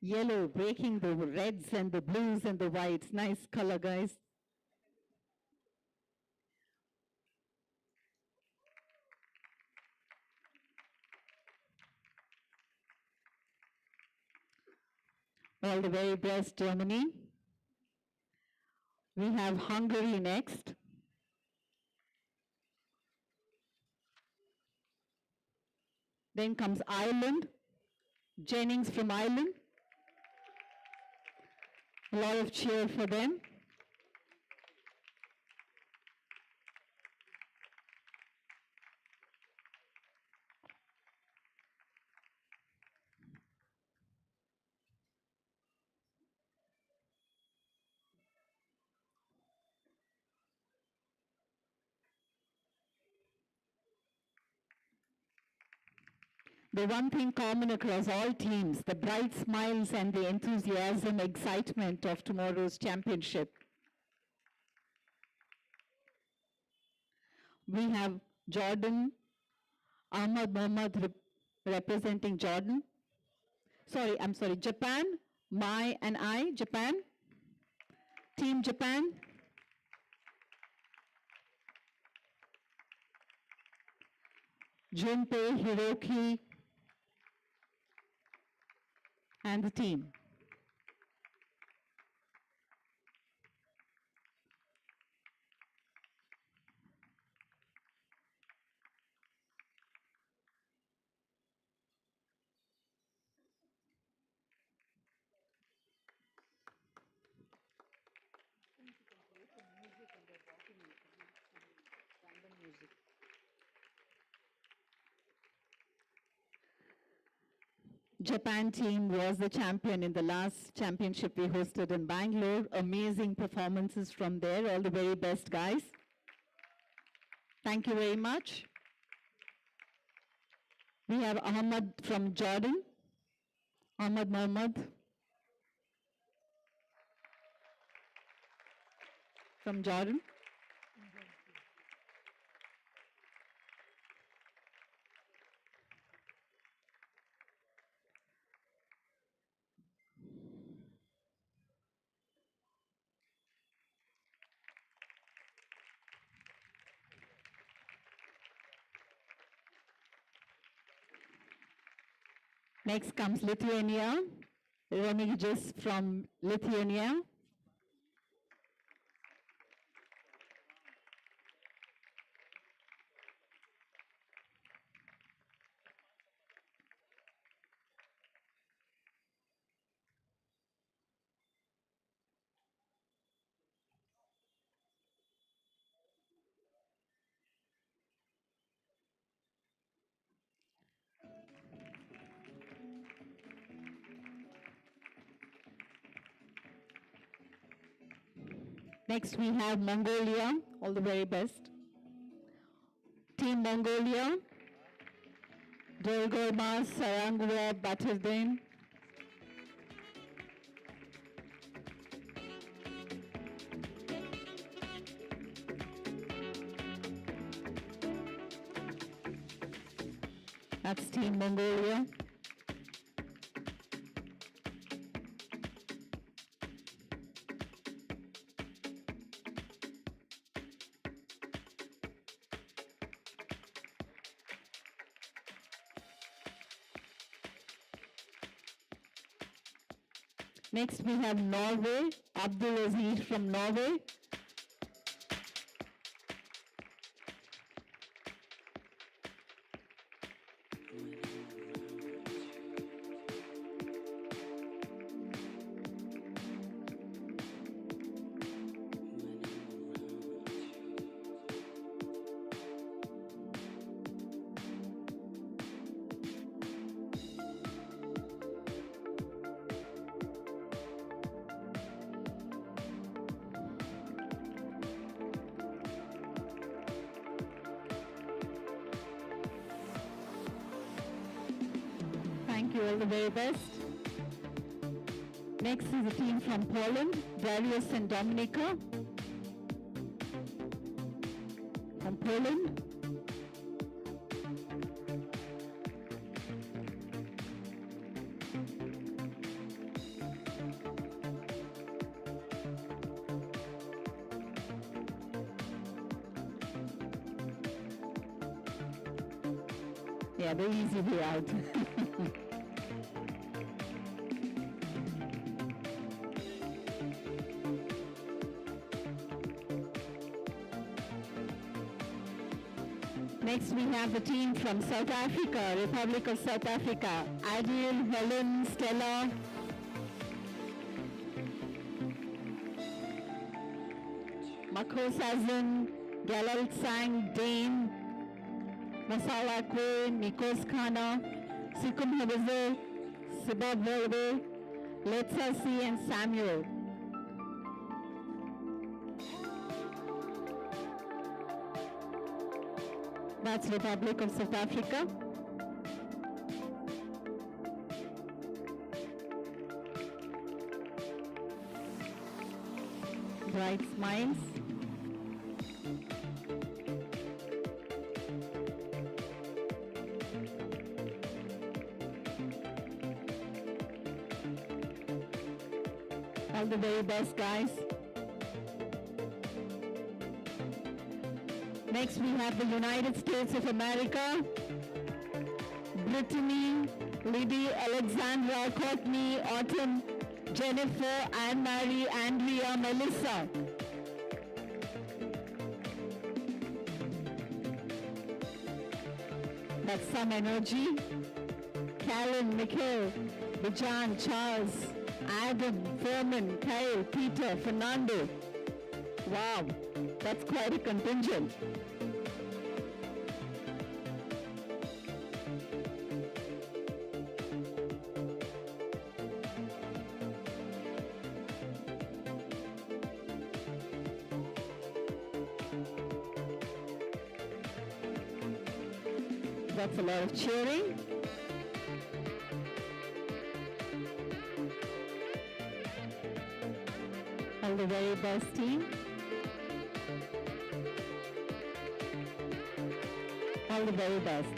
Yellow breaking the reds and the blues and the whites. Nice color, guys. All the very best, Germany. We have Hungary next. Then comes Ireland. Jennings from Ireland. A lot of cheer for them. The one thing common across all teams, the bright smiles and the enthusiasm, excitement of tomorrow's championship. We have Jordan, Ahmad Mohammad representing Jordan. I'm sorry, Japan, Mai and I, Japan. Team Japan. Junpei, Hiroki, and the team. Japan team was the champion in the last championship we hosted in Bangalore. Amazing performances from there. All the very best, guys. Thank you very much. We have Ahmad from Jordan. Ahmad Mohammad from Jordan. Next comes Lithuania. Remigijus from Lithuania. Next we have Mongolia, all the very best. Team Mongolia, Dolgorma, Sarangua, Batırdin. That's Team Mongolia. Next we have Norway, Abdul Aziz from Norway. Thank you, all the very best. Next is a team from Poland, Darius and Dominika from Poland. Yeah, the easy way out. Next we have the team from South Africa, Republic of South Africa. Adriel, Helen, Stella. Makos Azan, Galal Sang, Dane, Masala Kwe, Nikos Khana, Sikum Habizel, Sibab Verbe, Letsa C and Samuel. That's Republic of South Africa. Bright smiles. All the very best, guys. Next, we have the United States of America, Brittany, Liddy, Alexandra, Courtney, Autumn, Jennifer, Anne-Marie, Andrea, Melissa. That's some energy. Callum, Mikhail, Bijan, Charles, Adam, Foreman, Kyle, Peter, Fernando. Wow, that's quite a contingent. That's a lot of cheering. All the very best team. All the very best.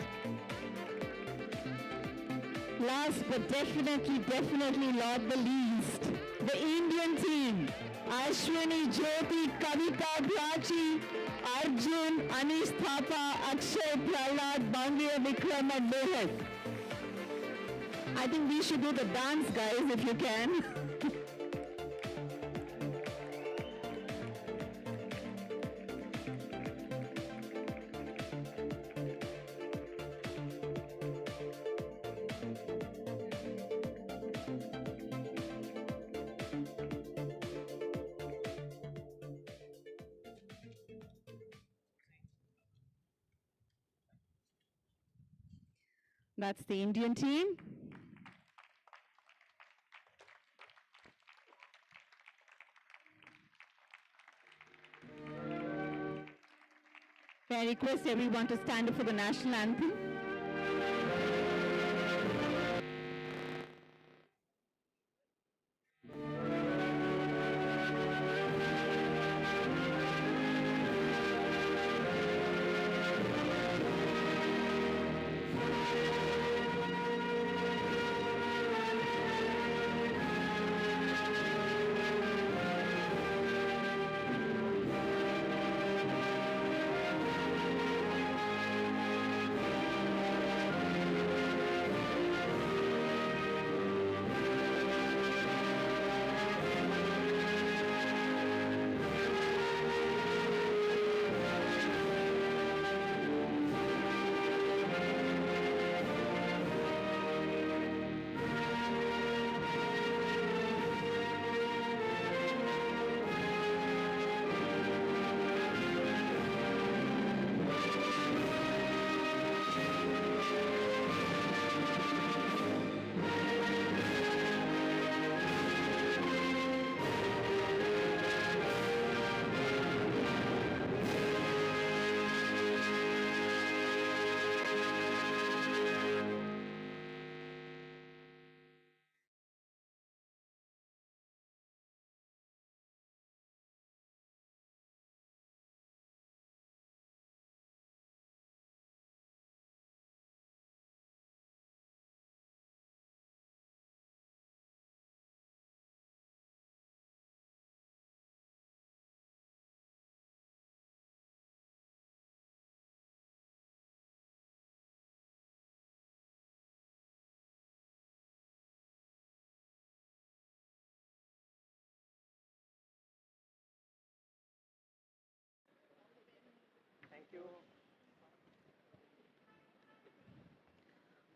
Last but definitely not the least, the Indian team. Ashwini, Jyoti, Kavita, Prachi, Arjun, Anish Thapa, Akshay, Prahlad, Bangir, Vikram and Mohit. I think we should do the dance, guys, if you can. That's the Indian team. May I request everyone to stand up for the national anthem?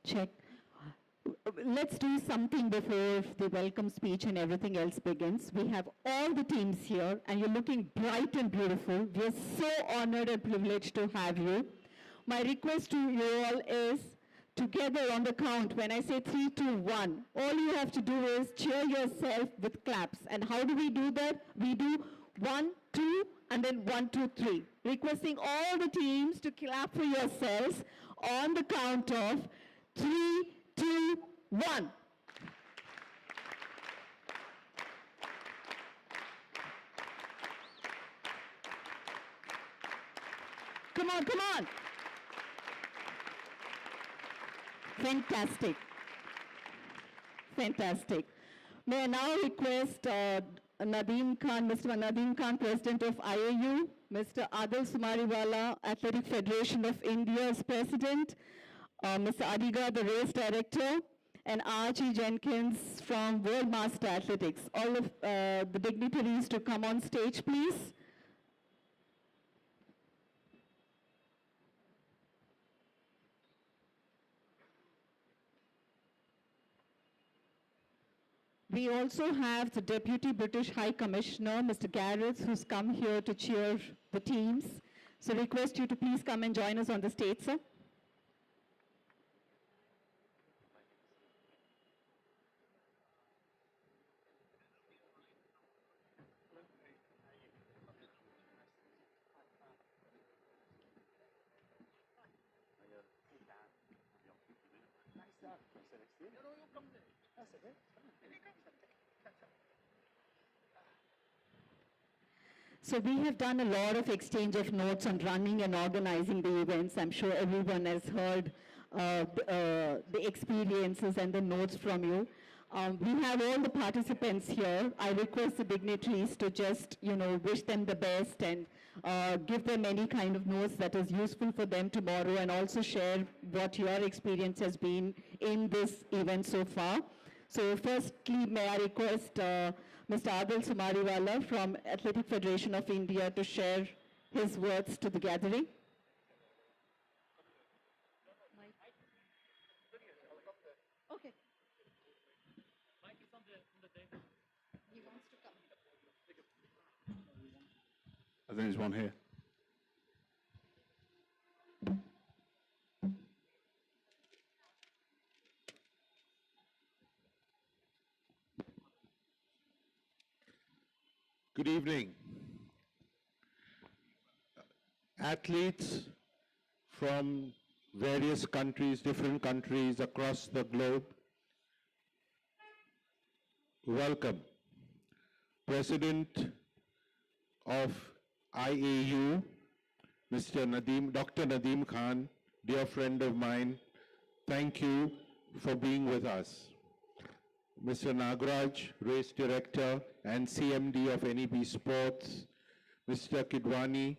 Check. Let's do something before the welcome speech and everything else begins. We have all the teams here and you're looking bright and beautiful. We are so honored and privileged to have you. My request to you all is together on the count, when I say 3, 2, 1, all you have to do is cheer yourself with claps. And how do we do that? We do 1, 2, and then 1, 2, 3. Requesting all the teams to clap for yourselves on the count of 3, 2, 1. Come on, come on. Fantastic. Fantastic. May I now request Nadeem Khan, Mr. Nadeem Khan, President of IAU, Mr. Adil Sumariwala, Athletic Federation of India's President, Mr. Adiga, the Race Director, and R.G. Jenkins from World Master Athletics. All of the dignitaries to come on stage, please. We also have the Deputy British High Commissioner, Mr. Garrett, who's come here to cheer the teams. So request you to please come and join us on the stage, sir. So we have done a lot of exchange of notes on running and organizing the events. I'm sure everyone has heard the experiences and the notes from you. We have all the participants here. I request the dignitaries to just, wish them the best and give them any kind of notes that is useful for them tomorrow, and also share what your experience has been in this event so far. So firstly, may I request Mr. Adil Sumariwala from Athletic Federation of India to share his words to the gathering. Okay. I think there's one here. Good evening. Athletes from various countries, different countries across the globe, welcome. President of IAU, Dr. Nadeem Khan, dear friend of mine, thank you for being with us. Mr. Nagaraj, race director and CMD of NEB Sports, Mr. Kidwani,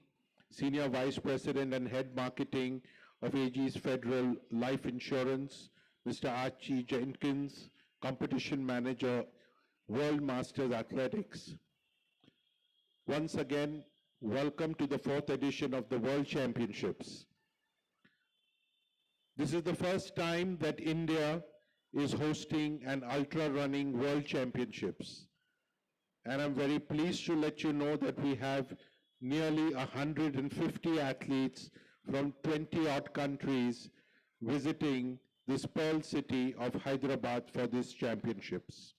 senior vice president and head marketing of AG's Federal Life Insurance, Mr. Archie Jenkins, competition manager, World Masters Athletics. Once again, welcome to the 4th edition of the World Championships. This is the first time that India is hosting an ultra running World Championships. And I'm very pleased to let you know that we have nearly 150 athletes from 20 odd countries visiting this pearl city of Hyderabad for these championships.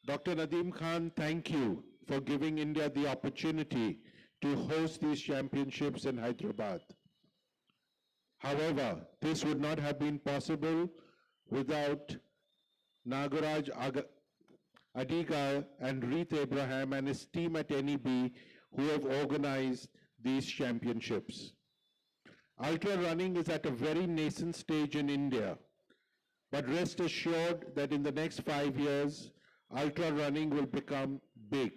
Dr. Nadeem Khan, thank you for giving India the opportunity to host these championships in Hyderabad. However, this would not have been possible without Nagaraj Adiga and Reeth Abraham and his team at NEB who have organized these championships. Ultra running is at a very nascent stage in India, but rest assured that in the next 5 years, ultra running will become big.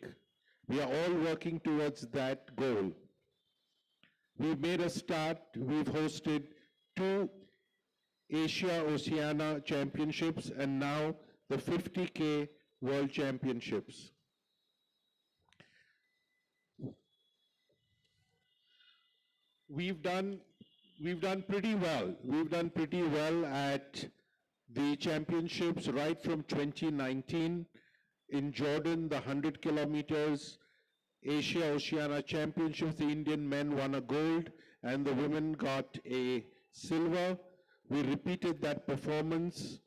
We are all working towards that goal. We've made a start. We've hosted 2 Asia Oceania Championships and now the 50K World Championships. We've done pretty well. We've done pretty well at the championships right from 2019 in Jordan, the 100 kilometers Asia Oceania Championships. The Indian men won a gold and the women got a silver. We repeated that performance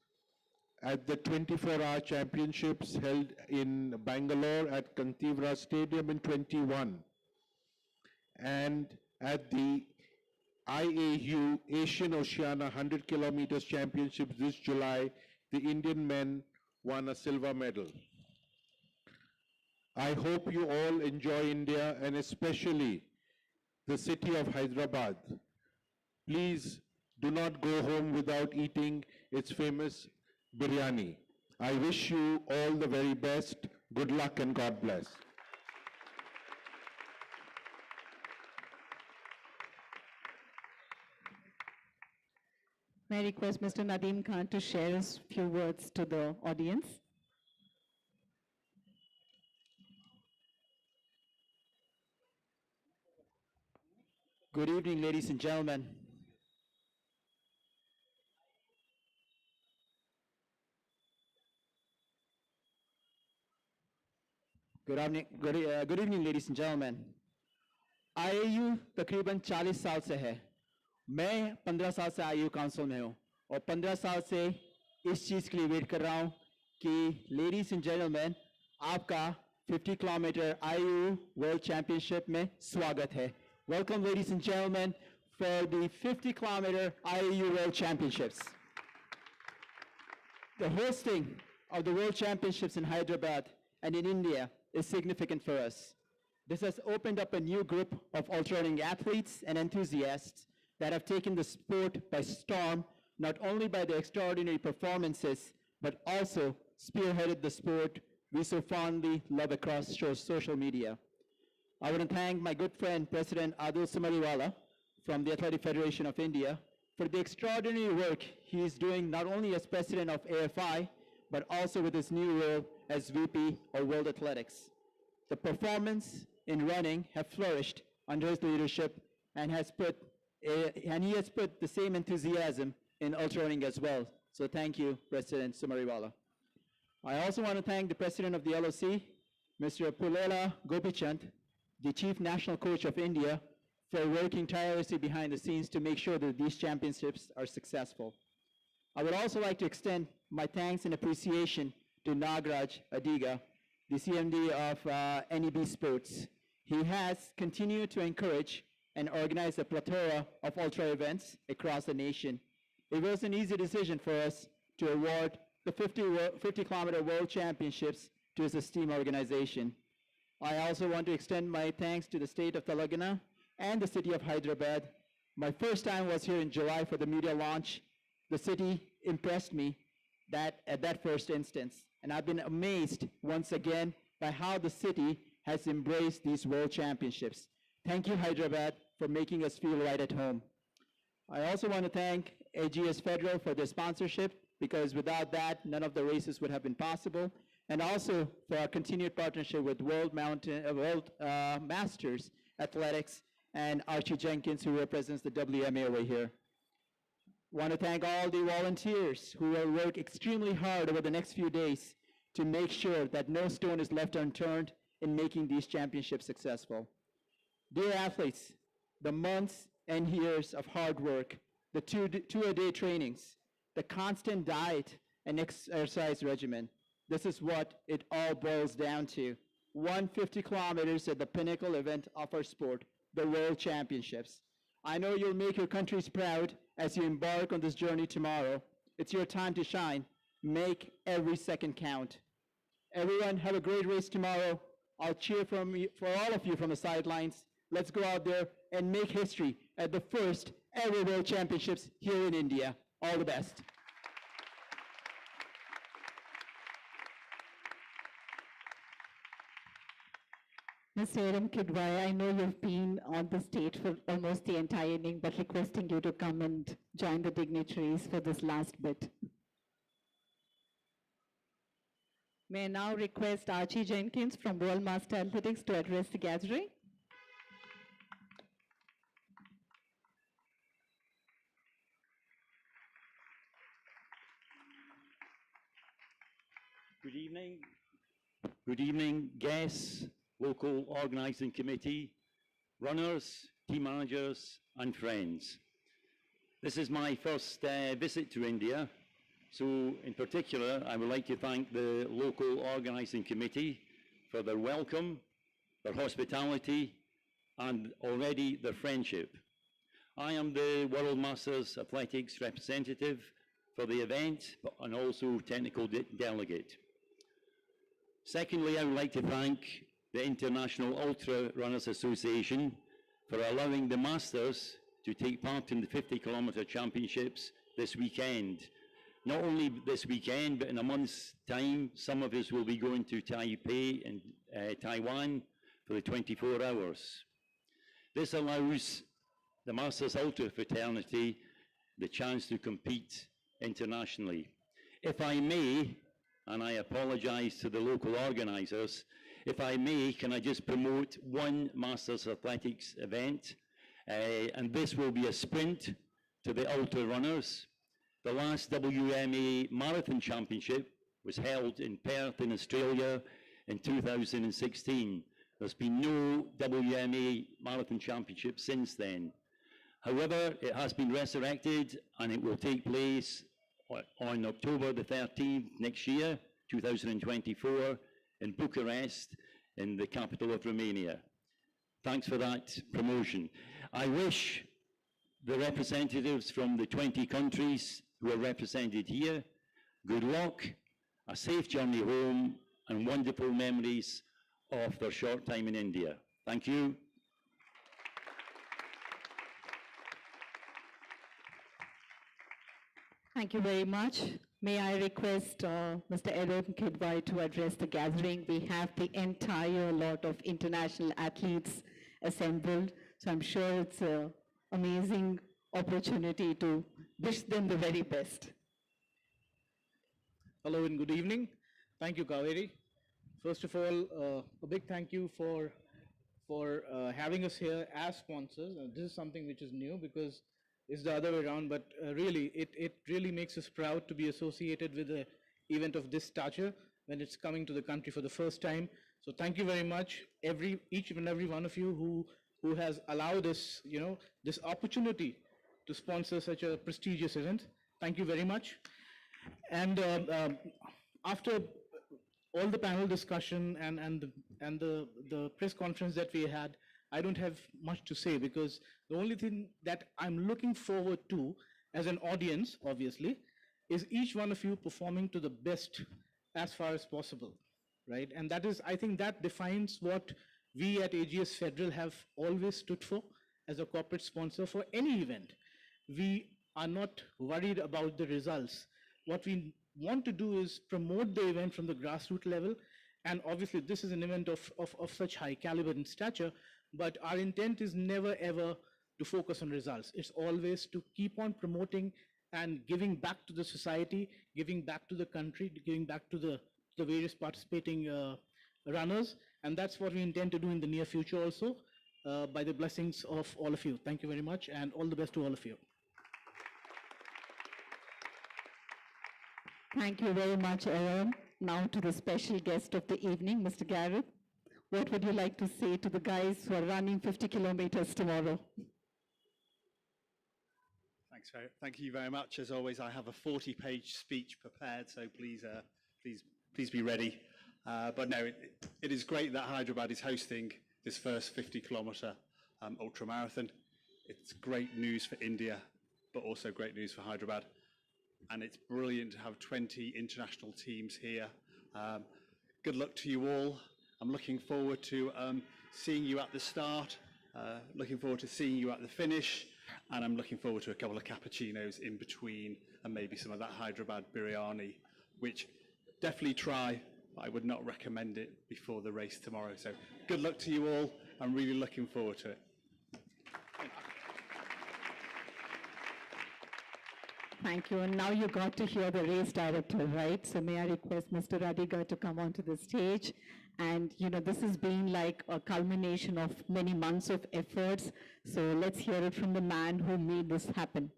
at the 24-hour championships held in Bangalore at Kantivra Stadium in 21. And at the IAU Asian Oceania 100 kilometers championships this July, the Indian men won a silver medal. I hope you all enjoy India and especially the city of Hyderabad. Please do not go home without eating its famous biryani. I wish you all the very best. Good luck and God bless. May I request Mr. Nadeem Khan to share a few words to the audience? Good evening, ladies and gentlemen. Good evening, ladies and gentlemen. IAU तकरीबन 40 साल से है. मैं 15 साल से IAU council में हूँ और 15 साल से इस चीज़ के लिए वेट कर रहा हूँ कि ladies and gentlemen, आपका 50 किलोमीटर IAU World Championship में स्वागत है. Welcome, ladies and gentlemen, for the 50 kilometer IAU World Championships. The hosting of the World Championships in Hyderabad and in India is significant for us. This has opened up a new group of ultra-running athletes and enthusiasts that have taken the sport by storm, not only by their extraordinary performances, but also spearheaded the sport we so fondly love across social media. I want to thank my good friend, President Adil Samariwala from the Athletic Federation of India for the extraordinary work he is doing not only as president of AFI, but also with his new role as VP of World Athletics. The performance in running have flourished under his leadership and he has put the same enthusiasm in ultra running as well. So thank you, President Samariwala. I also want to thank the President of the LOC, Mr. Pullela Gopichand, the Chief National Coach of India, for working tirelessly behind the scenes to make sure that these championships are successful. I would also like to extend my thanks and appreciation to Nagraj Adiga, the CMD of NEB Sports. He has continued to encourage and organize a plethora of ultra events across the nation. It was an easy decision for us to award the 50-kilometer World Championships to his esteemed organization. I also want to extend my thanks to the state of Telangana and the city of Hyderabad. My first time was here in July for the media launch. The city impressed me at that first instance, and I've been amazed once again by how the city has embraced these World Championships. Thank you, Hyderabad, for making us feel right at home. I also want to thank AGS Federal for their sponsorship, because without that, none of the races would have been possible, and also for our continued partnership with World Masters Athletics and Archie Jenkins, who represents the WMA over here. Want to thank all the volunteers who will work extremely hard over the next few days to make sure that no stone is left unturned in making these championships successful. Dear athletes, the months and years of hard work, the two-a-day trainings, the constant diet and exercise regimen, this is what it all boils down to. 150 kilometers at the pinnacle event of our sport, the World Championships. I know you'll make your countries proud as you embark on this journey tomorrow. It's your time to shine. Make every second count. Everyone, have a great race tomorrow. I'll cheer for all of you from the sidelines. Let's go out there and make history at the first ever World Championships here in India. All the best. Mr. Adam Kidwai, I know you've been on the stage for almost the entire evening, but requesting you to come and join the dignitaries for this last bit. May I now request Archie Jenkins from World Master Athletics to address the gathering. Good evening. Good evening, guests, local organising committee, runners, team managers, and friends. This is my first visit to India, so in particular, I would like to thank the local organising committee for their welcome, their hospitality, and already their friendship. I am the World Masters Athletics representative for the event, and also technical delegate. Secondly, I would like to thank the International Ultra Runners Association for allowing the Masters to take part in the 50-kilometer championships this weekend. Not only this weekend, but in a month's time, some of us will be going to Taipei in Taiwan for the 24 hours. This allows the Masters Ultra fraternity the chance to compete internationally. If I may, and I apologize to the local organizers, if I may, can I just promote one Masters Athletics event? And this will be a sprint to the ultra runners. The last WMA Marathon Championship was held in Perth in Australia in 2016. There's been no WMA Marathon Championship since then. However, it has been resurrected and it will take place on October the 13th next year, 2024, in Bucharest, in the capital of Romania. Thanks for that promotion. I wish the representatives from the 20 countries who are represented here good luck, a safe journey home, and wonderful memories of their short time in India. Thank you. Thank you very much. May I request Mr. Aaron Kidwai to address the gathering? We have the entire lot of international athletes assembled, so I'm sure it's an amazing opportunity to wish them the very best. Hello and good evening. Thank you, Kaveri. First of all, a big thank you for having us here as sponsors. This is something which is new because it's the other way around, but really, it really makes us proud to be associated with an event of this stature when it's coming to the country for the first time. So thank you very much, each and every one of you who has allowed us, this opportunity to sponsor such a prestigious event. Thank you very much. And after all the panel discussion and the press conference that we had, I don't have much to say because the only thing that I'm looking forward to as an audience, obviously, is each one of you performing to the best as far as possible, right? And that is, I think that defines what we at AGS Federal have always stood for as a corporate sponsor for any event. We are not worried about the results. What we want to do is promote the event from the grassroots level. And obviously this is an event of such high caliber and stature, but our intent is never ever to focus on results. It's always to keep on promoting and giving back to the society, giving back to the country, giving back to the various participating runners. And that's what we intend to do in the near future also, by the blessings of all of you. Thank you very much and all the best to all of you. Thank you very much, Aaron. Now to the special guest of the evening, Mr. Garrett. What would you like to say to the guys who are running 50 kilometers tomorrow? Thank you very much. As always, I have a 40-page speech prepared, so please be ready. But no, it is great that Hyderabad is hosting this first 50-kilometer ultramarathon. It's great news for India, but also great news for Hyderabad. And it's brilliant to have 20 international teams here. Good luck to you all. I'm looking forward to seeing you at the start, looking forward to seeing you at the finish, and I'm looking forward to a couple of cappuccinos in between and maybe some of that Hyderabad biryani, which definitely try, but I would not recommend it before the race tomorrow. So good luck to you all. I'm really looking forward to it. Thank you. And now you got to hear the race director, right? So may I request Mr. Radiga to come onto the stage. And, this has been like a culmination of many months of efforts. So let's hear it from the man who made this happen.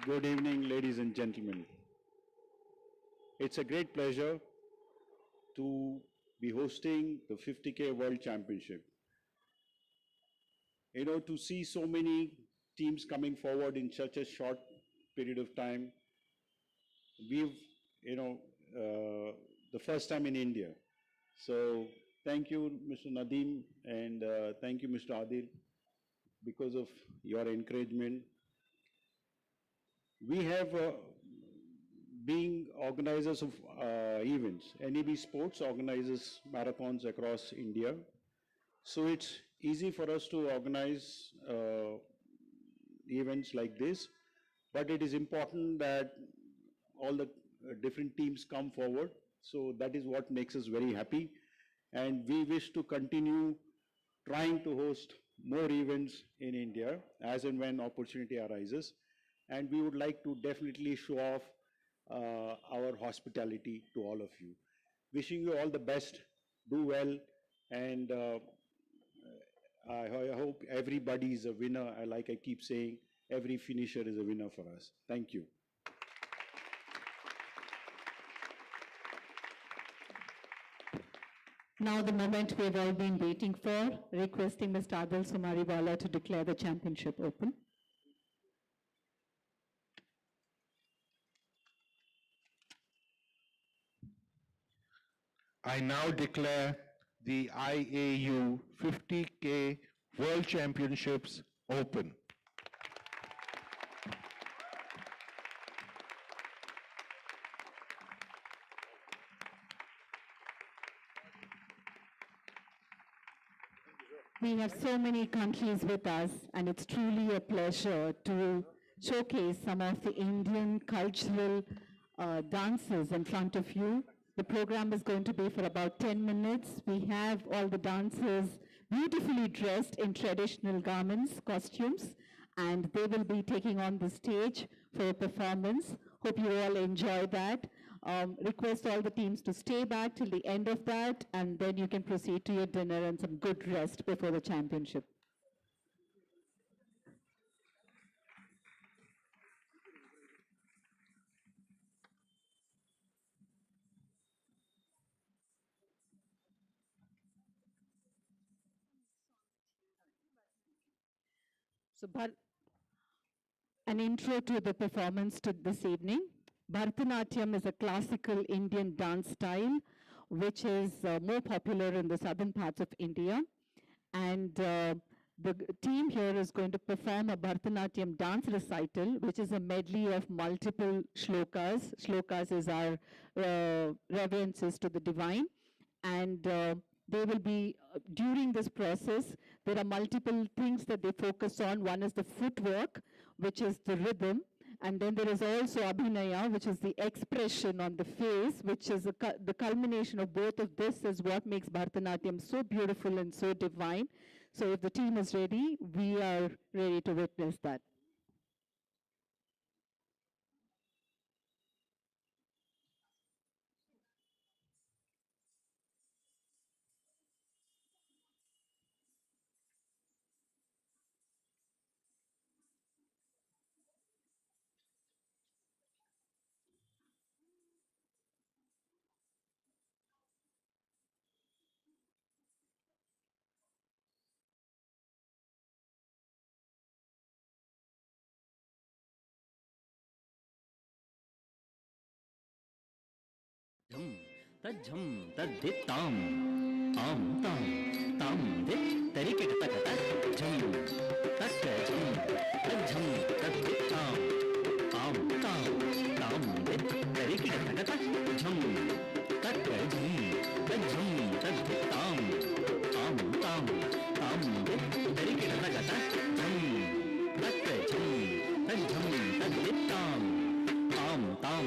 Good evening, ladies and gentlemen. It's a great pleasure to be hosting the 50K World Championship. To see so many teams coming forward in such a short period of time. We've, the first time in India. So thank you, Mr. Nadeem, and thank you, Mr. Adil, because of your encouragement. We have, being organizers of events, NEB Sports organizes marathons across India. So it's easy for us to organize events like this, but it is important that all the different teams come forward. So that is what makes us very happy. And we wish to continue trying to host more events in India as and when opportunity arises. And we would like to definitely show off our hospitality to all of you. Wishing you all the best, do well, and I hope everybody is a winner. Like I keep saying, every finisher is a winner for us. Thank you. Now the moment we've all been waiting for, requesting Mr. Adil Sumariwala to declare the championship open. I now declare the IAU 50K World Championships open. We have so many countries with us, and it's truly a pleasure to showcase some of the Indian cultural dances in front of you. The program is going to be for about 10 minutes. We have all the dancers beautifully dressed in traditional garments, costumes, and they will be taking on the stage for a performance. Hope you all enjoy that. Request all the teams to stay back till the end of that, and then you can proceed to your dinner and some good rest before the championship. So, an intro to the performance to this evening. Bharatanatyam is a classical Indian dance style which is more popular in the southern parts of India. And the team here is going to perform a Bharatanatyam dance recital, which is a medley of multiple shlokas. Shlokas is our reverences to the divine. And they will be, during this process, there are multiple things that they focus on. One is the footwork, which is the rhythm. And then there is also abhinaya, which is the expression on the face, which is the culmination of both of this is what makes Bharatanatyam so beautiful and so divine. So if the team is ready, we are ready to witness that. झम तज्झम तद्दित्ताम आम ताम ताम दित तरिकेट तकत झम तक झम तज्झम तद्दित्ताम आम ताम ताम दित तरिकेट तकत झम तक झम तज्झम तद्दित्ताम आम ताम ताम दित तरिकेट तकत झम तक झम तज्झम तद्दित्ताम आम ताम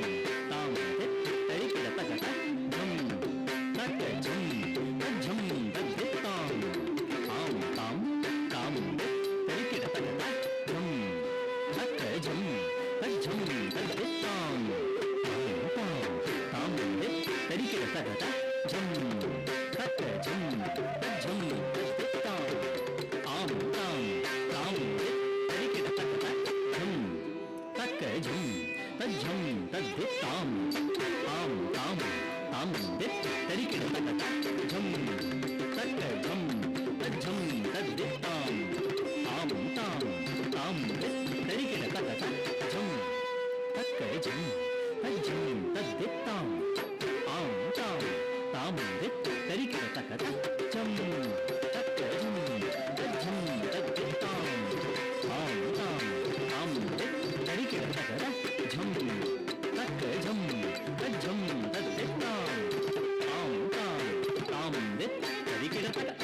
ताम दित तरिकेट तकत झम तक झम तज्झम तद्दित्ताम आम ताम ताम दित तरिकेट तकत झम तक झम तज्झम तद्दित्ताम आम ताम ताम दित तरिकेट तकत झम तक झम तज्झम तद्दित्ताम आम ताम ताम दित तरिकेट तकत झम तक झम तज्झम तद्दित्ताम आम ताम ताम दित तरिकेट तकत झम तक झम तज्झम तद्दित्ताम आम ताम ताम दित तरिकेट तकत झम तक झम तज्झम तद्दित्ताम आम ताम ताम दित तरिकेट तकत झम तक झम तज्झम तद्दित्ताम आम ताम ताम दित तरिकेट तकत झम तक झम तज्झम तद्दित्ताम आम ताम ताम दित तरिकेट तकत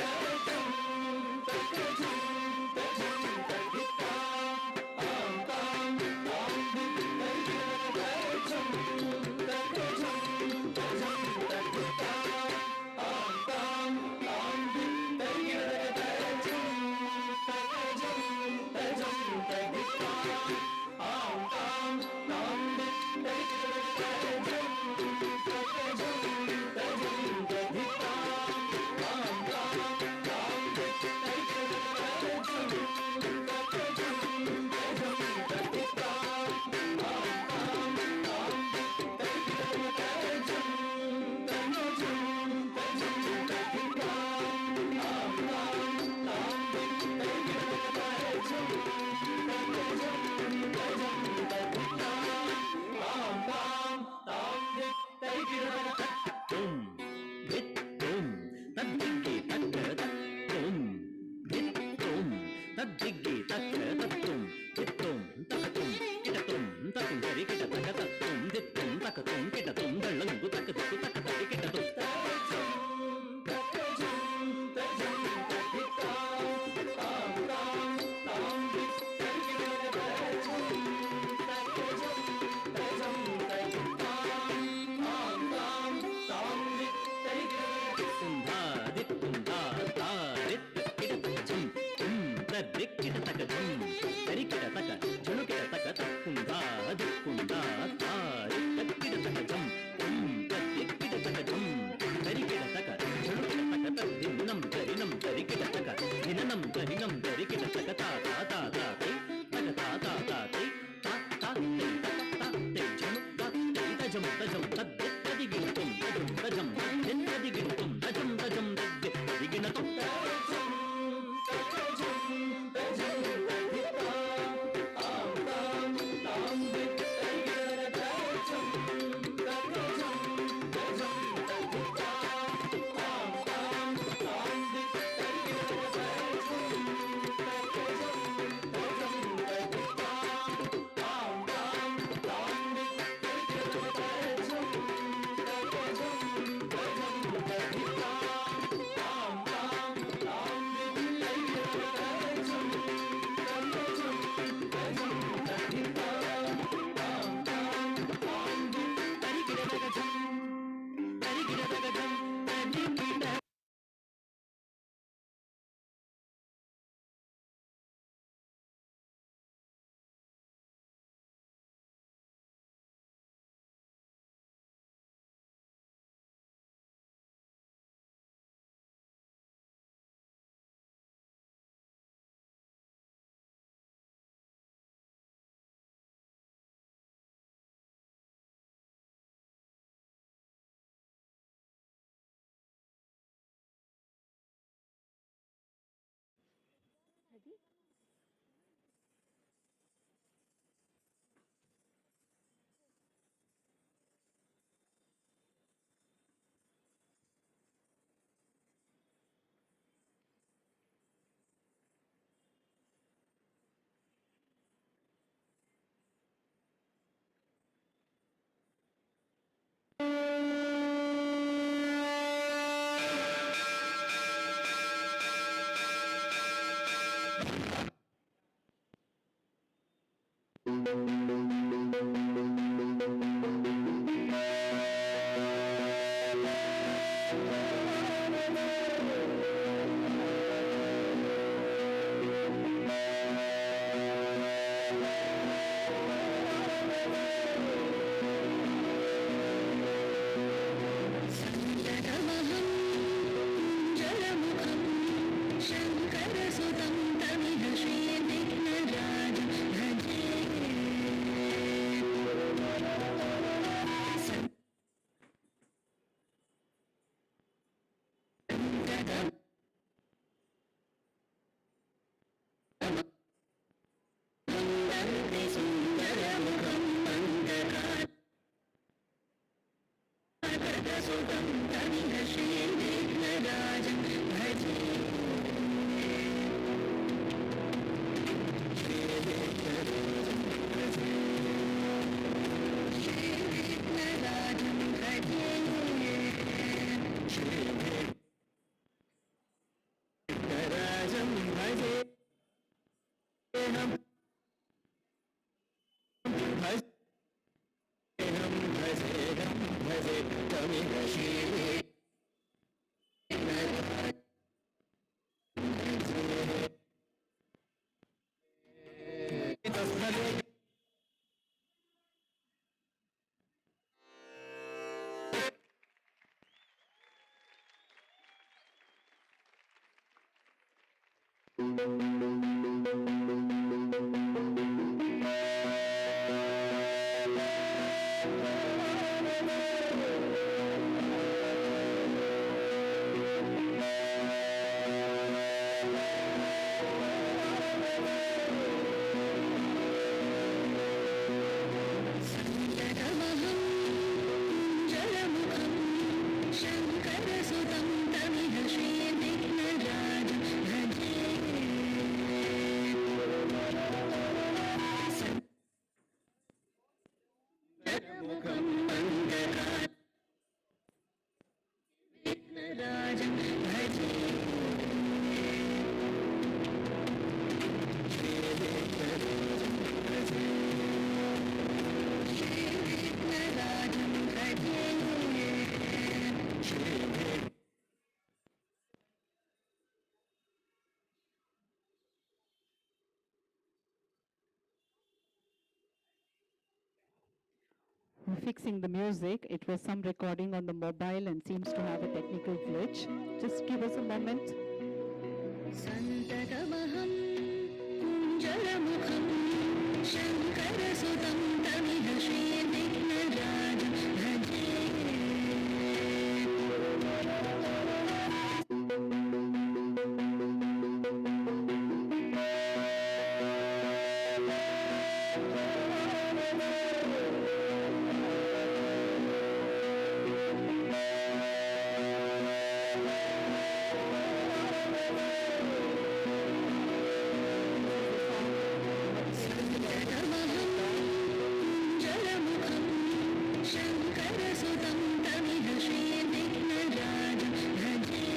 తరినం తరికిట తక తా తా తా తా తై తక తా తా తా తై తా తా తై తక తా తై ఝము తా తై తజం తజం తద్ది తదిగిణతం తజం తజం తద్ది తదిగిణతం తజం తజం తద్ది తదిగిణతం Fixing the music. It was some recording on the mobile and seems to have a technical glitch. Just give us a moment. सन्ततमहं कुञ्जरमुखं शङ्करसुतं तमिह श्रीविघ्नराजं भजे जलमुखं शङ्करसुतं तमिह श्रीविघ्नराजं भजे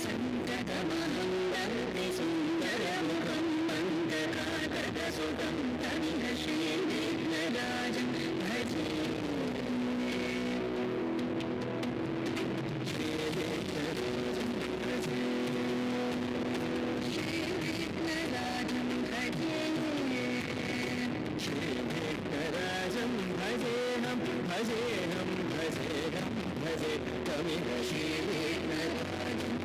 सन्ततमहं वन्दे सुन्दरमुखं मन्दकातकसुतं तमिह श्रीविघ्नराजं भजे श्रीविघ्नराजं भजे श्रीविघ्नराजं भजेऽहं भजेऽहं भजेऽहं भजे तमिह श्रीविघ्नराजं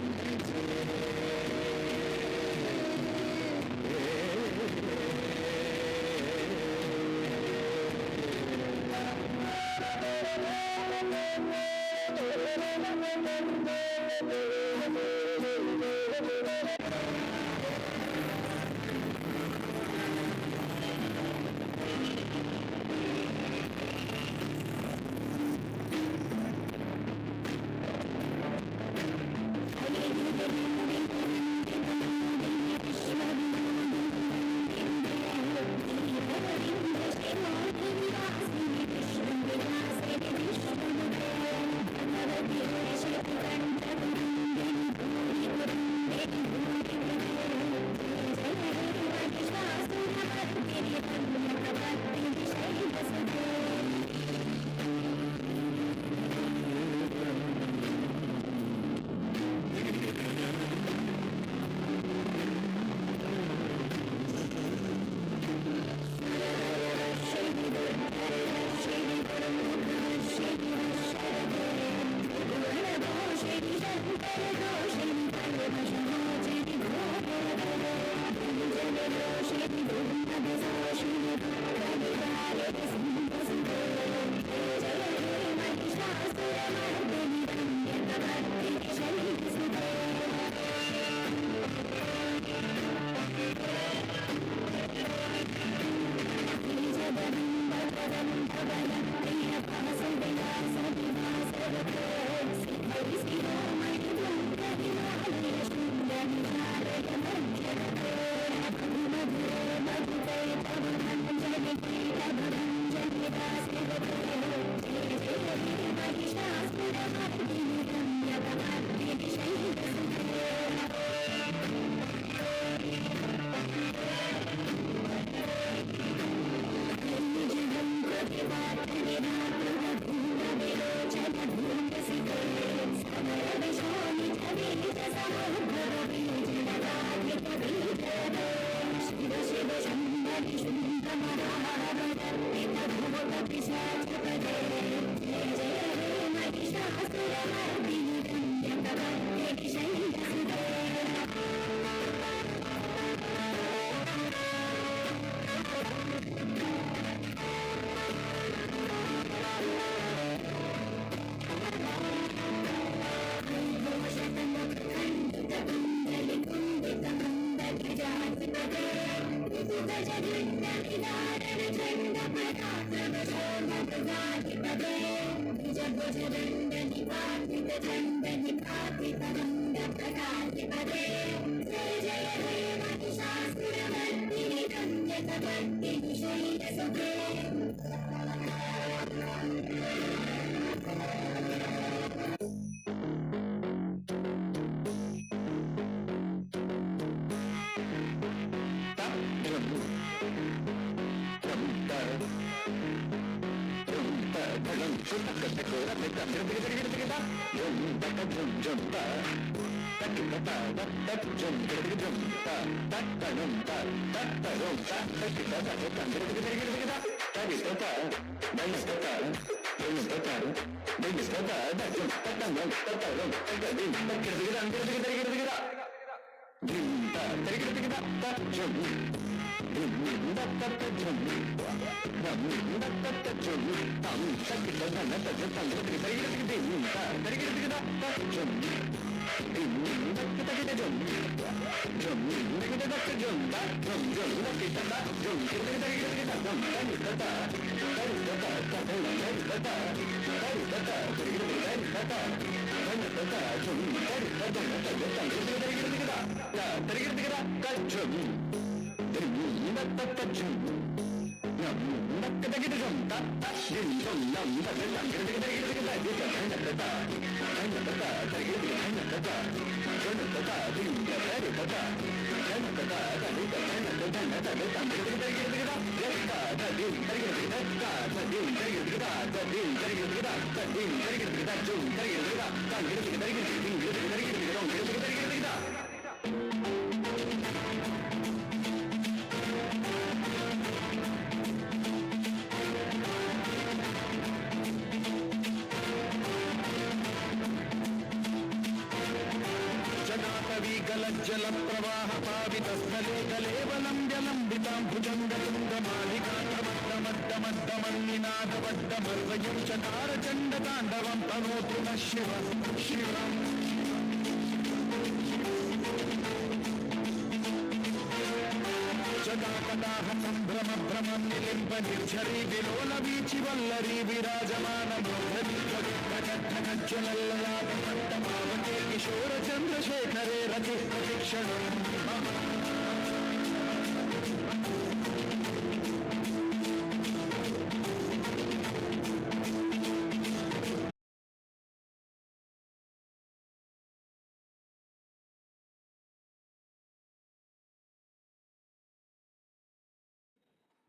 Thank you.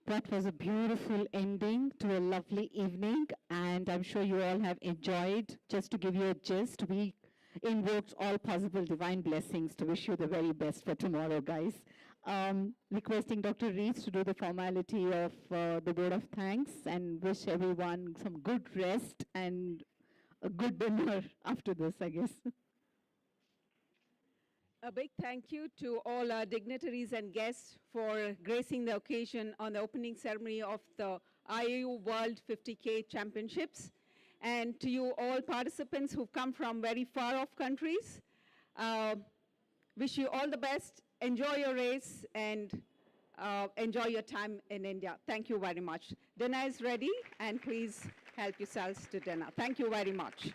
That was a beautiful ending to a lovely evening, and I'm sure you all have enjoyed. Just to give you a gist, we invoked all possible divine blessings to wish you the very best for tomorrow, guys. Requesting Dr. Rees to do the formality of the word of thanks and wish everyone some good rest and a good dinner after this, I guess. A big thank you to all our dignitaries and guests for gracing the occasion on the opening ceremony of the IAU World 50K Championships. And to you all participants who've come from very far off countries, wish you all the best, enjoy your race, and enjoy your time in India. Thank you very much. Dinner is ready, and please help yourselves to dinner. Thank you very much.